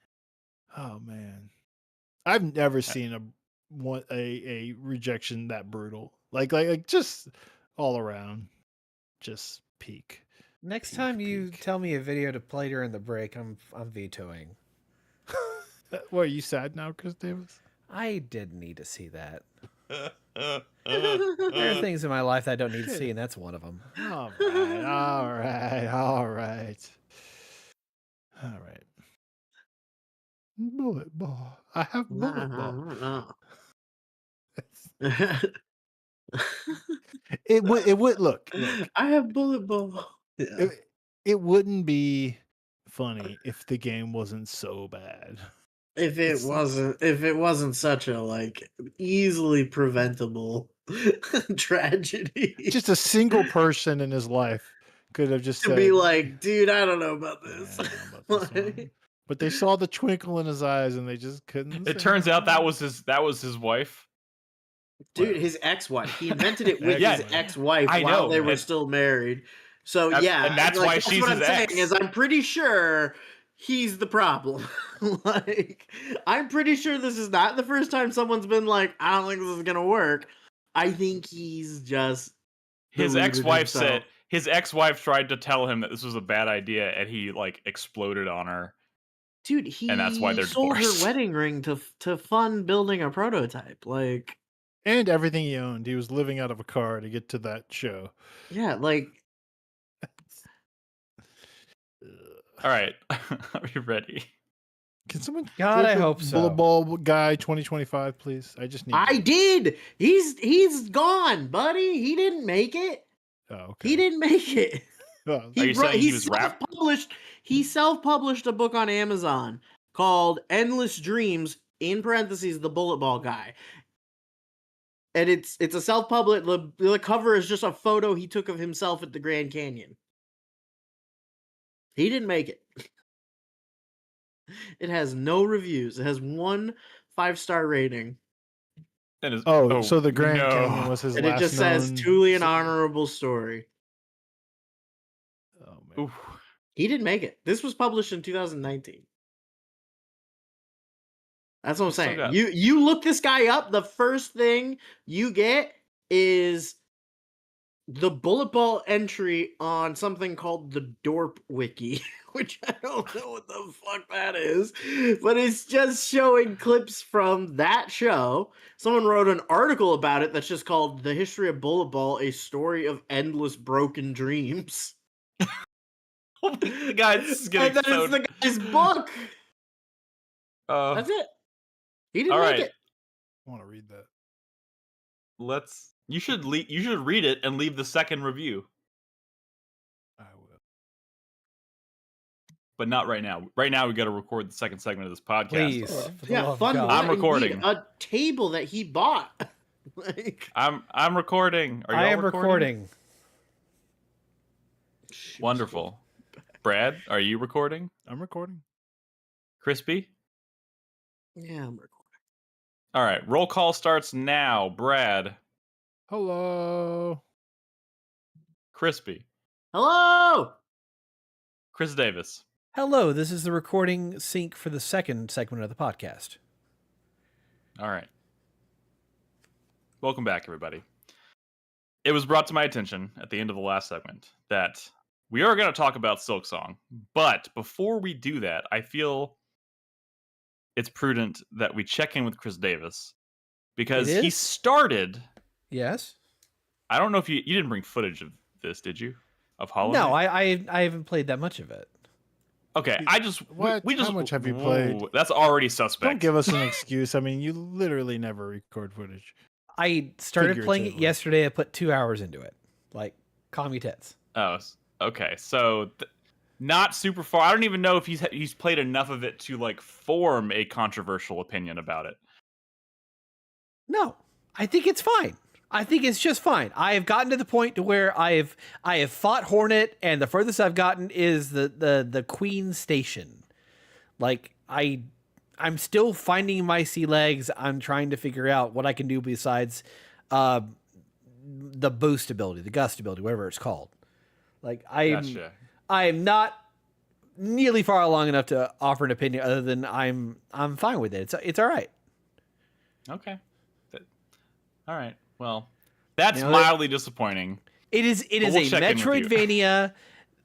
Oh man, I've never seen a rejection that brutal. Like just all around, just peak. Next time you tell me a video to play during the break, I'm vetoing. What, are you sad now, Chris Davis? I didn't need to see that. There are things in my life that I don't need to see, and that's one of them. All right. Bullet ball. I have bullet ball. It would look. I have bullet ball. Yeah. It wouldn't be funny if the game wasn't so bad. If it wasn't such a like easily preventable tragedy. Just a single person in his life could have just to be like, dude, I don't know about this. But they saw the twinkle in his eyes and they just couldn't. It turns out that was his wife. Dude, his ex-wife. He invented it with his ex-wife while they were still married. So and that's why she's what his I'm ex. saying is I'm pretty sure he's the problem. Like, I'm pretty sure this is not the first time someone's been like, I don't think this is gonna work. I think he's just his ex-wife said his ex-wife tried to tell him that this was a bad idea, and he like exploded on her. Dude, and that's why they're sold divorced. Her wedding ring to fund building a prototype, like, and everything he owned. He was living out of a car to get to that show. Yeah, like. All right, are you ready? Can someone? God, I hope so. Bullet Ball Guy 2025, please. I just need. I did. He's gone, buddy. He didn't make it. Oh, okay. He didn't make it. Are you saying he was self-published? He self-published a book on Amazon called "Endless Dreams" in parentheses the Bullet Ball Guy, and it's a self-published. The cover is just a photo he took of himself at the Grand Canyon. He didn't make it. It has no reviews. It has 1 5-star rating. So the Grand Canyon was his last. And it just says truly an honorable story. Oh man. Oof. He didn't make it. This was published in 2019. That's what I'm saying. You look this guy up, the first thing you get is the bullet ball entry on something called the Dorp Wiki, which I don't know what the fuck that is, but it's just showing clips from that show. Someone wrote an article about it that's just called "The History of Bullet Ball: A Story of Endless Broken Dreams." The guy's getting and then it's the guy's book. That's it. He didn't make it. I want to read that. You should read it and leave the second review. I will. But not right now. Right now we got to record the second segment of this podcast. Please. Fun. I'm recording. A table that he bought. Like, I'm recording. Are you recording? Wonderful. Brad, are you recording? I'm recording. Crispy? Yeah, I'm recording. All right, roll call starts now. Brad. Hello. Crispy. Hello. Chris Davis. Hello, this is the recording sync for the second segment of the podcast. All right. Welcome back, everybody. It was brought to my attention at the end of the last segment that we are going to talk about Silksong. But before we do that, I feel it's prudent that we check in with Chris Davis because he started. Yes. I don't know if you didn't bring footage of this, did you? Of Hollow No, Knight? I haven't played that much of it. Okay, I just What? we just How much have you played? That's already suspect. Don't give us an excuse. I mean, you literally never record footage. I started playing it yesterday. I put 2 hours into it. Like, calm your tits. Oh, okay. So not super far. I don't even know if he's played enough of it to like form a controversial opinion about it. No, I think it's fine. I think it's just fine. I have gotten to the point to where I have fought Hornet, and the furthest I've gotten is the Queen Station. Like I'm still finding my sea legs. I'm trying to figure out what I can do besides the boost ability, the gust ability, whatever it's called. Like I'm not nearly far along enough to offer an opinion other than I'm fine with it. It's all right. Okay. All right. Well, that's mildly disappointing. It is a Metroidvania.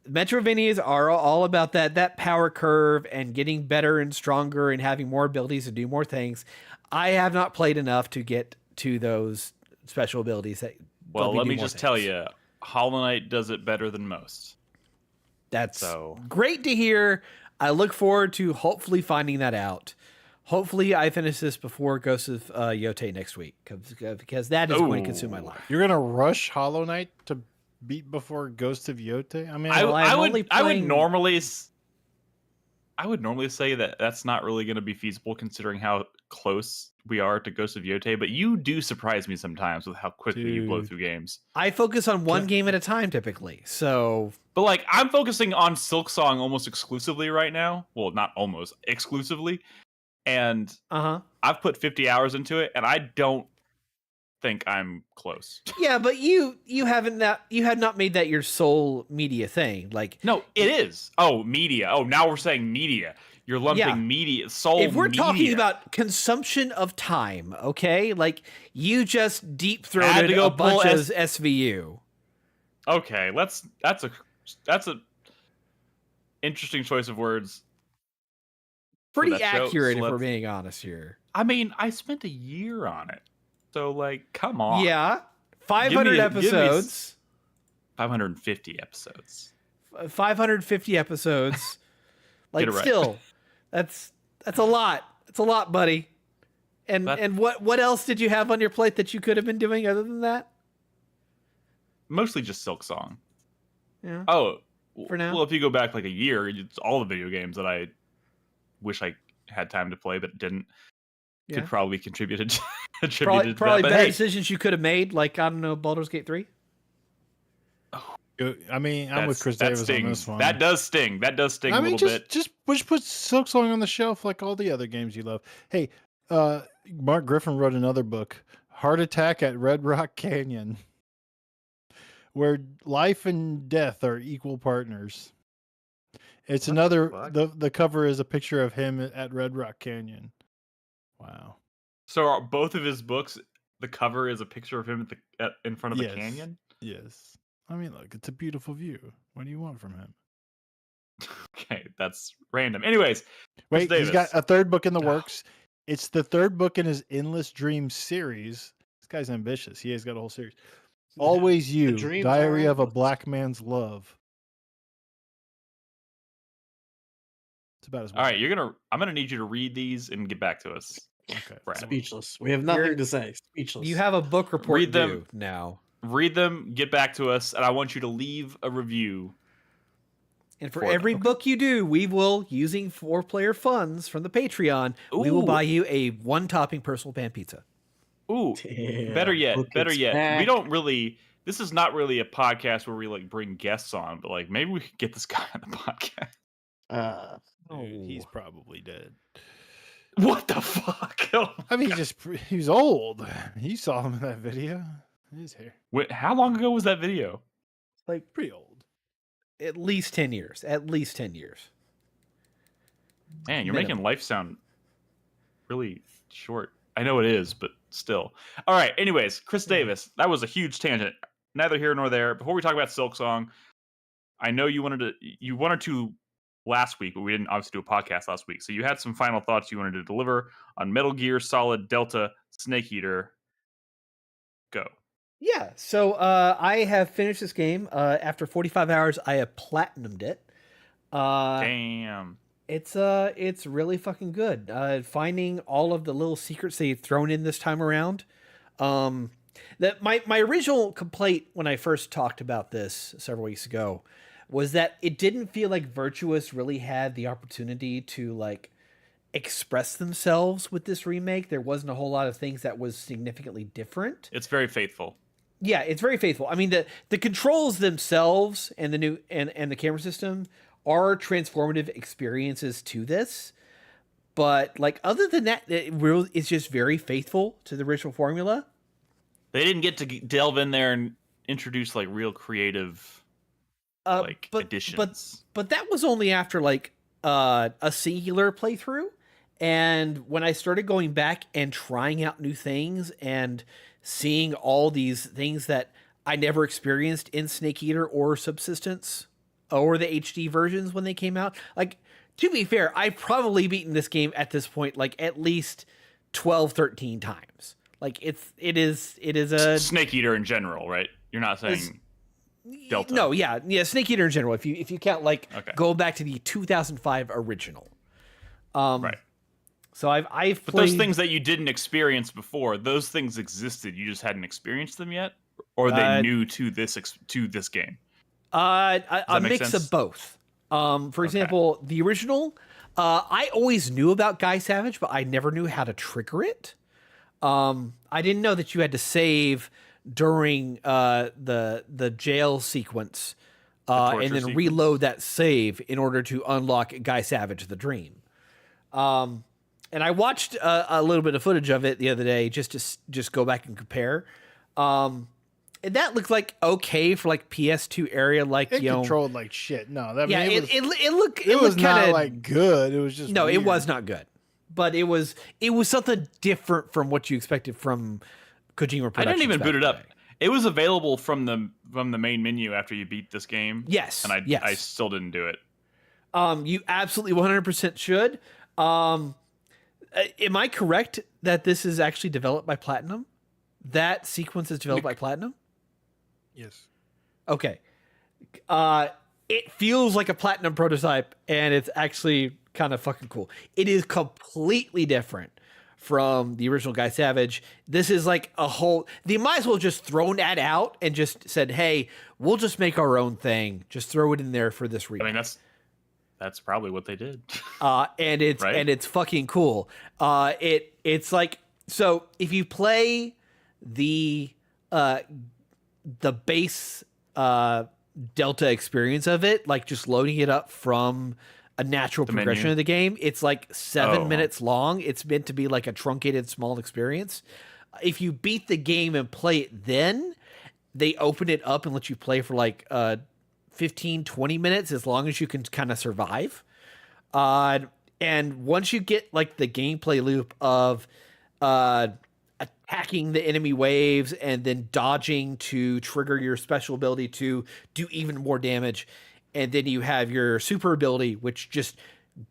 Metroidvanias are all about that power curve and getting better and stronger and having more abilities to do more things. I have not played enough to get to those special abilities. Well, let me just tell you, Hollow Knight does it better than most. That's great to hear. I look forward to hopefully finding that out. Hopefully, I finish this before Ghost of Yote next week, because that is going to consume my life. You're gonna rush Hollow Knight to beat before Ghost of Yote? I mean, I would normally say that that's not really going to be feasible considering how close we are to Ghost of Yote. But you do surprise me sometimes with how quickly you blow through games. I focus on one game at a time typically, so. But like, I'm focusing on Silksong almost exclusively right now. Well, not almost exclusively. And I've put 50 hours into it, and I don't think I'm close. Yeah, but you have not made that your sole media thing. Like, no, it is. Oh, media. Oh, now we're saying media. You're lumping media, soul. If we're media. talking about consumption of time, okay, like you just deep throated a bunch of SVU. Okay, that's a interesting choice of words. Pretty accurate, if we're being honest here. I mean, I spent a year on it. So, like, come on. Yeah. 500 episodes. 550 episodes. 550 episodes. Like, still, that's a lot. It's a lot, buddy. And what else did you have on your plate that you could have been doing other than that? Mostly just Silksong. Yeah. Oh. For now? Well, if you go back like a year, it's all the video games that I wish I had time to play but didn't. Could probably contributed to probably that. bad decisions you could have made, like, I don't know, Baldur's Gate 3. I mean, I'm with Chris Davis on this one. That does sting. That does sting a little bit. Just put Silksong on the shelf like all the other games you love. Hey, Mark Griffin wrote another book, Heart Attack at Red Rock Canyon, where life and death are equal partners. It's the cover is a picture of him at Red Rock Canyon. Wow. So are both of his books, the cover is a picture of him in front of the canyon? Yes. I mean, look, it's a beautiful view. What do you want from him? Okay, that's random. Anyways, wait, he's got a third book in the works. It's the third book in his Endless Dreams series. This guy's ambitious. He has got a whole series. Always You, Diary of a Black Man's Love. It's about as much. All right, I'm gonna need you to read these and get back to us. Okay. Brad. Speechless. We have nothing to say. Speechless. You have a book report read them now. Read them, get back to us, and I want you to leave a review. And for every book you do, we will, using 4Player funds from the Patreon, we will buy you a one-topping personal pan pizza. Ooh, Damn, better yet. We don't really this is not really a podcast where we like bring guests on, but like maybe we could get this guy on the podcast. Dude, he's probably dead. What the fuck? I mean, he's old. You saw him in that video. His hair. Wait, how long ago was that video? Like pretty old. At least 10 years. At least 10 years. Man, you're making life sound really short. I know it is, but still. All right. Anyways, Chris Davis. That was a huge tangent. Neither here nor there. Before we talk about Silksong, I know you wanted to last week, but we didn't obviously do a podcast last week. So you had some final thoughts you wanted to deliver on Metal Gear Solid Delta Snake Eater. Go. Yeah. So I have finished this game. After 45 hours, I have platinumed it. Damn. It's really fucking good. Finding all of the little secrets they've thrown in this time around. That my original complaint when I first talked about this several weeks ago was that it didn't feel like Virtuous really had the opportunity to like express themselves with this remake. There wasn't a whole lot of things that was significantly different. It's very faithful. Yeah, it's very faithful. I mean, the controls themselves and the new and the camera system are transformative experiences to this. But like other than that, it's just very faithful to the original formula. They didn't get to delve in there and introduce like real creative additions. But that was only after like a singular playthrough. And when I started going back and trying out new things and seeing all these things that I never experienced in Snake Eater or Subsistence or the HD versions when they came out, like, to be fair, I've probably beaten this game at this point like at least 12, 13 times. Like it is a Snake Eater in general, right? You're not saying Delta. No, yeah, Snake Eater in general. If you count like go back to the 2005 original, right. So I've but played... those things that you didn't experience before, those things existed. You just hadn't experienced them yet, or they new to this game. A mix sense? of both. For example, the original, I always knew about Guy Savage, but I never knew how to trigger it. I didn't know that you had to save during the jail sequence and then sequence. reload that save in order to unlock Guy Savage the Dream. And I watched a little bit of footage of it the other day just to go back and compare. And that looked like okay for like PS2 area, like it controlled like shit. No, that it was kinda, not like good. It was just no, weird. it was not good. But it was something different from what you expected from Kojima Productions. I didn't even boot it up. Day. It was available from the main menu after you beat this game. Yes, and I still didn't do it. You absolutely 100% should. Am I correct that this is actually developed by Platinum? That sequence is developed by Platinum? Yes. Okay. It feels like a Platinum prototype, and it's actually kind of fucking cool. It is completely different from the original Guy Savage. This is like a whole... They might as well just thrown that out and just said, hey, we'll just make our own thing. Just throw it in there for this remake. I mean, that's probably what they did. And it's fucking cool. It's like, so if you play the base Delta experience of it, like just loading it up from a natural progression of the game, it's like 7 minutes long. It's meant to be like a truncated small experience. If you beat the game and play it, then they open it up and let you play for like 15, 20 minutes, as long as you can kind of survive. And once you get like the gameplay loop of attacking the enemy waves and then dodging to trigger your special ability to do even more damage, and then you have your super ability, which just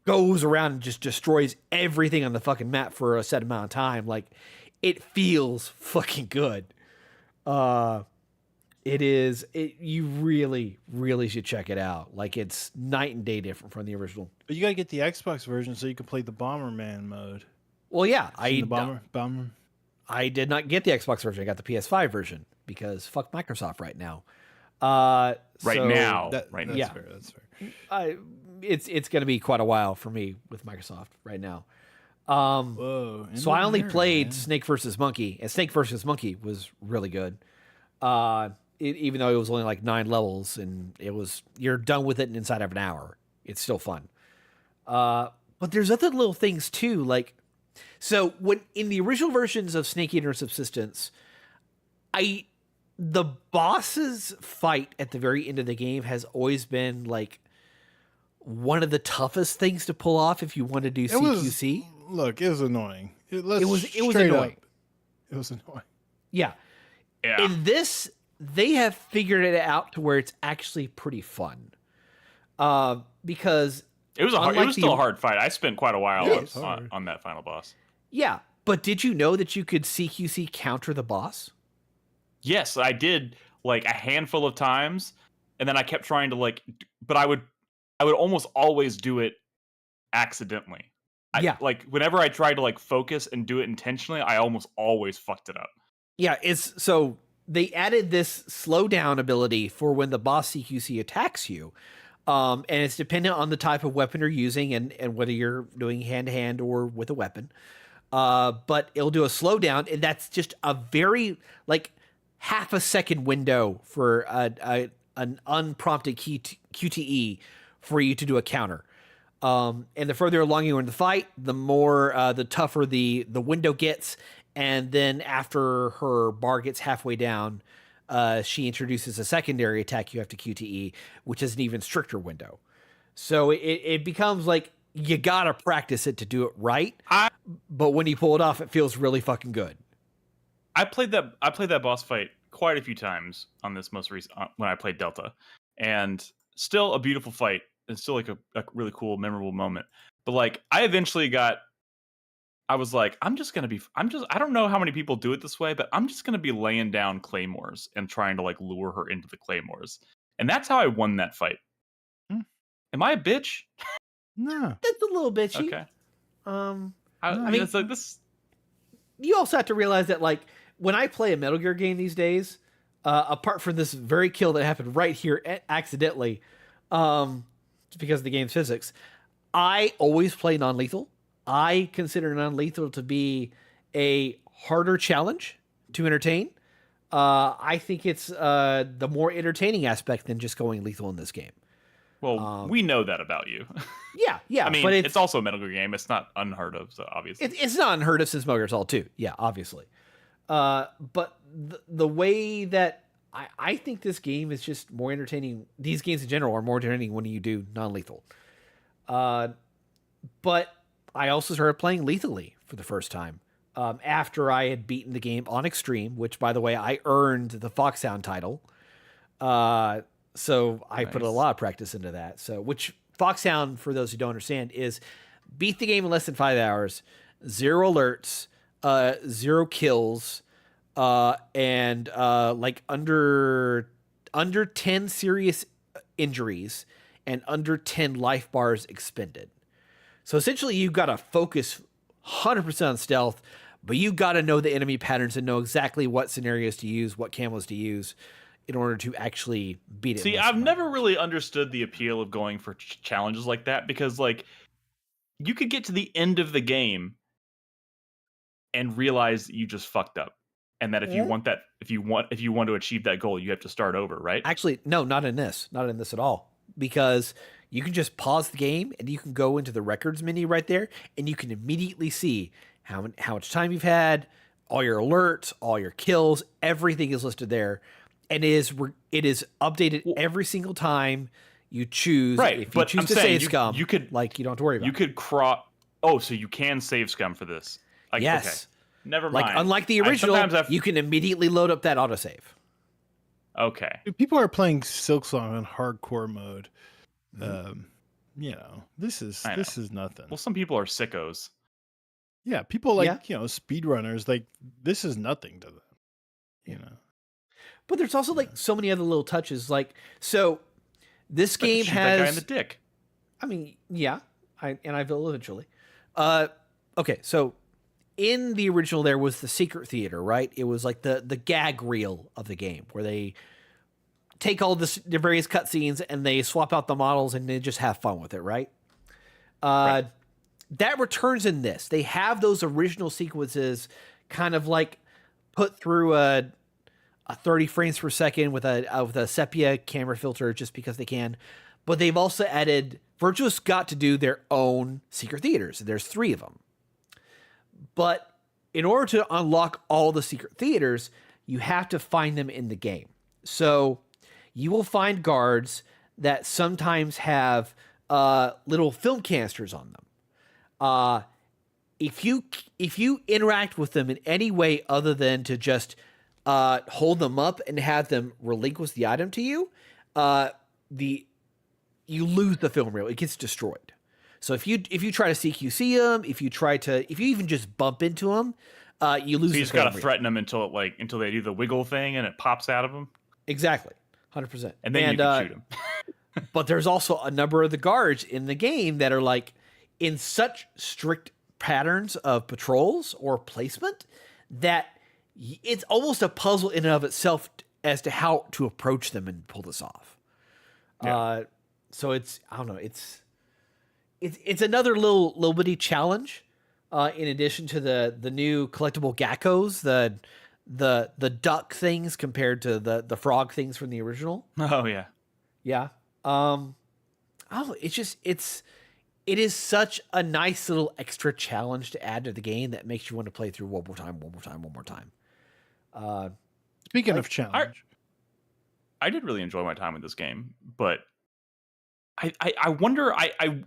goes around and just destroys everything on the fucking map for a set amount of time. Like, it feels fucking good. You really, really should check it out. Like, it's night and day different from the original. But you gotta get the Xbox version so you can play the Bomberman mode. Well, yeah, Bomber. I did not get the Xbox version. I got the PS5 version because fuck Microsoft right now. That's fair. It's going to be quite a while for me with Microsoft right now. So I only played Snake vs. Monkey, and Snake vs. Monkey was really good. even though it was only like 9 levels and you're done with it inside of an hour. It's still fun. But there's other little things too. Like, so when in the original versions of Snake Eater Subsistence, the boss's fight at the very end of the game has always been like one of the toughest things to pull off if you want to do CQC. Look, it was annoying. It was annoying. It was annoying. Yeah. In this, they have figured it out to where it's actually pretty fun. Because it was still a hard fight. I spent quite a while on that final boss. Yeah, but did you know that you could CQC counter the boss? Yes, I did like a handful of times, and then I kept trying to but I would almost always do it accidentally. Like whenever I tried to focus and do it intentionally, I almost always fucked it up. Yeah, so they added this slowdown ability for when the boss CQC attacks you. And it's dependent on the type of weapon you're using and whether you're doing hand-to-hand or with a weapon. But it'll do a slowdown, and that's just a very, half a second window for an unprompted QTE for you to do a counter. And the further along you are in the fight, the tougher the window gets. And then after her bar gets halfway down, she introduces a secondary attack you have to QTE, which is an even stricter window. So it becomes like you gotta practice it to do it right. But when you pull it off, it feels really fucking good. I played that boss fight quite a few times on this most recent when I played Delta, and still a beautiful fight. It's still a really cool, memorable moment. But I eventually I was like, I don't know how many people do it this way, but I'm just going to be laying down claymores and trying to lure her into the claymores. And that's how I won that fight. Am I a bitch? No. That's a little bitchy. Okay. I mean, it's like this. You also have to realize that when I play a Metal Gear game these days, apart from this very kill that happened right here accidentally, because of the game's physics, I always play non-lethal. I consider non-lethal to be a harder challenge to entertain. I think it's the more entertaining aspect than just going lethal in this game. Well, we know that about you. Yeah. I mean, but it's also a Metal Gear game. It's not unheard of, so obviously. It's not unheard of since Metal Gear Solid 2. Yeah, obviously. But the way that I think this game is just more entertaining. These games in general are more entertaining when you do non-lethal. But I also started playing lethally for the first time after I had beaten the game on Extreme, which, by the way, I earned the Foxhound title. So I put a lot of practice into that. So, which Foxhound, for those who don't understand, is beat the game in less than 5 hours, 0 alerts, 0 kills, and under 10 serious injuries and under 10 life bars expended. So essentially, you've got to focus 100% on stealth, but you got to know the enemy patterns and know exactly what scenarios to use, what camos to use in order to actually beat it. See, I've never really understood the appeal of going for challenges like that, because you could get to the end of the game and realize that you just fucked up, and that if you want to achieve that goal, you have to start over, right? Actually, no, not in this at all, because you can just pause the game and you can go into the records menu right there, and you can immediately see how much time you've had, all your alerts, all your kills, everything is listed there, and it is updated every single time you choose. Right, if you choose to save scum, you don't have to worry about it. You could so you can save scum for this. Yes. Okay. Never mind. Unlike the original, you can immediately load up that autosave. Okay. People are playing Silksong on hardcore mode. This is nothing. Well, some people are sickos. Yeah, people speedrunners, this is nothing to them. But there's also so many other little touches. So this game shoot has that guy in the dick. I mean, yeah, I will eventually. Okay, so in the original there was the secret theater, right? It was the gag reel of the game where they take all the various cutscenes and they swap out the models and they just have fun with it, right? Right. That returns in this. They have those original sequences kind of put through a 30 frames per second with a sepia camera filter just because they can. But they've also added, Virtuous got to do their own secret theaters. There's 3 of them. But in order to unlock all the secret theaters, you have to find them in the game. So you will find guards that sometimes have little film canisters on them. If you interact with them in any way other than to just hold them up and have them relinquish the item to you, you lose the film reel. It gets destroyed. So if you try to CQC them, if you even just bump into them, you lose. So you the just gotta film reel. threaten them until they do the wiggle thing and it pops out of them. Exactly, 100%. And then you can shoot them. But there's also a number of the guards in the game that are like in such strict patterns of patrols or placement that it's almost a puzzle in and of itself as to how to approach them and pull this off. Yeah. So it's, I don't know, it's another little bitty challenge. In addition to the new collectible geckos, the duck things compared to the frog things from the original. Oh yeah. Yeah. It is such a nice little extra challenge to add to the game that makes you want to play through one more time. Speaking of challenge, I did really enjoy my time with this game, but I wonder, when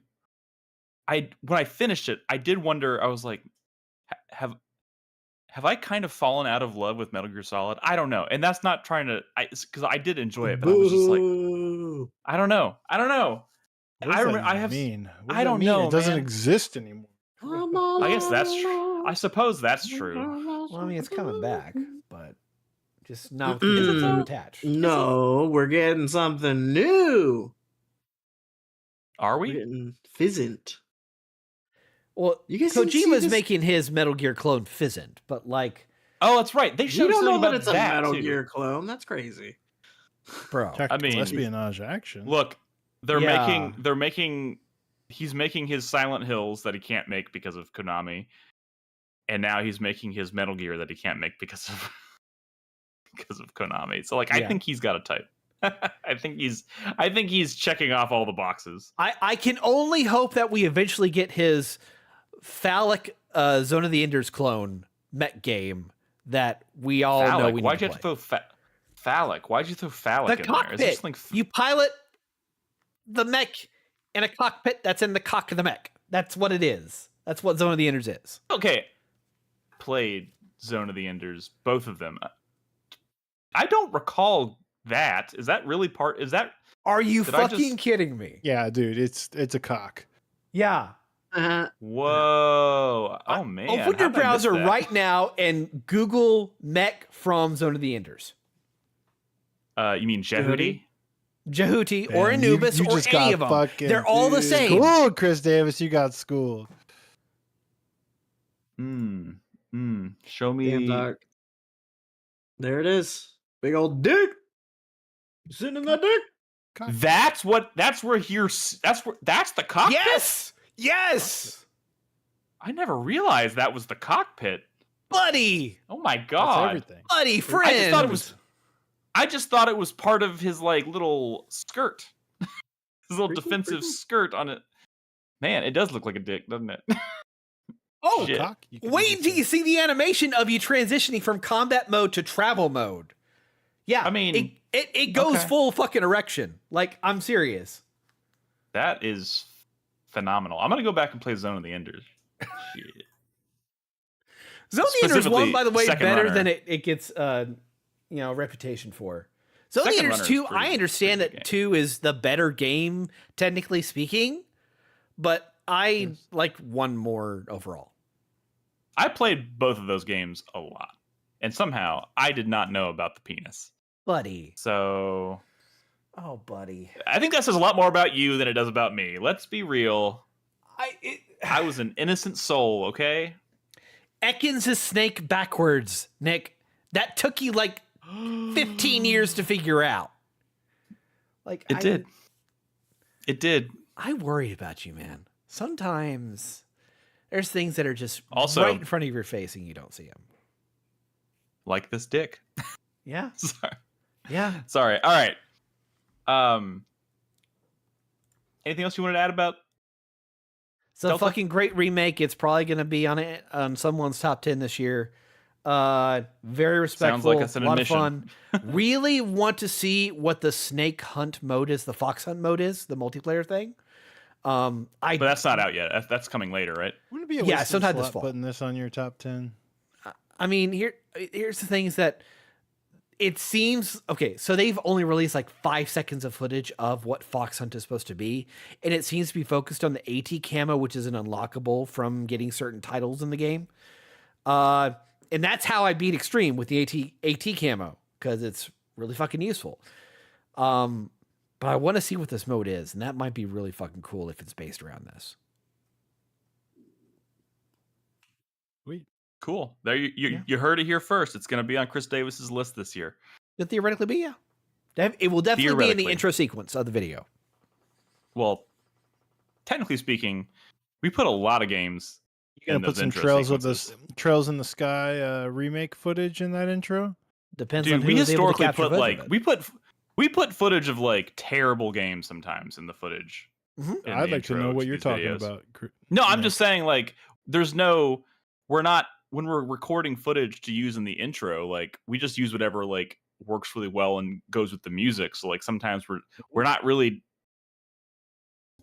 I finished it, I did wonder, I was like, have I kind of fallen out of love with Metal Gear Solid? I don't know. And that's not trying to, because I did enjoy it, but I was just like, I don't know. what does that mean? What does I that don't mean? know. It doesn't man. exist anymore. I guess that's true. I suppose that's true. Well, I mean, it's coming back, but just not with the attached. No, we're getting something new. Are We're we? getting Fizzant. Well, You guys didn't see Kojima's this? making his Metal Gear clone Fizzant, but like, Oh, that's right. They You showed don't something know that about it's a that Metal too. Gear clone. That's crazy. bro, Tactical espionage action. Look, Yeah. he's making his Silent Hills that he can't make because of Konami, and now he's making his Metal Gear that he can't make because of Konami. So like, I Yeah. think he's got a type. I think he's checking off all the boxes. I can only hope that we eventually get his phallic Zone of the Enders clone mech game that we all know Phallic. we need Why'd to you have play. to throw phallic? Why'd you throw phallic The in there? Is there cockpit. something You pilot the mech in a cockpit that's in the cock of the mech. That's what it is. That's what Zone of the Enders is. Okay. Played Zone of the Enders, both of them. I don't recall that. Is that really part? Is that? Are you Did I fucking just- kidding me? Yeah, dude, it's a cock. Yeah. Whoa! Oh man! Open your how'd I miss browser that? right now and Google mech from Zone of the Enders. You mean Jehuti? Jehuti or Man, Anubis you or just any got of them. fucking They're all the same. Cool, Chris Davis, you got schooled. Show me. Damn, dog. There it is. Big old dick. Sitting in that dick. That's where that's the cockpit. Yes. I never realized that was the cockpit. Buddy. Oh my That's god! everything. Buddy, friend. I just thought it was part of his like little skirt, his little defensive skirt on it. Man, it does look like a dick, doesn't it? Oh, Shit. Cock? You can wait just until say- you see the animation of you transitioning from combat mode to travel mode. Yeah, I mean, it goes okay. full fucking erection. Like, I'm serious. That is phenomenal. I'm gonna go back and play Zone of the Enders. Shit. Zone of the Enders Specifically, 1, by the way, Second better Runner. than it gets reputation for. Zone of the Second Enders Runner 2, is pretty- I understand pretty that good 2 is the better game, technically speaking, but I like 1 more overall. I played both of those games a lot, and somehow I did not know about the penis. Buddy. So Oh, buddy. I think that says a lot more about you than it does about me. Let's be real. I was an innocent soul, okay? Ekans is snake backwards, Nick. That took you like 15 years to figure out. Like It did. It did. I worry about you, man. Sometimes there's things that are just Also- right in front of your face and you don't see them. Like this dick. Yeah. Sorry. Yeah. Sorry. All right. Anything else you wanted to add about? It's a fucking great remake. It's probably going to be on someone's top 10 this year. Very respectful. Sounds like it's an a lot admission. of fun. Really want to see what the snake hunt mode is, the fox hunt mode is, the multiplayer thing. But that's not out yet. That's coming later, right? Wouldn't it be a Yeah, waste sometime of this fall. putting this on your top 10? I mean, here's the thing is that it seems okay. So they've only released like 5 seconds of footage of what Fox Hunt is supposed to be, and it seems to be focused on the AT camo, which is an unlockable from getting certain titles in the game. And that's how I beat Extreme with the AT camo because it's really fucking useful. But I want to see what this mode is, and that might be really fucking cool if it's based around this. Sweet. Cool. There you heard it here first. It's going to be on Chris Davis's list this year. It'll theoretically be, yeah. It will definitely be in the Theoretically. intro sequence of the video. Well, technically speaking, we put a lot of games. You in gonna put those some intro Trails sequences. of the Trails in the Sky remake footage in that intro? Depends Dude, on who we was able to historically capture put footage like of it. we put footage of like terrible games sometimes in the footage. Mhm. in I'd the like to intro know what to you're these talking videos. about. No, I'm Nick. just saying like we're not when we're recording footage to use in the intro, like we just use whatever like works really well and goes with the music. So like sometimes we're not really,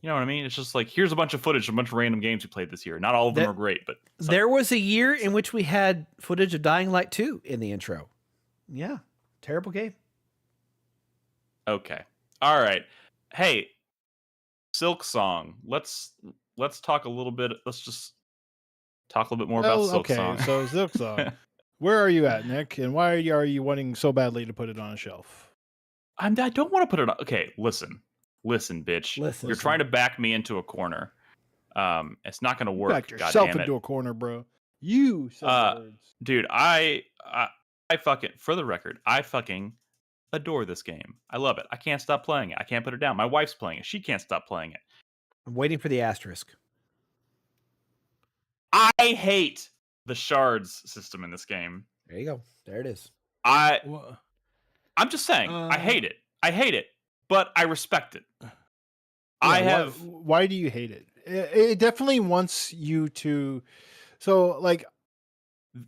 you know what I mean? It's just like here's a bunch of footage, a bunch of random games we played this year. Not all of them are great, but There was a year in which we had footage of Dying Light 2 in the intro. Yeah. Terrible game. okay. All right. Hey, Silksong. Let's talk a little bit. Let's just talk a little bit more about Silksong. Okay, so Silksong. Where are you at, Nick? And why are you wanting so badly to put it on a shelf? I don't want to put it on. Okay, listen, bitch. Listen. You're trying to back me into a corner. It's not going to work. Back yourself goddamn it. into a corner, bro. You said the words. Dude, I fucking, for the record, I fucking adore this game. I love it. I can't stop playing it. I can't put it down. My wife's playing it. She can't stop playing it. I'm waiting for the asterisk. I hate the shards system in this game. There you go. There it is. I'm just saying, I hate it. I hate it, but I respect it. Why do you hate it? It definitely wants you to. So, like,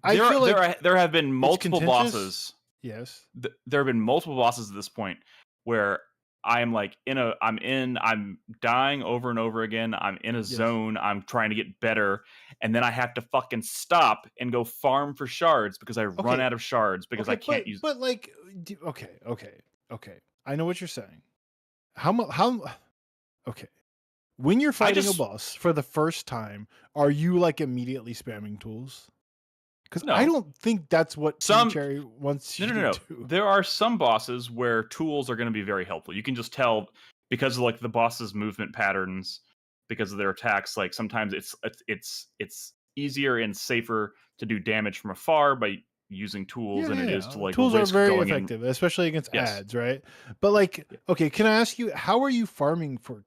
I feel like there have been multiple contentious. bosses. Yes. There have been multiple bosses at this point where I'm like I'm dying over and over again. I'm in a zone. I'm trying to get better. And then I have to fucking stop and go farm for shards because I run out of shards because I can't use. But like, okay. I know what you're saying. Okay. When you're fighting a boss for the first time, are you like immediately spamming tools? Because I don't think that's what Team Cherry wants you to do. There are some bosses where tools are going to be very helpful. You can just tell because of like the boss's movement patterns, because of their attacks. Like sometimes it's easier and safer to do damage from afar by using tools than it is to like tools are risk very going effective, especially against ads, right? But like, okay, can I ask you, how are you farming for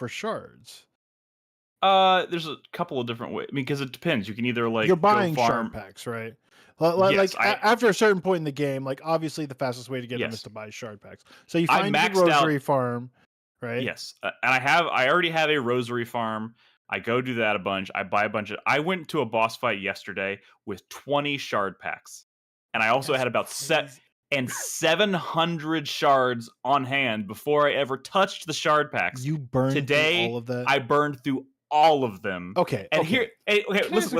shards? There's a couple of different ways. I mean, because it depends. You can either like you're buying go farm shard packs, right? After a certain point in the game, like obviously the fastest way to get them is to buy shard packs. So you find the rosary farm, right? Yes, and I already have a rosary farm. I go do that a bunch. I buy a bunch of. I went to a boss fight yesterday with 20 shard packs, and I also had about 700 shards on hand before I ever touched the shard packs. You burned today. Through all of that. I burned through all of them. Okay. And okay. here, listen.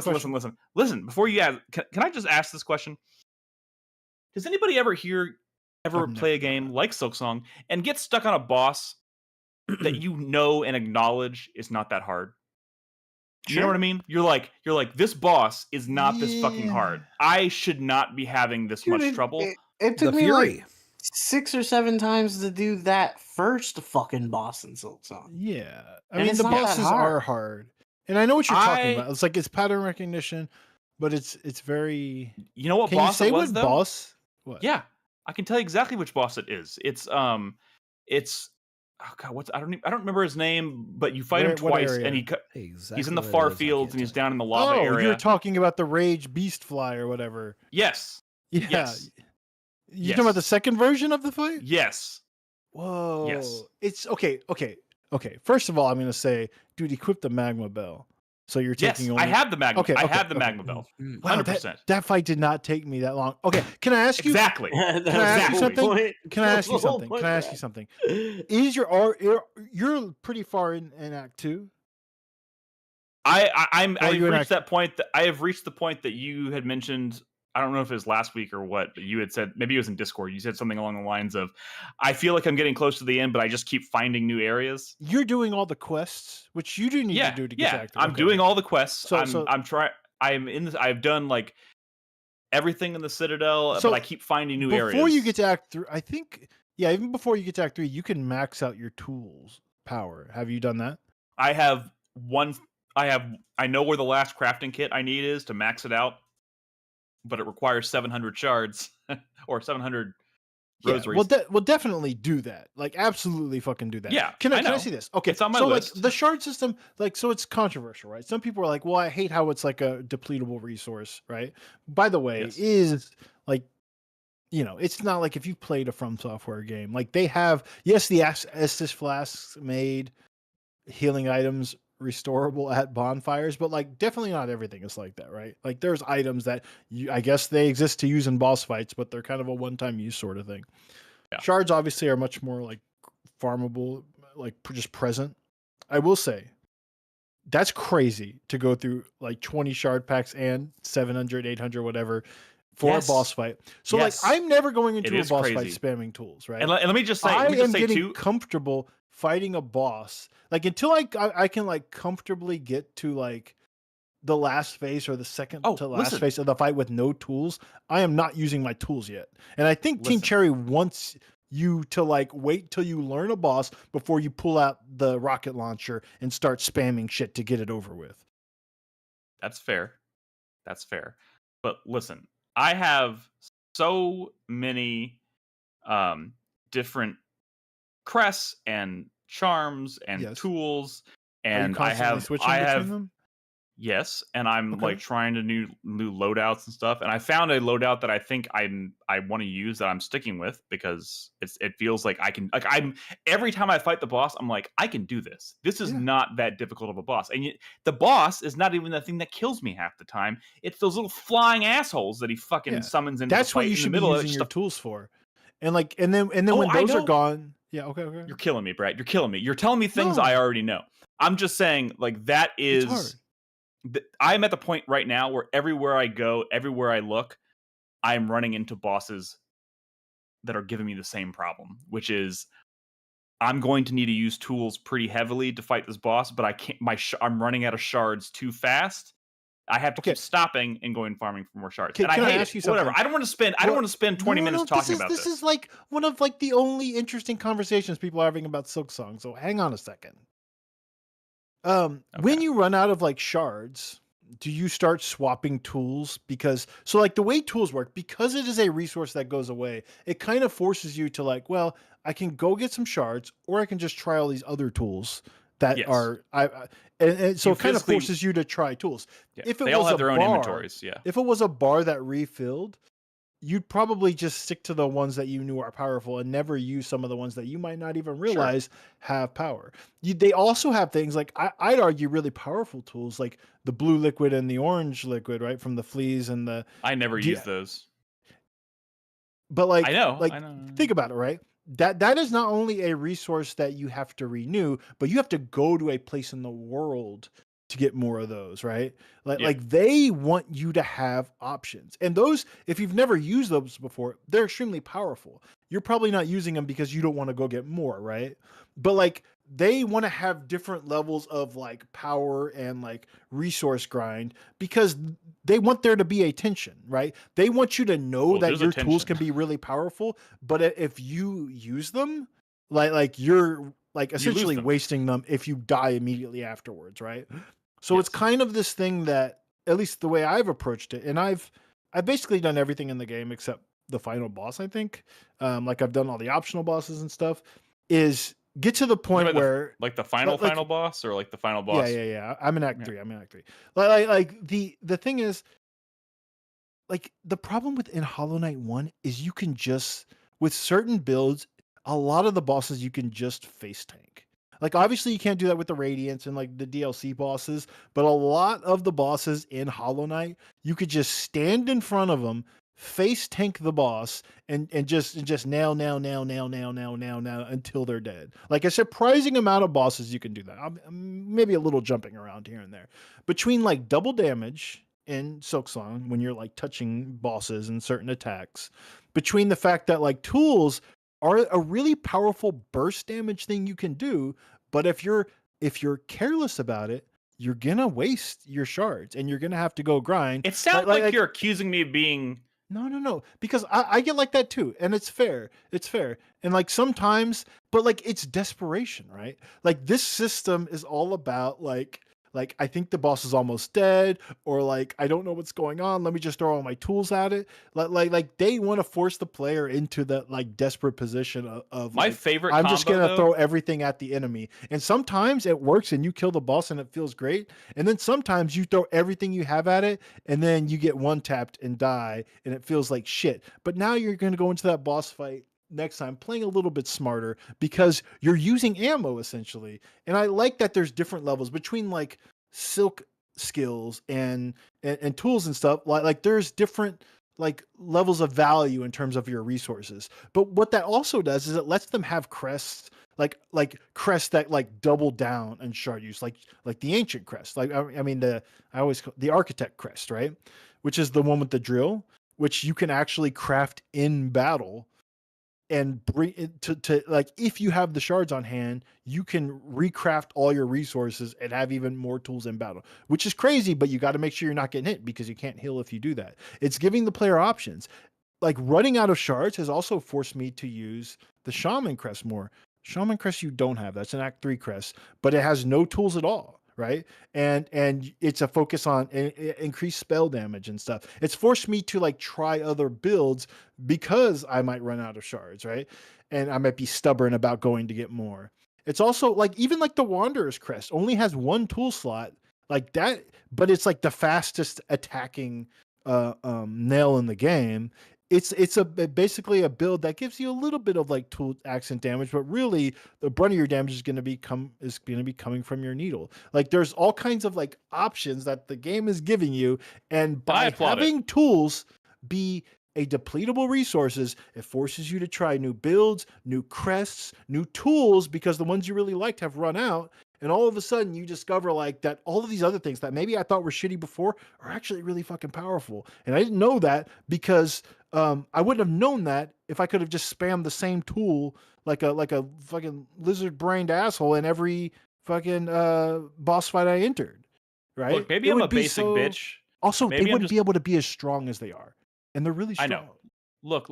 Before you ask, can I just ask this question? Does anybody ever play a game like Silksong and get stuck on a boss that you know and acknowledge is not that hard? You know what I mean? You're like, this boss is not this fucking hard. I should not be having this much trouble. It took me like 6 or 7 times to do that first fucking boss in Silksong. Yeah. I mean, the bosses are hard. And I know what you're talking about. It's like it's pattern recognition, but it's very. You know what Can boss you say it was, what though? boss? What? Yeah, I can tell you exactly which boss it is. It's oh god, I don't remember his name, but you fight him twice, and he's in the far fields, and he's down in the lava area. You're talking about the Rage Beast Fly or whatever. Yes. Yeah. Yes. You talking about the second version of the fight? Yes. Whoa. Yes. It's okay. First of all, I'm gonna say, dude, equip the magma bell. So you're taking only... I have the magma. Okay, I have the magma bell. Wow, 100%. that fight did not take me that long. Okay, can I ask you Exactly? Can I ask you something? Can I ask you something? Can I ask you something? Is you're pretty far in Act 2? I've reached that point. I have reached the point that you had mentioned. I don't know if it was last week or what, but you had said, maybe it was in Discord. You said something along the lines of, I feel like I'm getting close to the end, but I just keep finding new areas. You're doing all the quests, which you do need to do to get to Act 2. I'm doing all the quests. So I'm trying. I'm in this. I've done like everything in the Citadel, but I keep finding new areas. Before you get to Act 3, I think, even before you get to Act 3, you can max out your tools power. Have you done that? I have one. I know where the last crafting kit I need is to max it out, but it requires 700 shards or 700 rosaries. We'll definitely do that. Like, absolutely fucking do that. Yeah, Can I see this? Okay, it's on my list. Like the shard system, like, so it's controversial, right? Some people are like, well, I hate how it's like a depletable resource, right? By the way, is like, it's not like if you played a From Software game, like they have, yes, the Estus flasks made healing items restorable at bonfires, but like definitely not everything is like that, right? Like there's items that I guess they exist to use in boss fights, but they're kind of a one-time use sort of thing. Shards obviously are much more like farmable, like just present. I will say that's crazy to go through like 20 shard packs and 700, 800, whatever for a boss fight. So like I'm never going into a boss fight spamming tools, right? And let me just say, I am getting comfortable fighting a boss, like until I can like comfortably get to like the last phase or the second to last phase of the fight with no tools. I am not using my tools yet, and I think Team Cherry wants you to like wait till you learn a boss before you pull out the rocket launcher and start spamming shit to get it over with. That's fair. But listen, I have so many different crests and charms and tools, and I have them? Yes, and I'm like trying to new loadouts and stuff, and I found a loadout that I think I want to use that I'm sticking with because it feels like I'm every time I fight the boss, I'm like, I can do this. This is not that difficult of a boss, and yet, the boss is not even the thing that kills me half the time. It's those little flying assholes that he fucking summons into the fight. That's what you should be using your tools for, and then when those are gone. Yeah, okay. You're killing me, Brad. You're killing me. You're telling me things I already know. I'm just saying, like, that is... I'm at the point right now where everywhere I go, everywhere I look, I'm running into bosses that are giving me the same problem, which is I'm going to need to use tools pretty heavily to fight this boss, but I can't. I'm running out of shards too fast. I have to keep stopping and going farming for more shards. And I hate ask you it. Whatever. I don't want to spend. I don't want to spend 20 minutes talking about this. This is like one of like the only interesting conversations people are having about Silksong. So hang on a second. When you run out of like shards, do you start swapping tools? Because so like the way tools work, because it is a resource that goes away, it kind of forces you to like, well, I can go get some shards, or I can just try all these other tools that are and so it kind of forces you to try tools. If it they all was have their own inventories. If it was a bar that refilled, you'd probably just stick to the ones that you knew are powerful and never use some of the ones that you might not even realize have power. They also have things like, I'd argue, really powerful tools like the blue liquid and the orange liquid, right? From the fleas and the... I never use those. But like, I know. Think about it, right? That is not only a resource that you have to renew, but you have to go to a place in the world to get more of those, right? Like they want you to have options. And those, if you've never used those before, they're extremely powerful. You're probably not using them because you don't want to go get more, right? But like they want to have different levels of like power and like resource grind because they want there to be a tension, right? They want you to know that your tools can be really powerful, but if you use them, like you're like essentially wasting them if you die immediately afterwards, right? So it's kind of this thing that, at least the way I've approached it, and I've basically done everything in the game except the final boss, I think. Like I've done all the optional bosses and stuff, is get to the point where... Like the final boss, or like the final boss? Yeah. I'm in Act 3. Like the thing is, like the problem in Hollow Knight 1 is you can just, with certain builds, a lot of the bosses you can just face tank. Like obviously you can't do that with the Radiants and like the DLC bosses, but a lot of the bosses in Hollow Knight, you could just stand in front of them, face tank the boss, and just nail until they're dead. Like a surprising amount of bosses you can do that. Maybe a little jumping around here and there. Between like double damage in Silksong when you're like touching bosses and certain attacks, between the fact that like tools are a really powerful burst damage thing you can do, but if you're careless about it, you're gonna waste your shards and you're gonna have to go grind. It sounds like you're accusing me of being no, because I get like that too, and it's fair, and like sometimes, but like it's desperation, right? Like this system is all about like I think the boss is almost dead, or like I don't know what's going on, let me just throw all my tools at it. Like they want to force the player into that like desperate position of my like, favorite I'm combo, just gonna throw everything at the enemy, and sometimes it works and you kill the boss and it feels great, and then sometimes you throw everything you have at it and then you get one tapped and die and it feels like shit. But now you're going to go into that boss fight next time playing a little bit smarter because you're using ammo essentially. And I like that there's different levels between like silk skills and tools and stuff. Like there's different like levels of value in terms of your resources. But what that also does is it lets them have crests, like crests that like double down on shard use, like the ancient crest. Like I mean the architect crest, right? Which is the one with the drill, which you can actually craft in battle and bring it to like, if you have the shards on hand, you can recraft all your resources and have even more tools in battle, which is crazy, but you got to make sure you're not getting hit because you can't heal if you do that. It's giving the player options. Like running out of shards has also forced me to use the shaman crest more. Shaman crest you don't have, that's an Act 3 crest, but it has no tools at all. Right. And it's a focus on increased spell damage and stuff. It's forced me to like try other builds because I might run out of shards. Right. And I might be stubborn about going to get more. It's also like, even like the Wanderer's Crest only has one tool slot like that, but it's like the fastest attacking nail in the game. It's basically a build that gives you a little bit of like tool accent damage, but really the brunt of your damage is going to be coming from your needle. Like there's all kinds of like options that the game is giving you, and by having tools be a depletable resources, it forces you to try new builds, new crests, new tools, because the ones you really liked have run out. And all of a sudden you discover like that all of these other things that maybe I thought were shitty before are actually really fucking powerful. And I didn't know that because I wouldn't have known that if I could have just spammed the same tool like a fucking lizard brained asshole in every fucking boss fight I entered. Right? Look, maybe I'm a basic bitch. Also, maybe they wouldn't be able to be as strong as they are. And they're really strong. I know. Look.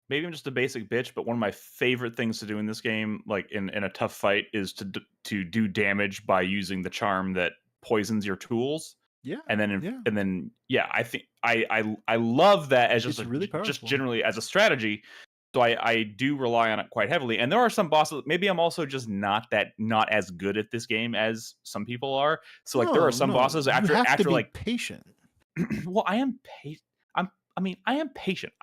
Maybe I'm just a basic bitch, but one of my favorite things to do in this game, like in a tough fight, is to do damage by using the charm that poisons your tools. Yeah. And then I think I love that as just really powerful. Just generally as a strategy. So I do rely on it quite heavily. And there are some bosses. Maybe I'm also just not as good at this game as some people are. So like there are some bosses after like patient. Well, I am patient. I am patient.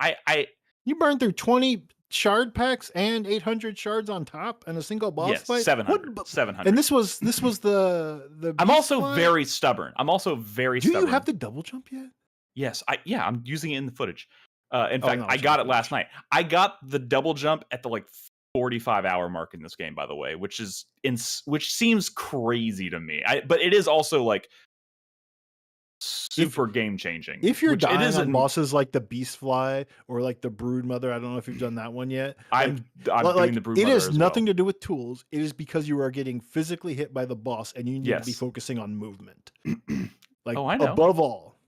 You burned through 20 shard packs and 800 shards on top in a single boss fight? 700. And this was the I'm also very stubborn. Do you have the double jump yet? Yes, I'm using it in the footage. In fact, I got it last night. I got the double jump at the like 45-hour mark in this game, by the way, which seems crazy to me. But it is also like super game changing. If you're dying on bosses like the Beast Fly or like the Brood Mother, I don't know if you've done that one yet. I'm doing the Brood Mother. It has nothing to do with tools. It is because you are getting physically hit by the boss and you need to be focusing on movement. Like above all,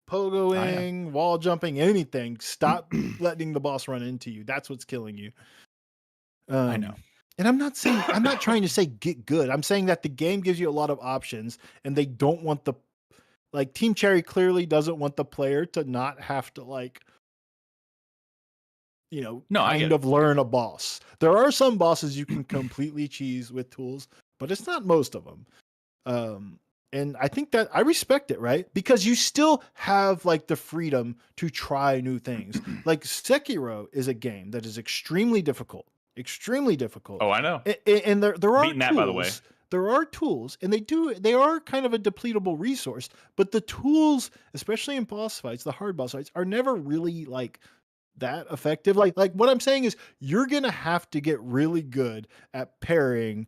pogoing, wall jumping, anything. Stop letting the boss run into you. That's what's killing you. I know. And I'm not trying to say get good. I'm saying that the game gives you a lot of options and they don't want like Team Cherry clearly doesn't want the player to not have to like, kind of learn a boss. There are some bosses you can completely cheese with tools, but it's not most of them. And I think that I respect it, right? Because you still have like the freedom to try new things. Like Sekiro is a game that is extremely difficult. Extremely difficult. Oh, I know. And there are Beating that, tools. by the way. There are tools, and they are kind of a depletable resource, but the tools, especially in boss fights, the hard boss fights, are never really like that effective. Like what I'm saying is you're gonna have to get really good at parrying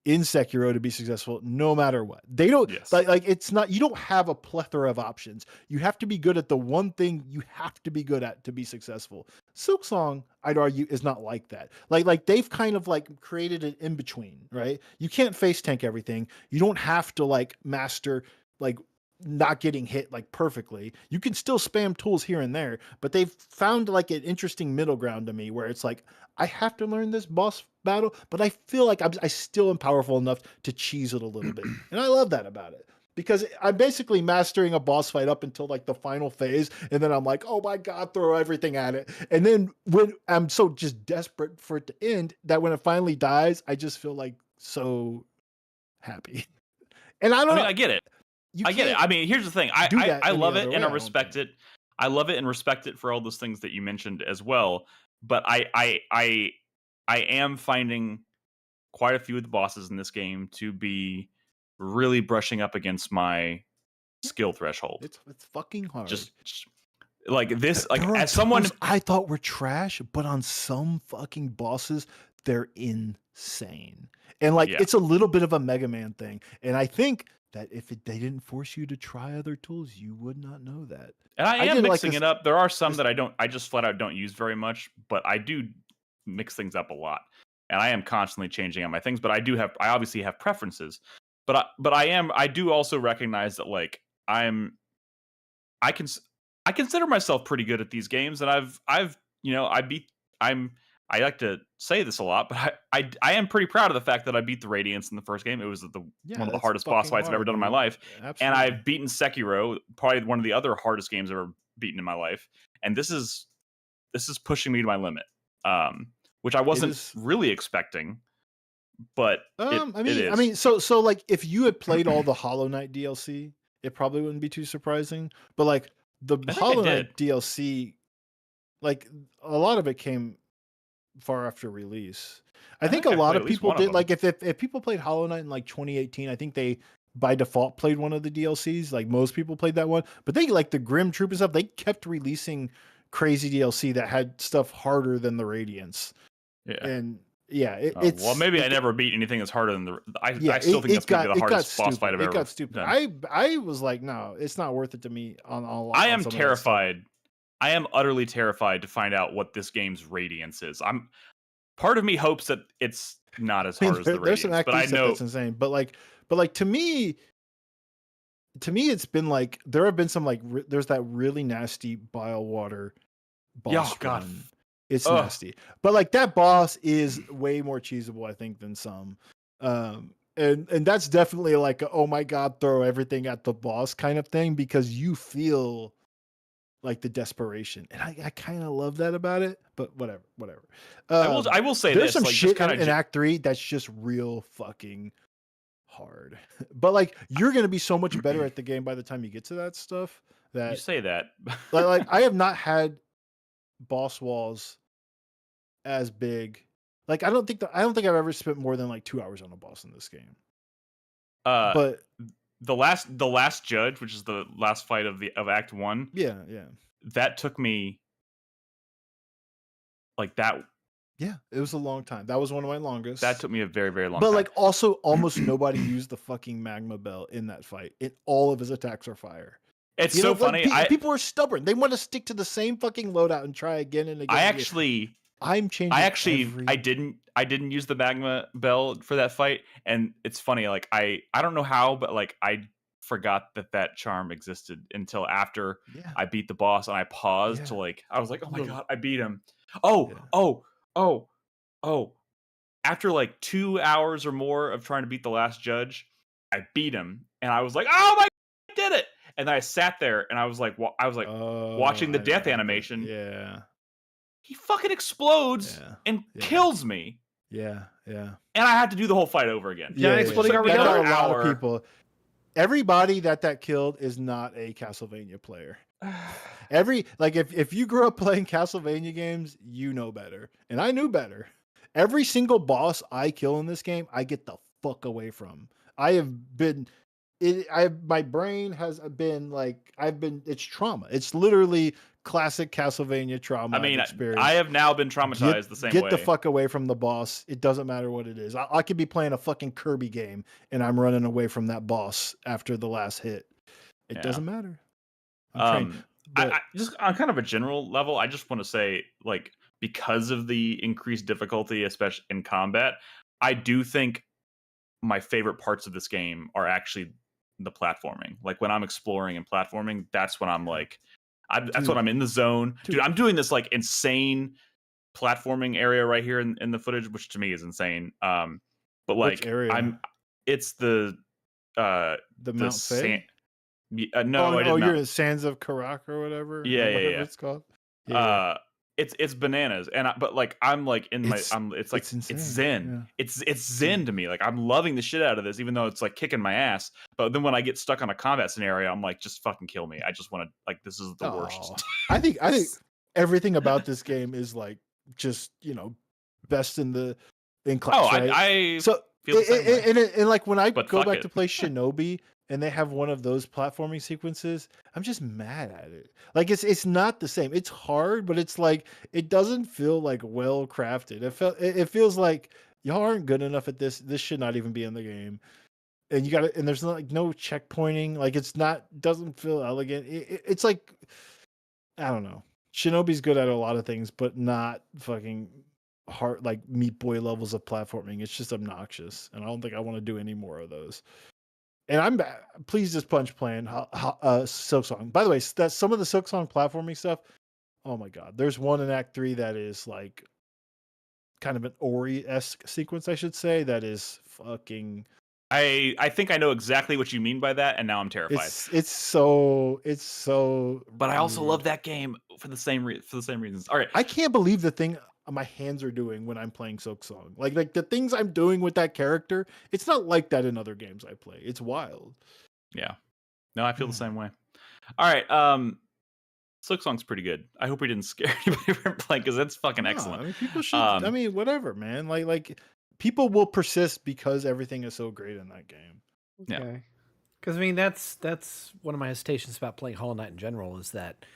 in Sekiro to be successful, no matter what. They don't like it's not, you don't have a plethora of options. You have to be good at the one thing you have to be good at to be successful. Silksong, I'd argue, is not like that. Like they've kind of like created an in between, right? You can't face tank everything. You don't have to like master like not getting hit like perfectly. You can still spam tools here and there, but they've found like an interesting middle ground to me where it's like, I have to learn this boss battle, but I feel like I still am powerful enough to cheese it a little bit. And I love that about it, because I'm basically mastering a boss fight up until like the final phase. And then I'm like, oh my God, throw everything at it. And then when I'm so just desperate for it to end, that when it finally dies, I just feel like so happy. And I mean, I get it. I get it. I mean, here's the thing. I love it and I respect it. I love it and respect it for all those things that you mentioned as well. But I am finding quite a few of the bosses in this game to be really brushing up against my skill threshold. It's fucking hard. Just like this, like as someone I thought were trash, but on some fucking bosses, they're insane. And like it's a little bit of a Mega Man thing. And I think that if they didn't force you to try other tools, you would not know that. And I am mixing it up. There are some that I just flat out don't use very much, but I do mix things up a lot. And I am constantly changing on my things, but I obviously have preferences. But I do also recognize that like I consider myself pretty good at these games, and I like to say this a lot, but I am pretty proud of the fact that I beat the Radiance in the first game. It was one of the hardest boss fights I've ever done in my life. Absolutely. And I've beaten Sekiro, probably one of the other hardest games I've ever beaten in my life. And this is pushing me to my limit, which I wasn't really expecting. But I mean, so like if you had played all the Hollow Knight DLC, it probably wouldn't be too surprising. But like the Hollow Knight DLC, like a lot of it came far after release. I think a lot of people did. Like if people played Hollow Knight in like 2018, I think they by default played one of the DLCs. Like most people played that one, but they like the Grim Troop and stuff. They kept releasing crazy DLC that had stuff harder than the Radiance. Yeah, and it's well, maybe I never beat anything that's harder than the. I still think that's gonna be the hardest boss fight I've ever. It got stupid. Done. I was like, no, it's not worth it to me. I am terrified. I am utterly terrified to find out what this game's Radiance is. Part of me hopes that it's not as hard as the Radiance, but I know that's insane. But like to me, it's been like there have been some like there's that really nasty bile water boss. God, it's nasty. But like that boss is way more cheesable, I think, than some. And that's definitely like a, oh my God, throw everything at the boss kind of thing, because you feel like the desperation, and I kind of love that about it. But whatever. I will say there's this, some like, shit in Act 3 that's just real fucking hard. But like you're gonna be so much better at the game by the time you get to that stuff. That you say that. like I have not had boss walls as big. Like I don't think I've ever spent more than like 2 hours on a boss in this game. But the last judge, which is the last fight of Act 1. Yeah. That took me like that. Yeah, it was a long time. That was one of my longest. That took me a very, very long time. But like also almost nobody used the fucking magma bell in that fight. All of his attacks are fire. It's so funny. People are stubborn. They want to stick to the same fucking loadout and try again and again. I'm changing. I didn't use the magma bell for that fight, and it's funny. Like I don't know how, but like I forgot that charm existed until after I beat the boss, and I paused to like I was like, oh my God, I beat him. Oh. After like 2 hours or more of trying to beat the last judge, I beat him, and I was like, oh my God, I did it! And then I sat there, and I was like watching the death animation. Yeah. He fucking explodes and kills me. Yeah. And I had to do the whole fight over again. Exploding a lot of people. everybody that killed is not a Castlevania player. If you grew up playing Castlevania games, you know better. And I knew better. Every single boss I kill in this game, I get the fuck away from. My brain has been it's trauma. It's literally classic Castlevania trauma. I mean, experience. I have now been traumatized the same way. Get the fuck away from the boss. It doesn't matter what it is. I could be playing a fucking Kirby game and I'm running away from that boss after the last hit. It doesn't matter. I just on kind of a general level, I just want to say, like, because of the increased difficulty, especially in combat, I do think my favorite parts of this game are actually the platforming. Like when I'm exploring and platforming, that's when I'm like, that's when I'm in the zone. Dude, I'm doing this like insane platforming area right here in the footage, which to me is insane. But like, it's the Mount Fay? No, you're in Sands of Karak or whatever. Yeah. It's called. It's bananas, but like I'm like it's zen. Yeah. It's zen to me. Like I'm loving the shit out of this, even though it's like kicking my ass. But then when I get stuck on a combat scenario, I'm like, just fucking kill me. I just want to like this is the worst. I think everything about this game is like just best in class. Oh, right? I so feel the same way. And like when I go back to play Shinobi. And they have one of those platforming sequences, I'm just mad at it. Like it's not the same. It's hard, but it's like it doesn't feel like well crafted. It feels like y'all aren't good enough at this. This should not even be in the game. And there's no checkpointing. Like doesn't feel elegant. It's like I don't know. Shinobi's good at a lot of things, but not fucking hard like Meat Boy levels of platforming. It's just obnoxious, and I don't think I want to do any more of those. And I'm pleased as punch playing Silksong. By the way, that's some of the Silksong platforming stuff. Oh my god, there's one in Act 3 that is like kind of an Ori-esque sequence, I should say. That is fucking. I think I know exactly what you mean by that, and now I'm terrified. It's so. But I also love that game for the same reasons. All right, I can't believe the thing my hands are doing when I'm playing Silksong. Like the things I'm doing with that character, it's not like that in other games I play. It's wild. Yeah. No, I feel the same way. All right. Silksong's pretty good. I hope we didn't scare anybody from playing because that's fucking excellent. I mean, people should. Whatever, man. Like people will persist because everything is so great in that game. Yeah. Because that's one of my hesitations about playing Hollow Knight in general is that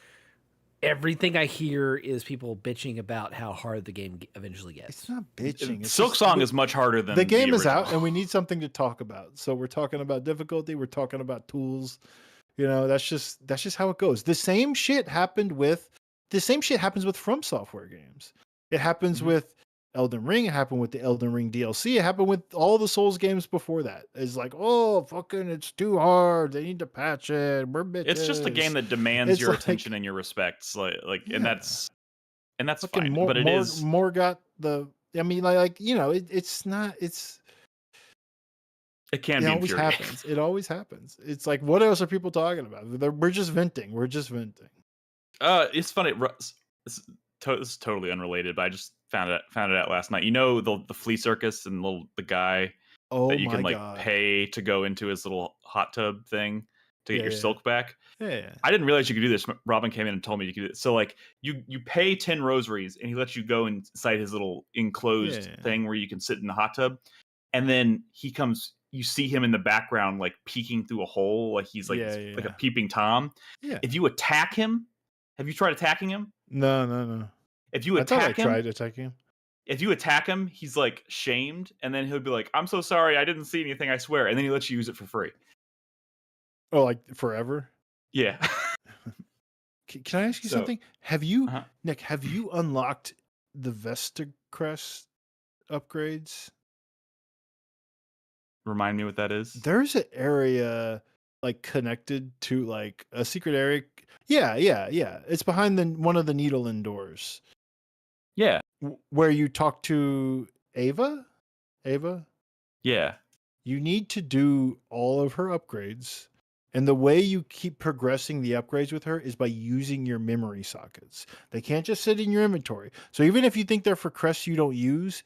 everything I hear is people bitching about how hard the game eventually gets. It's not bitching. Silksong is much harder than the game is out, and we need something to talk about. So we're talking about difficulty. We're talking about tools. That's just how it goes. The same shit happens with From Software games. It happens with Elden Ring. It happened with the Elden Ring DLC. It happened with all the Souls games before that. It's like, oh, fucking, it's too hard. They need to patch it. We're bitches. It's just a game that demands your attention and your respects. And that's fine. But it is more got the. I mean, it's not. It's. It can be. Always happens. It always happens. It's like, what else are people talking about? We're just venting. It's funny. This is totally unrelated, but I just found it out last night. The flea circus and the guy that you can pay to go into his little hot tub thing to get your silk back. Yeah. I didn't realize you could do this. Robin came in and told me you could do it. So like you pay 10 rosaries and he lets you go inside his little enclosed thing where you can sit in the hot tub. And then he comes, you see him in the background, like peeking through a hole. Like he's like a peeping Tom. Yeah. If you attack him, have you tried attacking him? No. If you attack him, tried attacking him. If you attack him, he's like shamed, and then he'll be like, "I'm so sorry, I didn't see anything, I swear." And then he lets you use it for free. Oh, like forever? Yeah. Can I ask you something? Have you, Nick? Have you unlocked the Vesta Crest upgrades? Remind me what that is. There's an area like connected to like a secret area. Yeah. It's behind one of the Needle doors. Yeah. Where you talk to Ava? Yeah. You need to do all of her upgrades. And the way you keep progressing the upgrades with her is by using your memory sockets. They can't just sit in your inventory. So even if you think they're for crests you don't use,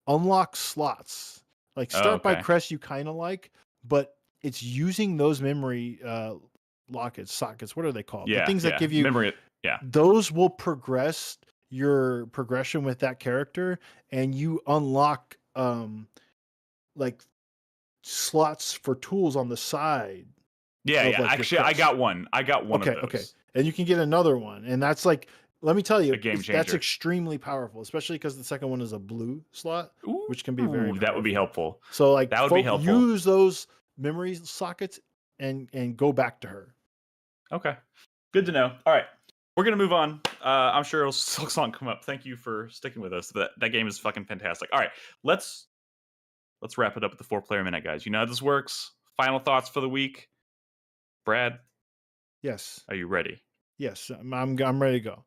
unlock slots. Like start by crests you kind of like, but it's using those memory sockets. What are they called? Yeah, the things that give you memory. Yeah, those will progress your progression with that character, and you unlock like slots for tools on the side. Yeah, of, yeah. like, your Actually, I quests. got one. I got one Okay, of those. okay. And you can get another one, and that's like, let me tell you, A game that's changer. extremely powerful, especially because the second one is a blue slot, which can be very Ooh, that would be powerful. helpful. So like, that would be helpful. use those memory sockets and go back to her. Okay, good to know. All right, we're gonna move on. I'm sure it'll Silksong come up. Thank you for sticking with us. That game is fucking fantastic. All right, let's wrap it up with the 4-player minute, guys. You know how this works. Final thoughts for the week. Brad, Yes. are you ready? Yes, I'm ready to go.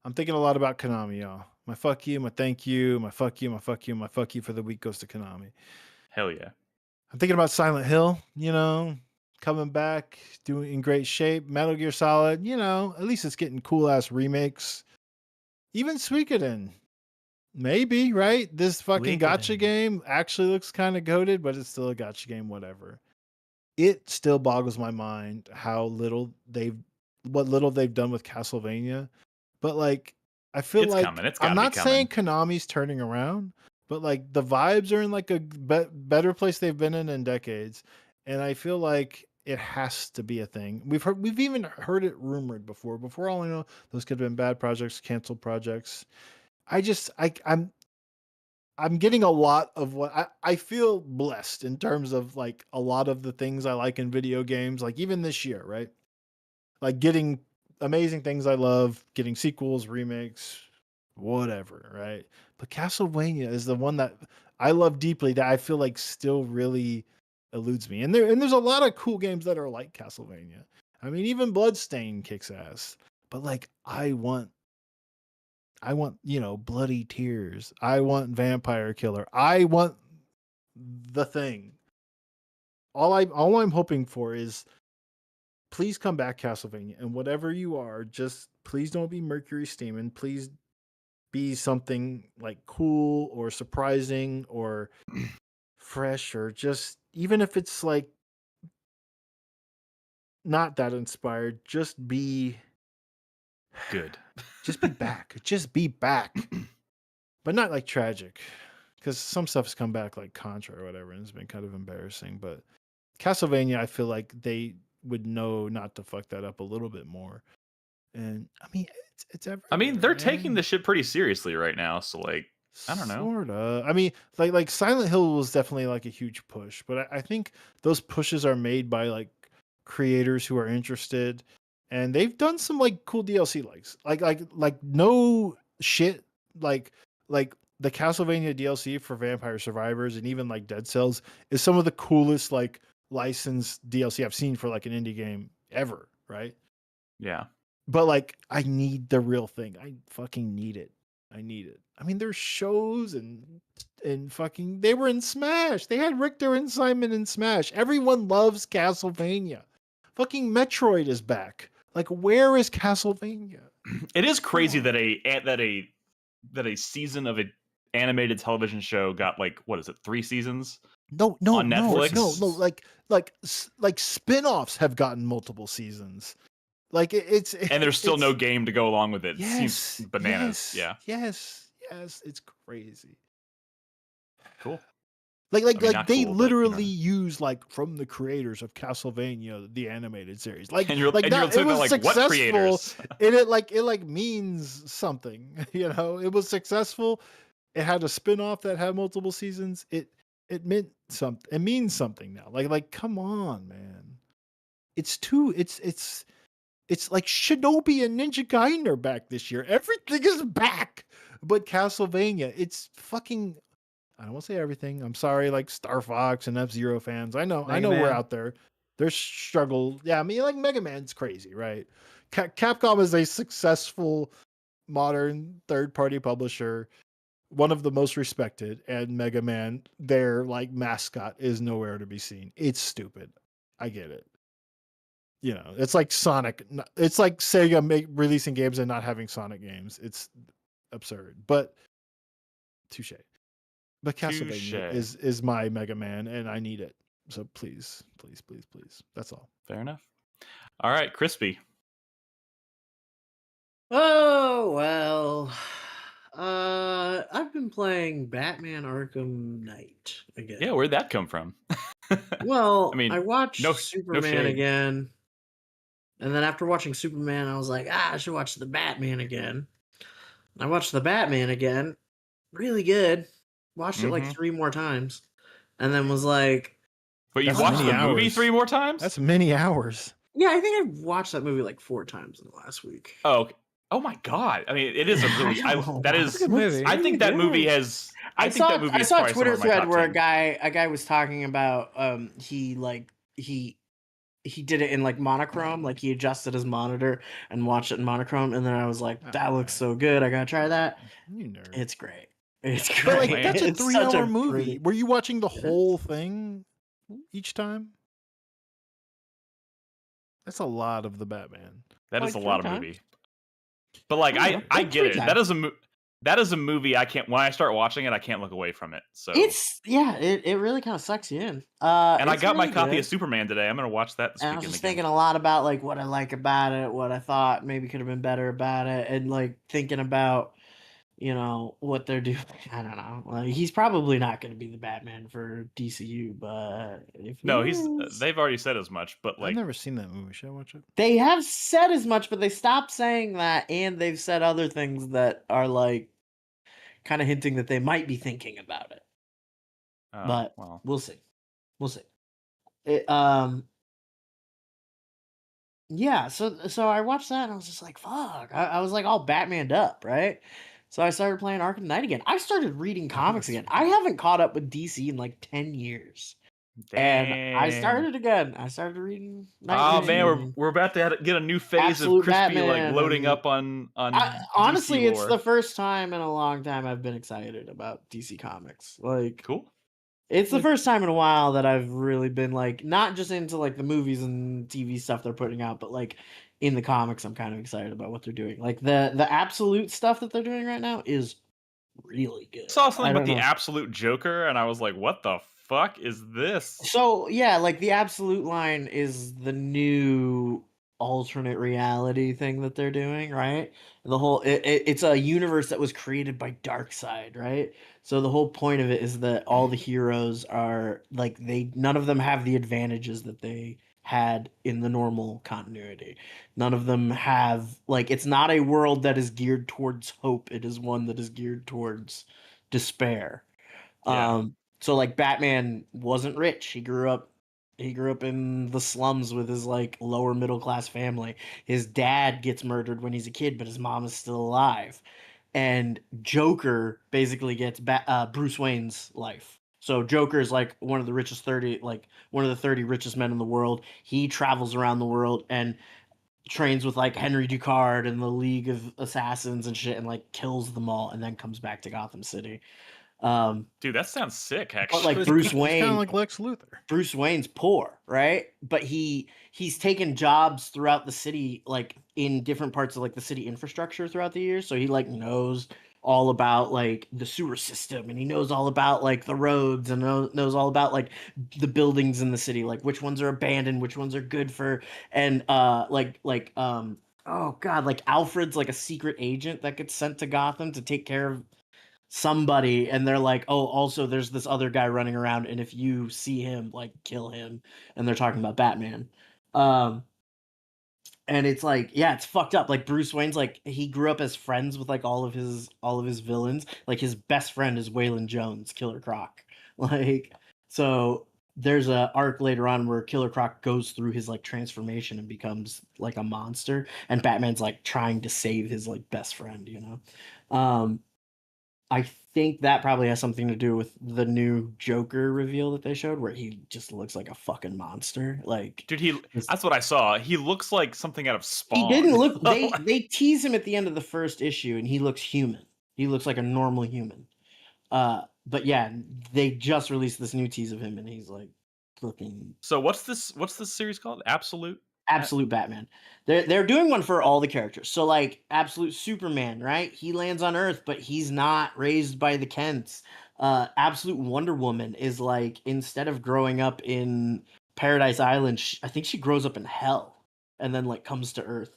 I'm thinking a lot about Konami, y'all. My fuck you, my thank you, my fuck you, my fuck you, my fuck you for the week goes to Konami. Hell yeah. I'm thinking about Silent Hill, coming back, doing in great shape. Metal Gear Solid, at least it's getting cool ass remakes. Even Suikoden, maybe, right? This fucking gacha game actually looks kind of goated, but it's still a gacha game, whatever. It still boggles my mind what little they've done with Castlevania. But like, I feel It's like coming. It's I'm gotta be not saying Konami's turning around, but like the vibes are in like a better place they've been in decades, and I feel like it has to be a thing. We've even heard it rumored before. Before all I know, those could have been bad projects, canceled projects. I'm getting a lot of what I feel blessed in terms of like a lot of the things I like in video games, like even this year, right? Like getting amazing things I love, getting sequels, remakes, whatever, right? But Castlevania is the one that I love deeply that I feel like still really eludes me. And there's a lot of cool games that are like Castlevania. I mean, even Bloodstain kicks ass. But like I want Bloody Tears. I want Vampire Killer. I want the thing. All I'm hoping for is please come back, Castlevania, and whatever you are, just please don't be Mercury Steaming. Please be something like cool or surprising or fresh, or just even if it's like not that inspired, just be good. Just be back. Just be back. But not like tragic, because some stuff has come back like Contra or whatever, and it's been kind of embarrassing. But Castlevania, I feel like they would know not to fuck that up a little bit more. And I mean, it's everywhere. I mean, they're taking this shit pretty seriously right now. So like, I don't know. Sorta. I mean, like Silent Hill was definitely like a huge push, but I think those pushes are made by like creators who are interested, and they've done some like cool DLC like no shit like the Castlevania DLC for Vampire Survivors and even like Dead Cells is some of the coolest like licensed DLC I've seen for like an indie game ever, right? Yeah. But like I need the real thing. I fucking need it. I need it. I mean, there's shows and fucking they were in Smash. They had Richter and Simon in Smash. Everyone loves Castlevania. Fucking Metroid is back. Like, where is Castlevania? It is crazy that a season of an animated television show got like, what is it, 3 seasons? No, on Netflix. No. Like spin-offs have gotten multiple seasons. Like and there's still no game to go along with it. Yes, it seems bananas. Yes, it's crazy. Cool. Like they literally use like from the creators of Castlevania the animated series. Like and you're like it was successful. What creators? And it means something. It was successful. It had a spin-off that had multiple seasons. It meant something. It means something now. Like come on, man. It's like Shinobi and Ninja Gaiden are back this year. Everything is back. But Castlevania, it's fucking, I don't want to say everything. I'm sorry, like Star Fox and F-Zero fans. I know we're out there. There's struggle. Yeah, I mean, like Mega Man's crazy, right? Capcom is a successful modern third-party publisher, one of the most respected, and Mega Man, their like mascot, is nowhere to be seen. It's stupid. I get it. It's like Sonic. It's like Sega releasing games and not having Sonic games. It's absurd. But touche. But Castlevania is my Mega Man, and I need it. So please, please, please, please. That's all. Fair enough. All right, Crispy. Oh well. I've been playing Batman Arkham Knight again. Yeah, where'd that come from? Well, I mean, I watched no Superman shade. again. And then after watching Superman, I was like, I should watch the Batman again. And I watched the Batman again. Really good. Watched it like 3 more times. And then was like... But you watched the movie 3 more times? That's many hours. Yeah, I think I watched that movie like 4 times in the last week. Oh, okay. Oh my god! I mean, it is a really. That is. It's a good movie. I think that movie has. I think that movie is saw a probably Twitter somewhere in my thread top where 10. a guy was talking about he did it in like monochrome, like he adjusted his monitor and watched it in monochrome, and then I was like, that looks so good, I gotta try that. You nerd. It's great. It's great. But like that's a It's such 3-hour movie. pretty- Were you watching the whole thing each time? That's a lot of the Batman. That Like is a 3 lot of times. movie. But like I like get 3 it. times. That is a movie I can't. When I start watching it, I can't look away from it. So it really kind of sucks you in. and I It's got my really copy good. of Superman today. I'm gonna watch that this And I was weekend just again. thinking a lot about like what I like about it, what I thought maybe could have been better about it, and like thinking about, you know, what they're doing. I don't know. Like, he's probably not going to be the Batman for DCU, but if No, he he's. is- They've already said as much. But like, I've never seen that movie. Should I watch it? they have said as much, but they stopped saying that, and they've said other things that are like kind of hinting that they might be thinking about it. But well, we'll see. We'll see. It, yeah, so I watched that and I was just like, fuck. I was like all Batmaned up, right? So I started playing Arkham Knight again. I started reading comics again. I haven't caught up with DC in like 10 years. And I started again. I started reading Oh Nightwing man, and we're about to get a new phase Absolute of Crispy like Batman loading and- up on honestly, DC it's lore. the first time in a long time I've been excited about DC Comics. Like, cool. it's the first time in a while that I've really been like not just into like the movies and TV stuff they're putting out, but like in the comics I'm kind of excited about what they're doing. Like the absolute stuff that they're doing right now is really good. I saw something I about don't the know. Absolute Joker, and I was like, "What the fuck is this?" So yeah, like the absolute line is the new alternate reality thing that they're doing, right? The whole it's a universe that was created by Darkseid, right? So the whole point of it is that all the heroes are like none of them have the advantages that they had in the normal continuity. None of them have like it's not a world that is geared towards hope. It is one that is geared towards despair. Yeah. So like Batman wasn't rich. He grew up in the slums with his like lower middle class family. His dad gets murdered when he's a kid, but his mom is still alive. And Joker basically gets Bruce Wayne's life. So Joker is like one of the 30 richest men in the world. He travels around the world and trains with like Henry Ducard and the League of Assassins and shit and like kills them all and then comes back to Gotham City. Dude, that sounds sick. But Actually, like Bruce Wayne, kind of like Lex Luthor. Bruce Wayne's poor, right? But he's taken jobs throughout the city, like in different parts of like the city infrastructure throughout the years. So he like knows all about like the sewer system, and he knows all about like the roads, and knows all about like the buildings in the city, like which ones are abandoned, which ones are good for, and oh god, like Alfred's like a secret agent that gets sent to Gotham to take care of somebody, and they're like, oh, also there's this other guy running around, and if you see him, like kill him. And they're talking about Batman. And it's like, yeah, it's fucked up. Like Bruce Wayne's like he grew up as friends with like all of his villains. Like his best friend is Waylon Jones, Killer Croc. Like, so there's a arc later on where Killer Croc goes through his like transformation and becomes like a monster, and Batman's like trying to save his like best friend, you know. I think that probably has something to do with the new Joker reveal that they showed, where he just looks like a fucking monster. Like, dude, that's what I saw. He looks like something out of Spawn. he didn't look. They tease him at the end of the first issue, and he looks human. He looks like a normal human. But yeah, they just released this new tease of him, and he's like looking. So what's this series called? Absolute Batman. They're doing one for all the characters. So like Absolute Superman, right? He lands on Earth, but he's not raised by the Kents. Absolute Wonder Woman is like, instead of growing up in Paradise Island, I think she grows up in hell and then like comes to Earth.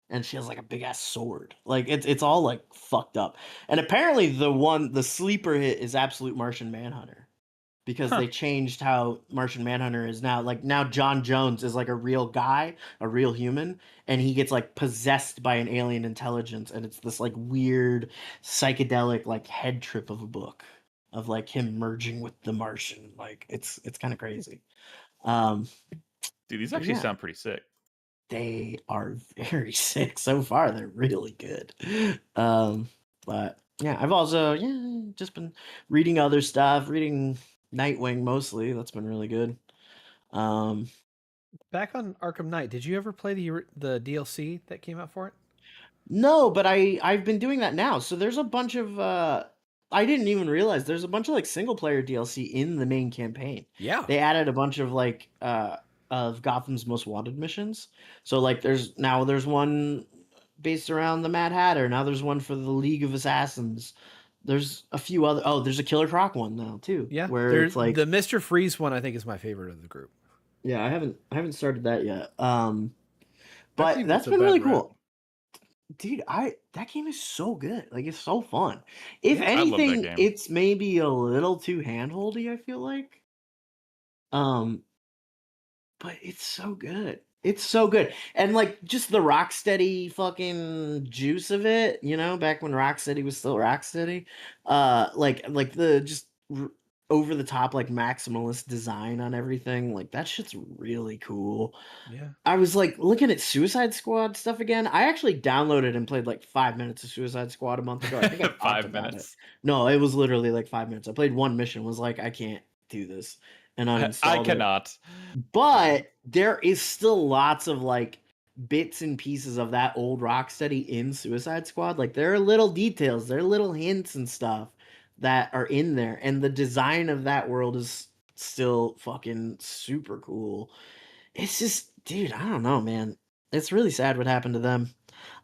And she has like a big ass sword. Like it's all like fucked up. And apparently the sleeper hit is Absolute Martian Manhunter. Because they changed how Martian Manhunter is now. Like now John Jones is like a real guy, a real human, and he gets like possessed by an alien intelligence, and it's this like weird psychedelic like head trip of a book of like him merging with the Martian. Like it's kind of crazy. Dude, these actually sound pretty sick. They are very sick so far. They're really good. But yeah, I've also just been reading other stuff, reading Nightwing mostly. That's been really good. Back on Arkham Knight, did you ever play the DLC that came out for it? No, but I've been doing that now. So there's a bunch of I didn't even realize there's a bunch of like single player DLC in the main campaign. Yeah. They added a bunch of like of Gotham's Most Wanted missions. So like there's one based around the Mad Hatter. Now there's one for the League of Assassins. There's a few other. Oh, there's a Killer Croc one now too. Yeah, where it's like the Mr. Freeze one. I think is my favorite of the group. Yeah, I haven't started that yet. But that's been really cool. Dude, that game is so good. Like it's so fun. If anything, it's maybe a little too handholdy, I feel like. But it's so good. It's so good. And like just the Rocksteady fucking juice of it, you know, back when Rocksteady was still Rocksteady. Like the just over the top like maximalist design on everything. Like that shit's really cool. Yeah. I was like looking at Suicide Squad stuff again. I actually downloaded and played like 5 minutes of Suicide Squad a month ago. I think I 5 minutes. No, it was literally like 5 minutes. I played one mission, was like, I can't do this. And uninstalled I cannot. it. But there is still lots of like bits and pieces of that old Rocksteady in Suicide Squad. Like there are little details, there are little hints and stuff that are in there. And the design of that world is still fucking super cool. It's just, dude, I don't know, man. It's really sad what happened to them.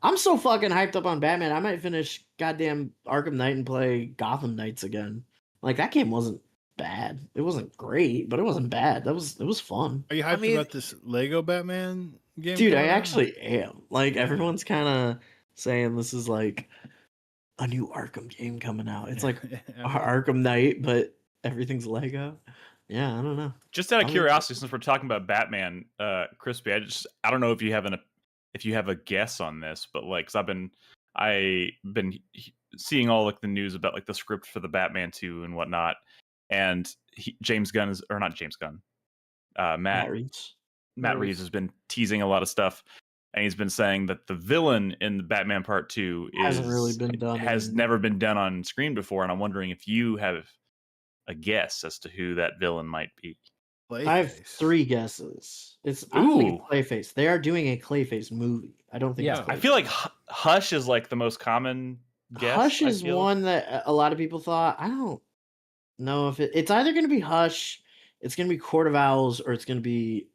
I'm so fucking hyped up on Batman. I might finish goddamn Arkham Knight and play Gotham Knights again. Like that game wasn't bad. It wasn't great, but it wasn't bad. It was fun. Are you hyped about this Lego Batman game? Dude, I actually am. Like everyone's kind of saying this is like a new Arkham game coming out. It's like Arkham Knight, but everything's Lego. Yeah, I don't know. Just out of curiosity, since we're talking about Batman, Crispy, I don't know if you have a guess on this, but like, cause I've been seeing all like the news about like the script for the Batman 2 and whatnot, and Matt Reeves has been teasing a lot of stuff, and he's been saying that the villain in the Batman Part 2 has never been done on screen before, and I'm wondering if you have a guess as to who that villain might be. Clayface. I have 3 guesses. I don't think it's Clayface. They are doing a Clayface movie. I don't think. Yeah, I feel like Hush is like the most common guess. Hush is one that a lot of people thought. I don't know if it's either going to be Hush, it's going to be Court of Owls, or it could be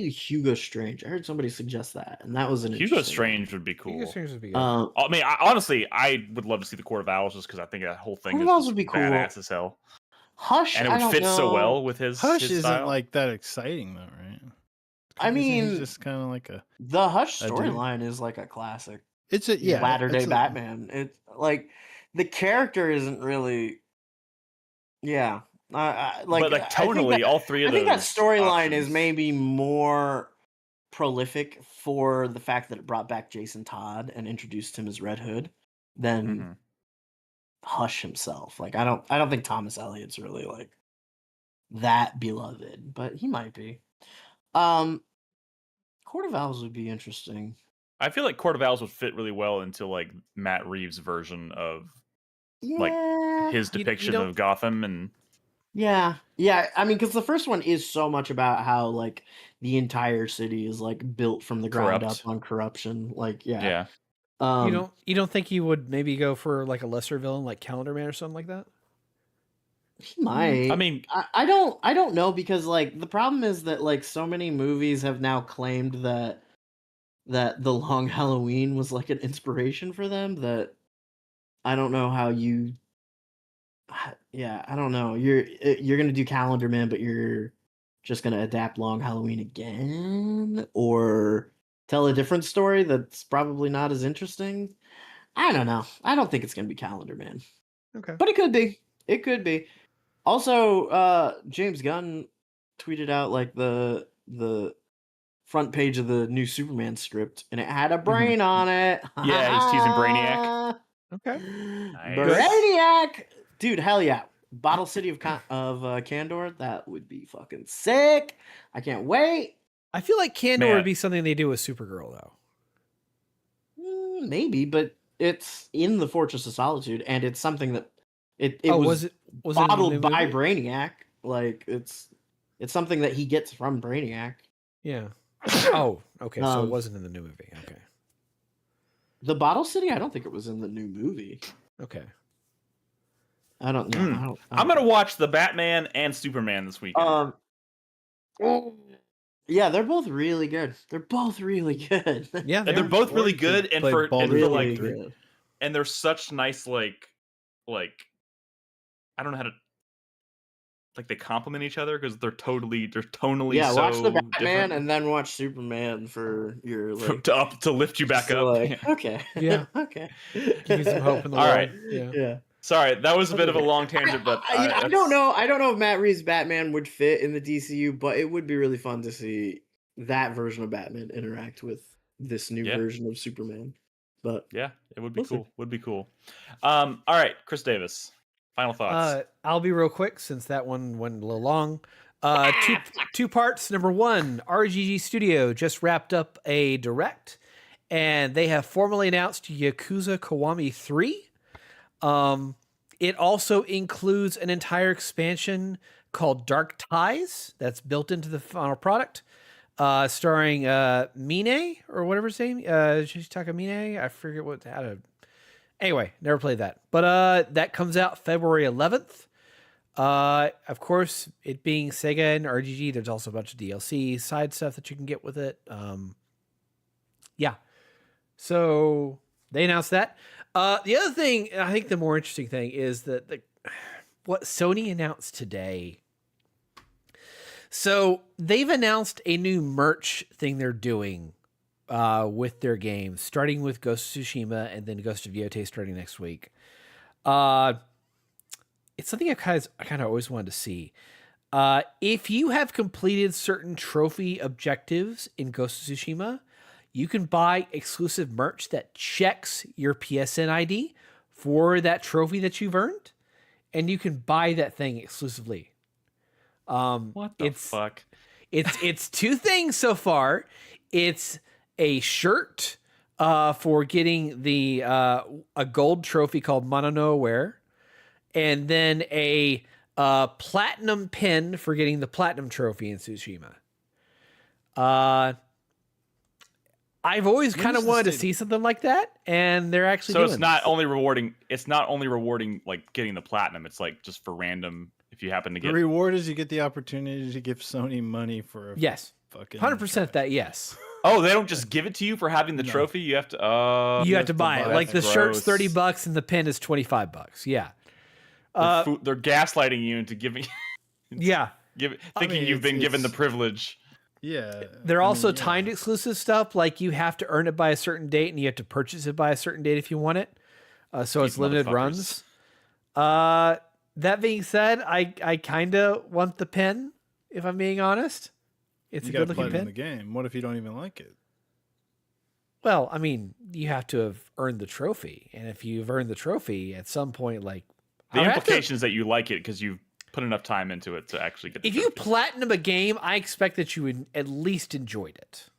Hugo Strange. I heard somebody suggest that, and that was an Hugo Strange would be cool. Hugo Strange would be good. I mean, honestly, I would love to see the Court of Owls just because I think that whole thing would be cool. Badass as hell. Hush, and it would fit so well with his Hush his isn't style. like that exciting though, right? I mean, he's just kind of like the Hush storyline is like a classic. It's a latter day Batman. It's like the character isn't really, but like tonally, all three of those. I think that storyline is maybe more prolific for the fact that it brought back Jason Todd and introduced him as Red Hood than Hush himself. Like I don't think Thomas Elliott's really like that beloved, but he might be. Court of Owls would be interesting. I feel like Court of Owls would fit really well into like Matt Reeves' version of like his depiction of Gotham and yeah. I mean, because the first one is so much about how like the entire city is like built from the ground up on corruption. Like yeah. You don't think he would maybe go for like a lesser villain like Calendar Man or something like that? He might. I mean, I don't know, because like the problem is that like so many movies have now claimed that The Long Halloween was like an inspiration for them, that I don't know how you Yeah, I don't know. You're gonna do Calendar Man, but you're just gonna adapt Long Halloween again, or tell a different story that's probably not as interesting. I don't know. I don't think it's gonna be Calendar Man, Okay. but it could be. It could be. Also, James Gunn tweeted out like the front page of the new Superman script, and it had a brain on it. Yeah, he's teasing Brainiac. Okay. Nice. Brainiac, dude, hell yeah! Bottle City of Candor, that would be fucking sick. I can't wait. I feel like Candor Man. would be something they do with Supergirl, though. Maybe, but it's in the Fortress of Solitude, and it's something that it was it in the bottled new by movie? Brainiac. Like it's something that he gets from Brainiac. Yeah. Oh, okay. So it wasn't in the new movie. Okay. The Bottle City, I don't think it was in the new movie. Okay. I don't know. I'm gonna watch the Batman and Superman this weekend. Yeah, they're both really good. They're both really good. Yeah, and they're both really good, and play for Baldur's really Gate 3. good. and they're such nice like I don't know how to they complement each other because they're tonally Yeah, so watch the Batman different. and then watch Superman for your like to lift you back up. like, okay. Yeah. Okay. Give you some hope in the All world. right. Yeah. Sorry, that was a bit of a long tangent, but I don't know. I don't know if Matt Reeves' Batman would fit in the DCU, but it would be really fun to see that version of Batman interact with this new version of Superman. But yeah, it would be cool. Would be cool. All right, Chris Davis. Final thoughts. I'll be real quick since that one went a little long. Two parts. Number one, RGG Studio just wrapped up a direct, and they have formally announced Yakuza Kiwami 3. It also includes an entire expansion called Dark Ties that's built into the final product, starring Mine or whatever his name. Shitaka Mine. I forget how to. Anyway, never played that, but that comes out February 11th. Of course, it being Sega and RGG, there's also a bunch of DLC side stuff that you can get with it. Yeah, so they announced that. The other thing, I think the more interesting thing is that what Sony announced today. So they've announced a new merch thing they're doing with their games, starting with Ghost of Tsushima and then Ghost of Yotei starting next week. It's something I kind of always wanted to see. If you have completed certain trophy objectives in Ghost of Tsushima, you can buy exclusive merch that checks your PSN ID for that trophy that you've earned, and you can buy that thing exclusively. What the fuck? It's two things so far. It's a shirt for getting the a gold trophy called Mana no Aware, and then a platinum pin for getting the platinum trophy in Tsushima. I've always kind of wanted to see something like that, and they're actually so doing it's not only rewarding. It's not only rewarding like getting the platinum. It's like just for random. If you happen to get the reward is you get the opportunity to give Sony money for a fucking 100% that yes. Oh, they don't just give it to you for having the trophy. You have to. You have to buy it. Like the shirt's gross. $30 and the pin is $25. Yeah. They're gaslighting you into giving. Yeah. Thinking you've been given the privilege. Yeah. They're also timed exclusive stuff. Like you have to earn it by a certain date and you have to purchase it by a certain date if you want it. So it's limited runs. That being said, I kind of want the pin, if I'm being honest. It's a good looking pin. In the game. What if you don't even like it? Well, I mean, you have to have earned the trophy. And if you've earned the trophy at some point, like the implication is that you like it because you've put enough time into it to actually get the trophy. You platinum a game, I expect that you would at least enjoyed it.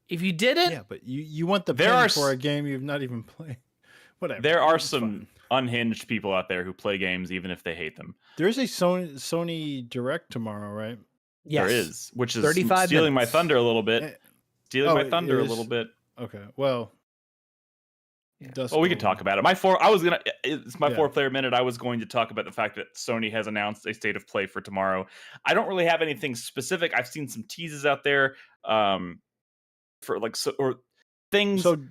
If you didn't, yeah, but you want the pin for a game you've not even played. Whatever. There are some unhinged people out there who play games even if they hate them. There is a Sony Direct tomorrow, right? Yes. There is, which is 35 stealing minutes. my thunder a little bit. Stealing my thunder a little bit. Okay, well. Well, we could talk about it. It's my 4-player minute. I was going to talk about the fact that Sony has announced a state of play for tomorrow. I don't really have anything specific. I've seen some teases out there for or things. So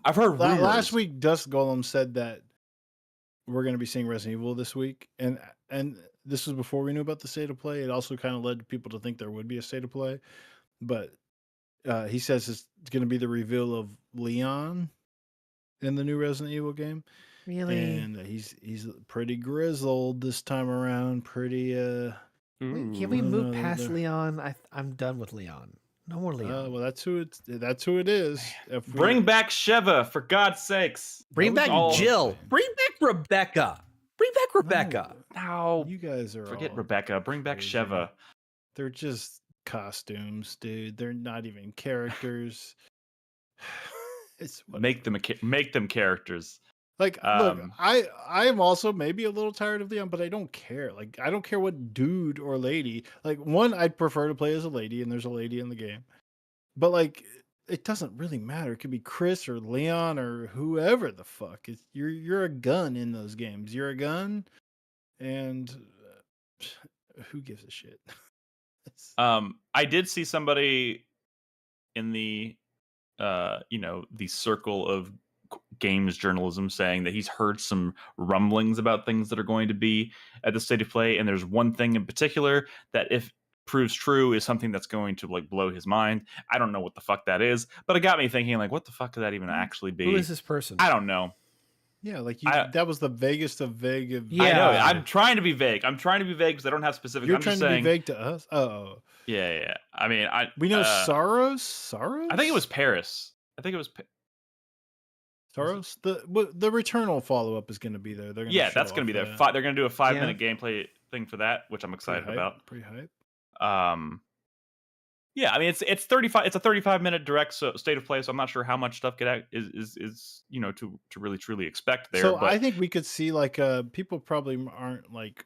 I've heard rumors. Last week, Dust Golem said that we're going to be seeing Resident Evil this week, and this was before we knew about the state of play. It also kind of led people to think there would be a state of play, but he says it's going to be the reveal of Leon in the new Resident Evil game. Really? And he's pretty grizzled this time around. Pretty. Can we move past Leon? I'm done with Leon. No more Leon. Well, that's who it is. Bring back Sheva, for God's sakes. Bring back Jill. Bring back Rebecca. Bring back Rebecca. No, you guys are forget all Rebecca. Bring back Sheva. They're just costumes, dude. They're not even characters. Make them characters. Like, look, I am also maybe a little tired of Leon, but I don't care. Like, I don't care what dude or lady. Like, one, I'd prefer to play as a lady, and there's a lady in the game. But like, it doesn't really matter. It could be Chris or Leon or whoever the fuck. You're a gun in those games. You're a gun, and who gives a shit? I did see somebody in the the circle of games journalism saying that he's heard some rumblings about things that are going to be at the state of play, and there's one thing in particular that, if proves true, is something that's going to like blow his mind. I don't know what the fuck that is, but it got me thinking, like, what the fuck could that even actually be? Who is this person? I don't know. Yeah, like that was the vaguest of vague. I know. I'm trying to be vague. because I don't have specific. You're I'm trying just to saying, be vague to us. Oh, yeah. I mean, we know Soros. I think it was Paris. Soros. The Returnal follow up is going to be there. That's going to be there. They're going to do a 5-minute gameplay thing for that, which I'm excited about. Pretty hype. Yeah, I mean it's 35. It's a 35-minute direct state of play, so I'm not sure how much stuff is to really truly expect there. So but I think we could see like people probably aren't like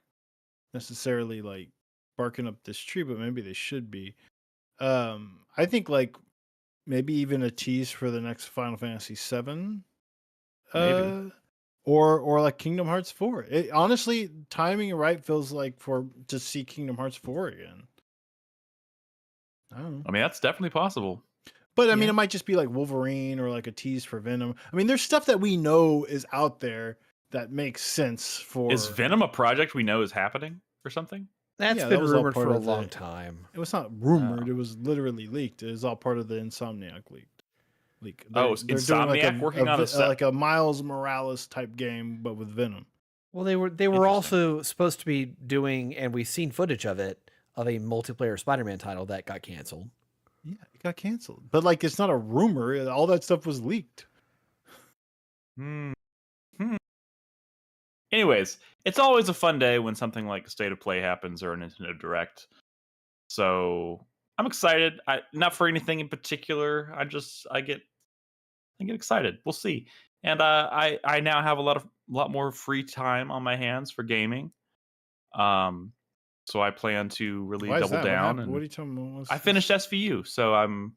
necessarily like barking up this tree, but maybe they should be. I think like maybe even a tease for the next Final Fantasy VII. Maybe. Or like Kingdom Hearts 4. It, honestly, timing it right feels like to see Kingdom Hearts 4 again. I don't know. I mean, that's definitely possible. But I mean, it might just be like Wolverine or like a tease for Venom. I mean, there's stuff that we know is out there that makes sense for. Is Venom a project we know is happening or something? That's been rumored for a long time. It was not rumored. It was literally leaked. It was all part of the Insomniac leak. They're Insomniac working on like a Miles Morales type game, but with Venom. Well, they were also supposed to be doing, and we've seen footage of it, of a multiplayer Spider-Man title that got canceled. Yeah, it got canceled. But like, it's not a rumor. All that stuff was leaked. Anyways, it's always a fun day when something like a State of Play happens or a Nintendo Direct. So I'm excited. Not for anything in particular. I get excited. We'll see. And I now have a lot more free time on my hands for gaming. So I plan to really double down. What are you talking about? I finished SVU, so I'm.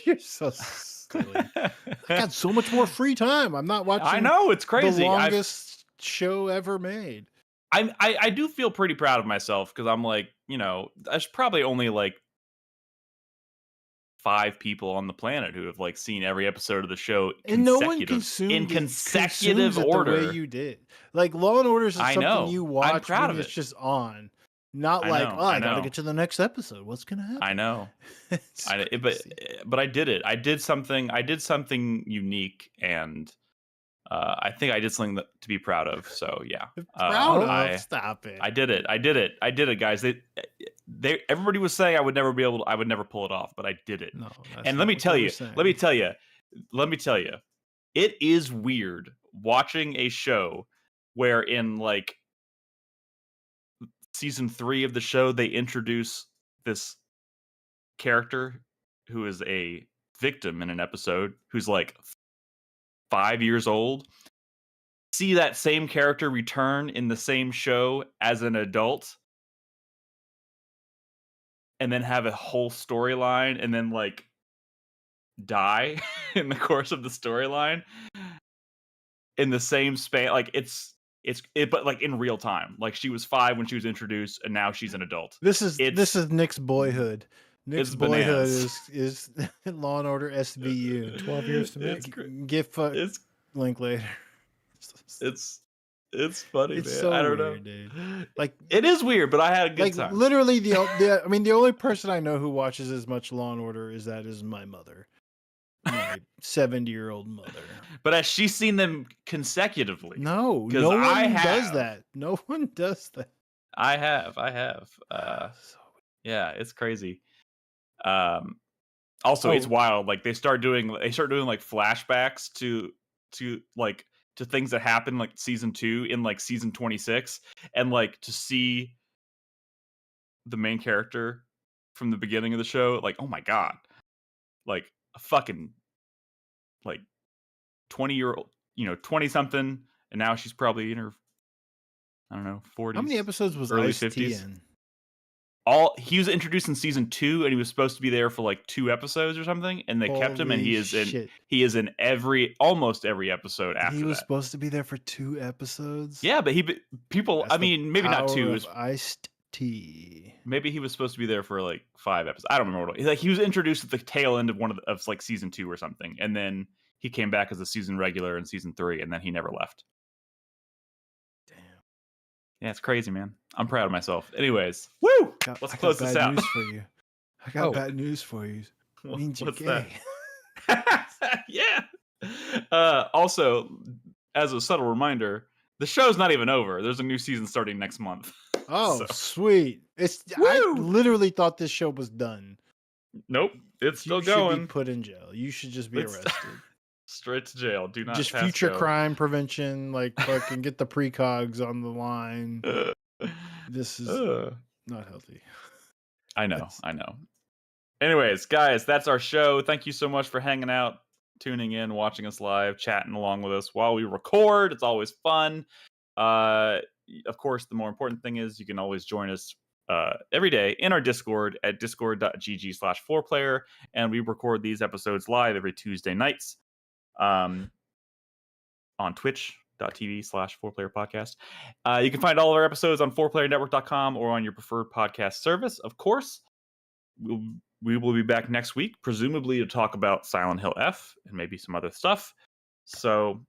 You're so silly. I got so much more free time. I'm not watching. I know, it's crazy. The longest show ever made. I do feel pretty proud of myself because I'm like, there's probably only like 5 people on the planet who have like seen every episode of the show and no one consumed in consecutive order the way you did. Like Law and Order is something you watch I'm proud when of it's it. just on. Not I gotta get to the next episode. What's gonna happen? I know. But I did it. I did something unique, and I think I did something to be proud of. So yeah, Stop it. I did it, guys. Everybody was saying I would never pull it off, but I did it. No, and let me tell you, it is weird watching a show where in like season 3 of the show they introduce this character who is a victim in an episode who's like 5 years old. See that same character return in the same show as an adult and then have a whole storyline and then like die in the course of the storyline in the same span. Like but like in real time. Like she was 5 when she was introduced and now she's an adult. This is Nick's boyhood. Nick's boyhood is Law and Order SVU. 12 years to make. Link later. It's It's funny, It's man. so I don't weird, know. dude. Like it is weird, but I had a good like time. literally the only person I know who watches as much Law and Order is my mother, my 70-year-old mother. But has she seen them consecutively? No, 'Cause no one I does have. that. No one does that. I have. Yeah, it's crazy. Also, it's wild. Like they start doing like flashbacks to like to things that happened like season 2 in like season 26, and like to see the main character from the beginning of the show, like, oh my god, like a fucking like 20-year-old, 20 something, and now she's probably in her, I don't know, 40s. How many episodes was early Ice-T 50s? in? He was introduced in season 2, and he was supposed to be there for like 2 episodes or something, and they kept him, and Holy shit. he is in almost every episode after He was that. supposed to be there for 2 episodes. Yeah, but people, That's I mean, maybe not 2. It was, Ice-T. maybe he was supposed to be there for like 5 episodes. I don't remember what. Like he was introduced at the tail end of of like season 2 or something, and then he came back as a season regular in season 3, and then he never left. Yeah, it's crazy, man. I'm proud of myself. Anyways, woo! Let's close this out. News for you. I got bad news for you. It means you're What's gay. that? Yeah. Also, as a subtle reminder, the show's not even over. There's a new season starting next month. Oh, sweet. I literally thought this show was done. Nope. It's still You going. should be put in jail. You should just be arrested. Straight to jail. Do not just pass future go. crime prevention, like fucking get the precogs on the line. This is not healthy. I know. Anyways, guys, that's our show. Thank you so much for hanging out, tuning in, watching us live, chatting along with us while we record. It's always fun. Of course, the more important thing is you can always join us every day in our Discord at discord.gg/4player, and we record these episodes live every Tuesday nights on twitch.tv/4player podcast. You can find all of our episodes on 4playernetwork.com or on your preferred podcast service. Of course, we will be back next week, presumably to talk about Silent Hill F and maybe some other stuff. So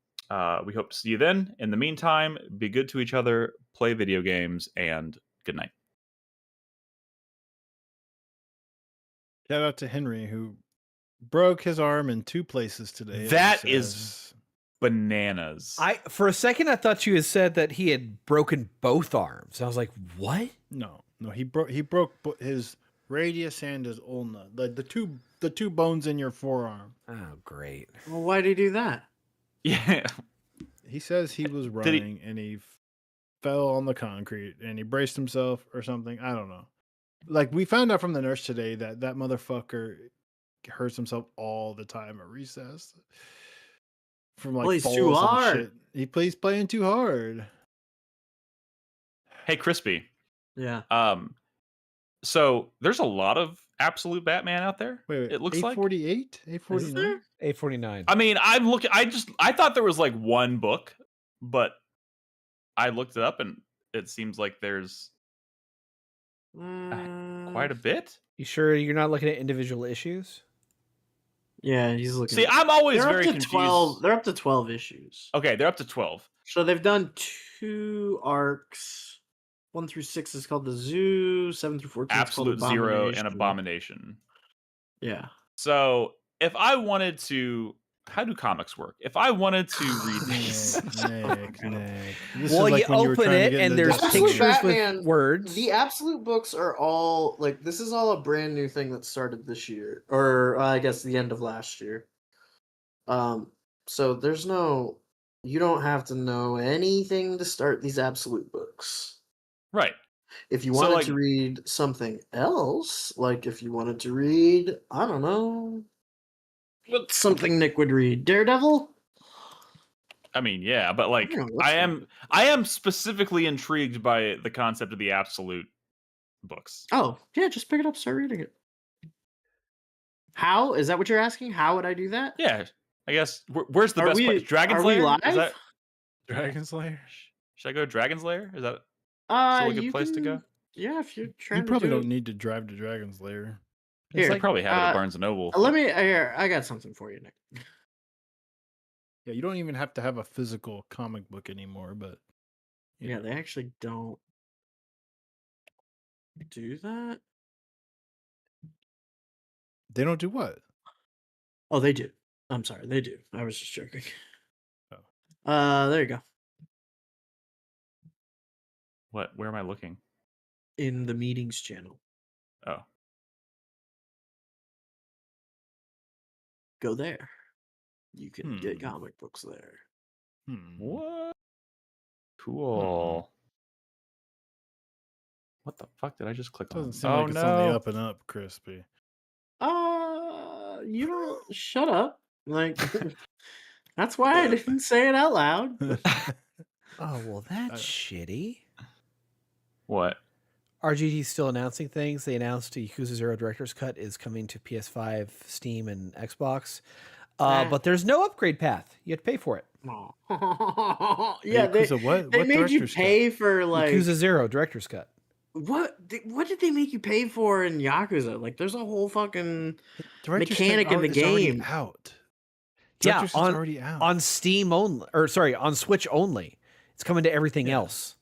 we hope to see you then. In the meantime, be good to each other, play video games, and good night. Shout out to Henry, who broke his arm in 2 places today. That is bananas. For a second, I thought you had said that he had broken both arms. I was like, what? No, he broke his radius and his ulna, the two bones in your forearm. Oh, great. Well, why did he do that? Yeah. He says he was running and he fell on the concrete and he braced himself or something. I don't know. Like, we found out from the nurse today that motherfucker hurts himself all the time at recess. From like plays falls too and hard. shit. He plays playing too hard. Hey, Crispy. Yeah. So there's a lot of absolute Batman out there. Wait, it looks like 848, 849, 849. I mean, I'm looking. I thought there was like one book, but I looked it up and it seems like there's quite a bit. You sure you're not looking at individual issues? Yeah, he's looking. See, I'm always they're very up to confused. 12. They're up to 12 issues. Okay, they're up to 12. So they've done 2 arcs. 1 through 6 is called the Zoo. 7 through 14 Absolute is called Zero and Abomination. Abomination. Yeah. So if I wanted to, how do comics work? If I wanted to read these, Nick. This Well, is like you when were open trying to it get and into there's Discord. pictures with words. The Absolute books are all like, this is all a brand new thing that started this year, or I guess the end of last year. So there's no, you don't have to know anything to start these Absolute books. right? If you So, wanted like- to read something else, like if you wanted to read, I don't know, what's something Nick would read? Daredevil? I mean, yeah, but like, Yeah, let's I am specifically intrigued by the concept of the Absolute books. Oh, yeah, just pick it up, start reading it. How? Is that what you're asking? How would I do that? Yeah, I guess. Where's the Are best we- place? Dragon's are we Lair? live? Is that? Dragon Slayer? Should I go to Dragon's Lair? Is that still a good You place to go? Yeah, if you're trying You probably to do don't need to drive to Dragon's Lair. It's Here, like probably have it at Barnes and Noble. Let me. Here, I got something for you, Nick. Yeah, you don't even have to have a physical comic book anymore, but Yeah, they actually don't do that. They don't do what? Oh, they do. I'm sorry, they do. I was just joking. There you go. What? Where am I looking? In the meetings channel. Oh. Go there. You can get comic books there. What? Cool. What the fuck did I just click Doesn't on? seem Oh like it's on the no. up and up, Crispy. You don't shut up. Like that's why I didn't say it out loud. Oh, well, that's shitty. What? RGT's still announcing things. They announced Yakuza 0 Director's Cut is coming to PS5, Steam, and Xbox. But there's no upgrade path. You have to pay for it. Yeah, Yakuza what? They What made you director's pay for like Yakuza 0 Director's Cut. what did they make you pay for in Yakuza? Like there's a whole fucking Director's mechanic in the Cut is already game. out. Yeah, Director's Cut's already out. on Steam only, or sorry, on Switch only. It's coming to everything else.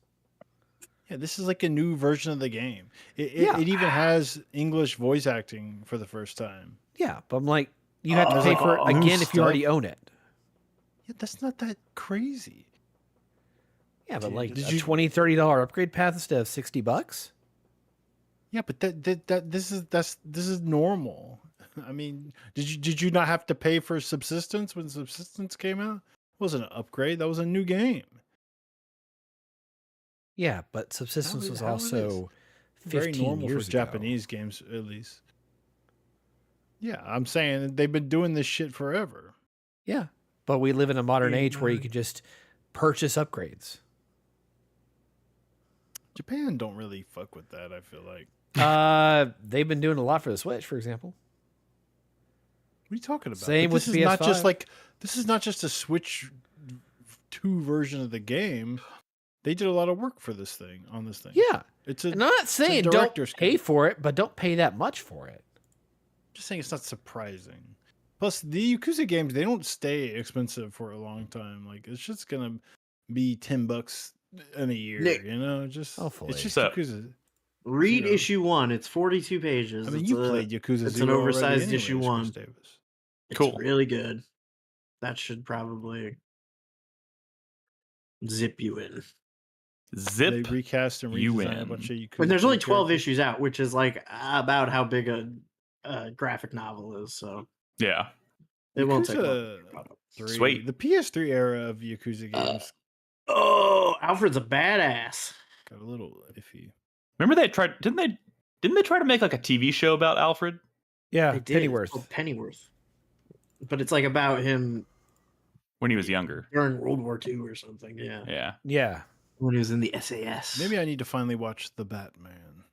Yeah, this is like a new version of the game. It even has English voice acting for the first time. Yeah, but I'm like, you have to pay for it again if you already own it. Yeah, that's not that crazy. Yeah, but like a $20, $30 upgrade path instead of $60. Yeah, but this is normal. I mean, did you not have to pay for Subsistence when Subsistence came out? It wasn't an upgrade. That was a new game. Yeah, but Subsistence was How also is very 15 normal years for ago. Japanese games, at least. Yeah, I'm saying they've been doing this shit forever. Yeah, but we live in a modern age where you can just purchase upgrades. Japan don't really fuck with that, I feel like. They've been doing a lot for the Switch, for example. What are you talking about? Same with this is not just PS5. like this is not just a Switch 2 version of the game. They did a lot of work for this thing on this thing. Yeah, it's a. And I'm not saying don't director's pay for it, but don't pay that much for it. Just saying it's not surprising. Plus, the Yakuza games, they don't stay expensive for a long time. Like it's just gonna be $10 in a year. Nick, you know, just hopefully. it's just Yakuza. Read issue 1. It's 42 pages. I mean, it's you played Yakuza It's 0 an already oversized anyways, issue Chris 1. Davis. It's Cool. really good. That should probably zip you in. They recast and you redesigned a in. bunch of Yakuza. And there's only 12 characters. issues out, which is like about how big a graphic novel is. So Yeah. it won't take Yakuza long. 3, Sweet. the PS3 era of Yakuza games Oh, Alfred's a badass. got a little iffy. Remember they tried? Didn't they try to make like a TV show about Alfred? Yeah, They did. It's Pennyworth. called Pennyworth. But it's like about him When he was younger. during World War II or something. Yeah. Yeah. Yeah. When he was in the SAS. Maybe I need to finally watch The Batman.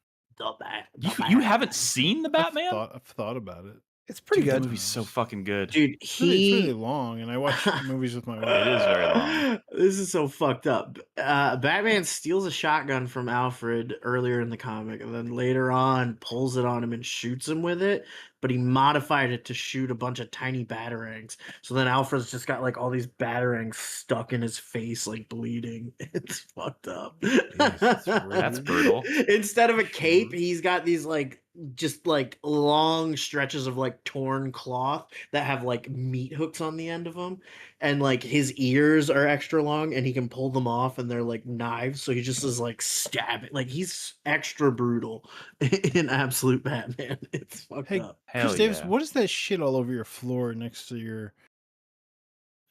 You haven't seen the Batman? I've thought about it. It's pretty Dude, that good. movie's so fucking good. Dude, It's really long, and I watch movies with my wife. It is very long. This is so fucked up. Batman steals a shotgun from Alfred earlier in the comic, and then later on pulls it on him and shoots him with it. But he modified it to shoot a bunch of tiny batarangs. So then Alfred's just got like all these batarangs stuck in his face, like bleeding. It's fucked up. That's brutal. Instead of a cape, he's got these like just like long stretches of like torn cloth that have like meat hooks on the end of them, and like his ears are extra long and he can pull them off and they're like knives, so he just is like stabbing. Like he's extra brutal in Absolute Batman. It's fucked up. Hell Chris Davis, yeah. what is that shit all over your floor next to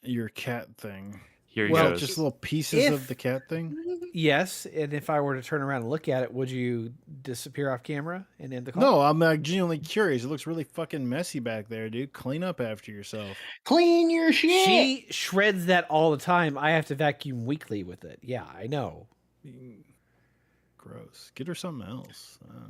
your cat thing? Here he Well, goes. Just little pieces If- of the cat thing? Yes, and if I were to turn around and look at it, would you disappear off camera and end the call? No, I'm genuinely curious. It looks really fucking messy back there, dude. Clean up after yourself. Clean your shit. She shreds that all the time. I have to vacuum weekly with it. Yeah, I know. Gross. Get her something else. I don't know.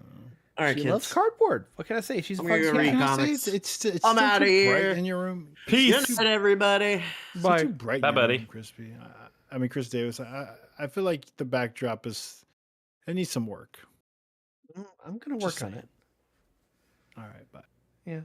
All right, She kids. loves cardboard. What can I say? She's a I'm fun gonna go read cat. comics. It's I'm still outta too bright here. in your room. Peace. Good night, everybody. It's Bye. too bright in Bye, your buddy. room, Crispy. I mean, Chris Davis, I feel like the backdrop is... It needs some work. I'm going to Just work on saying. it. All right, bye. Yeah.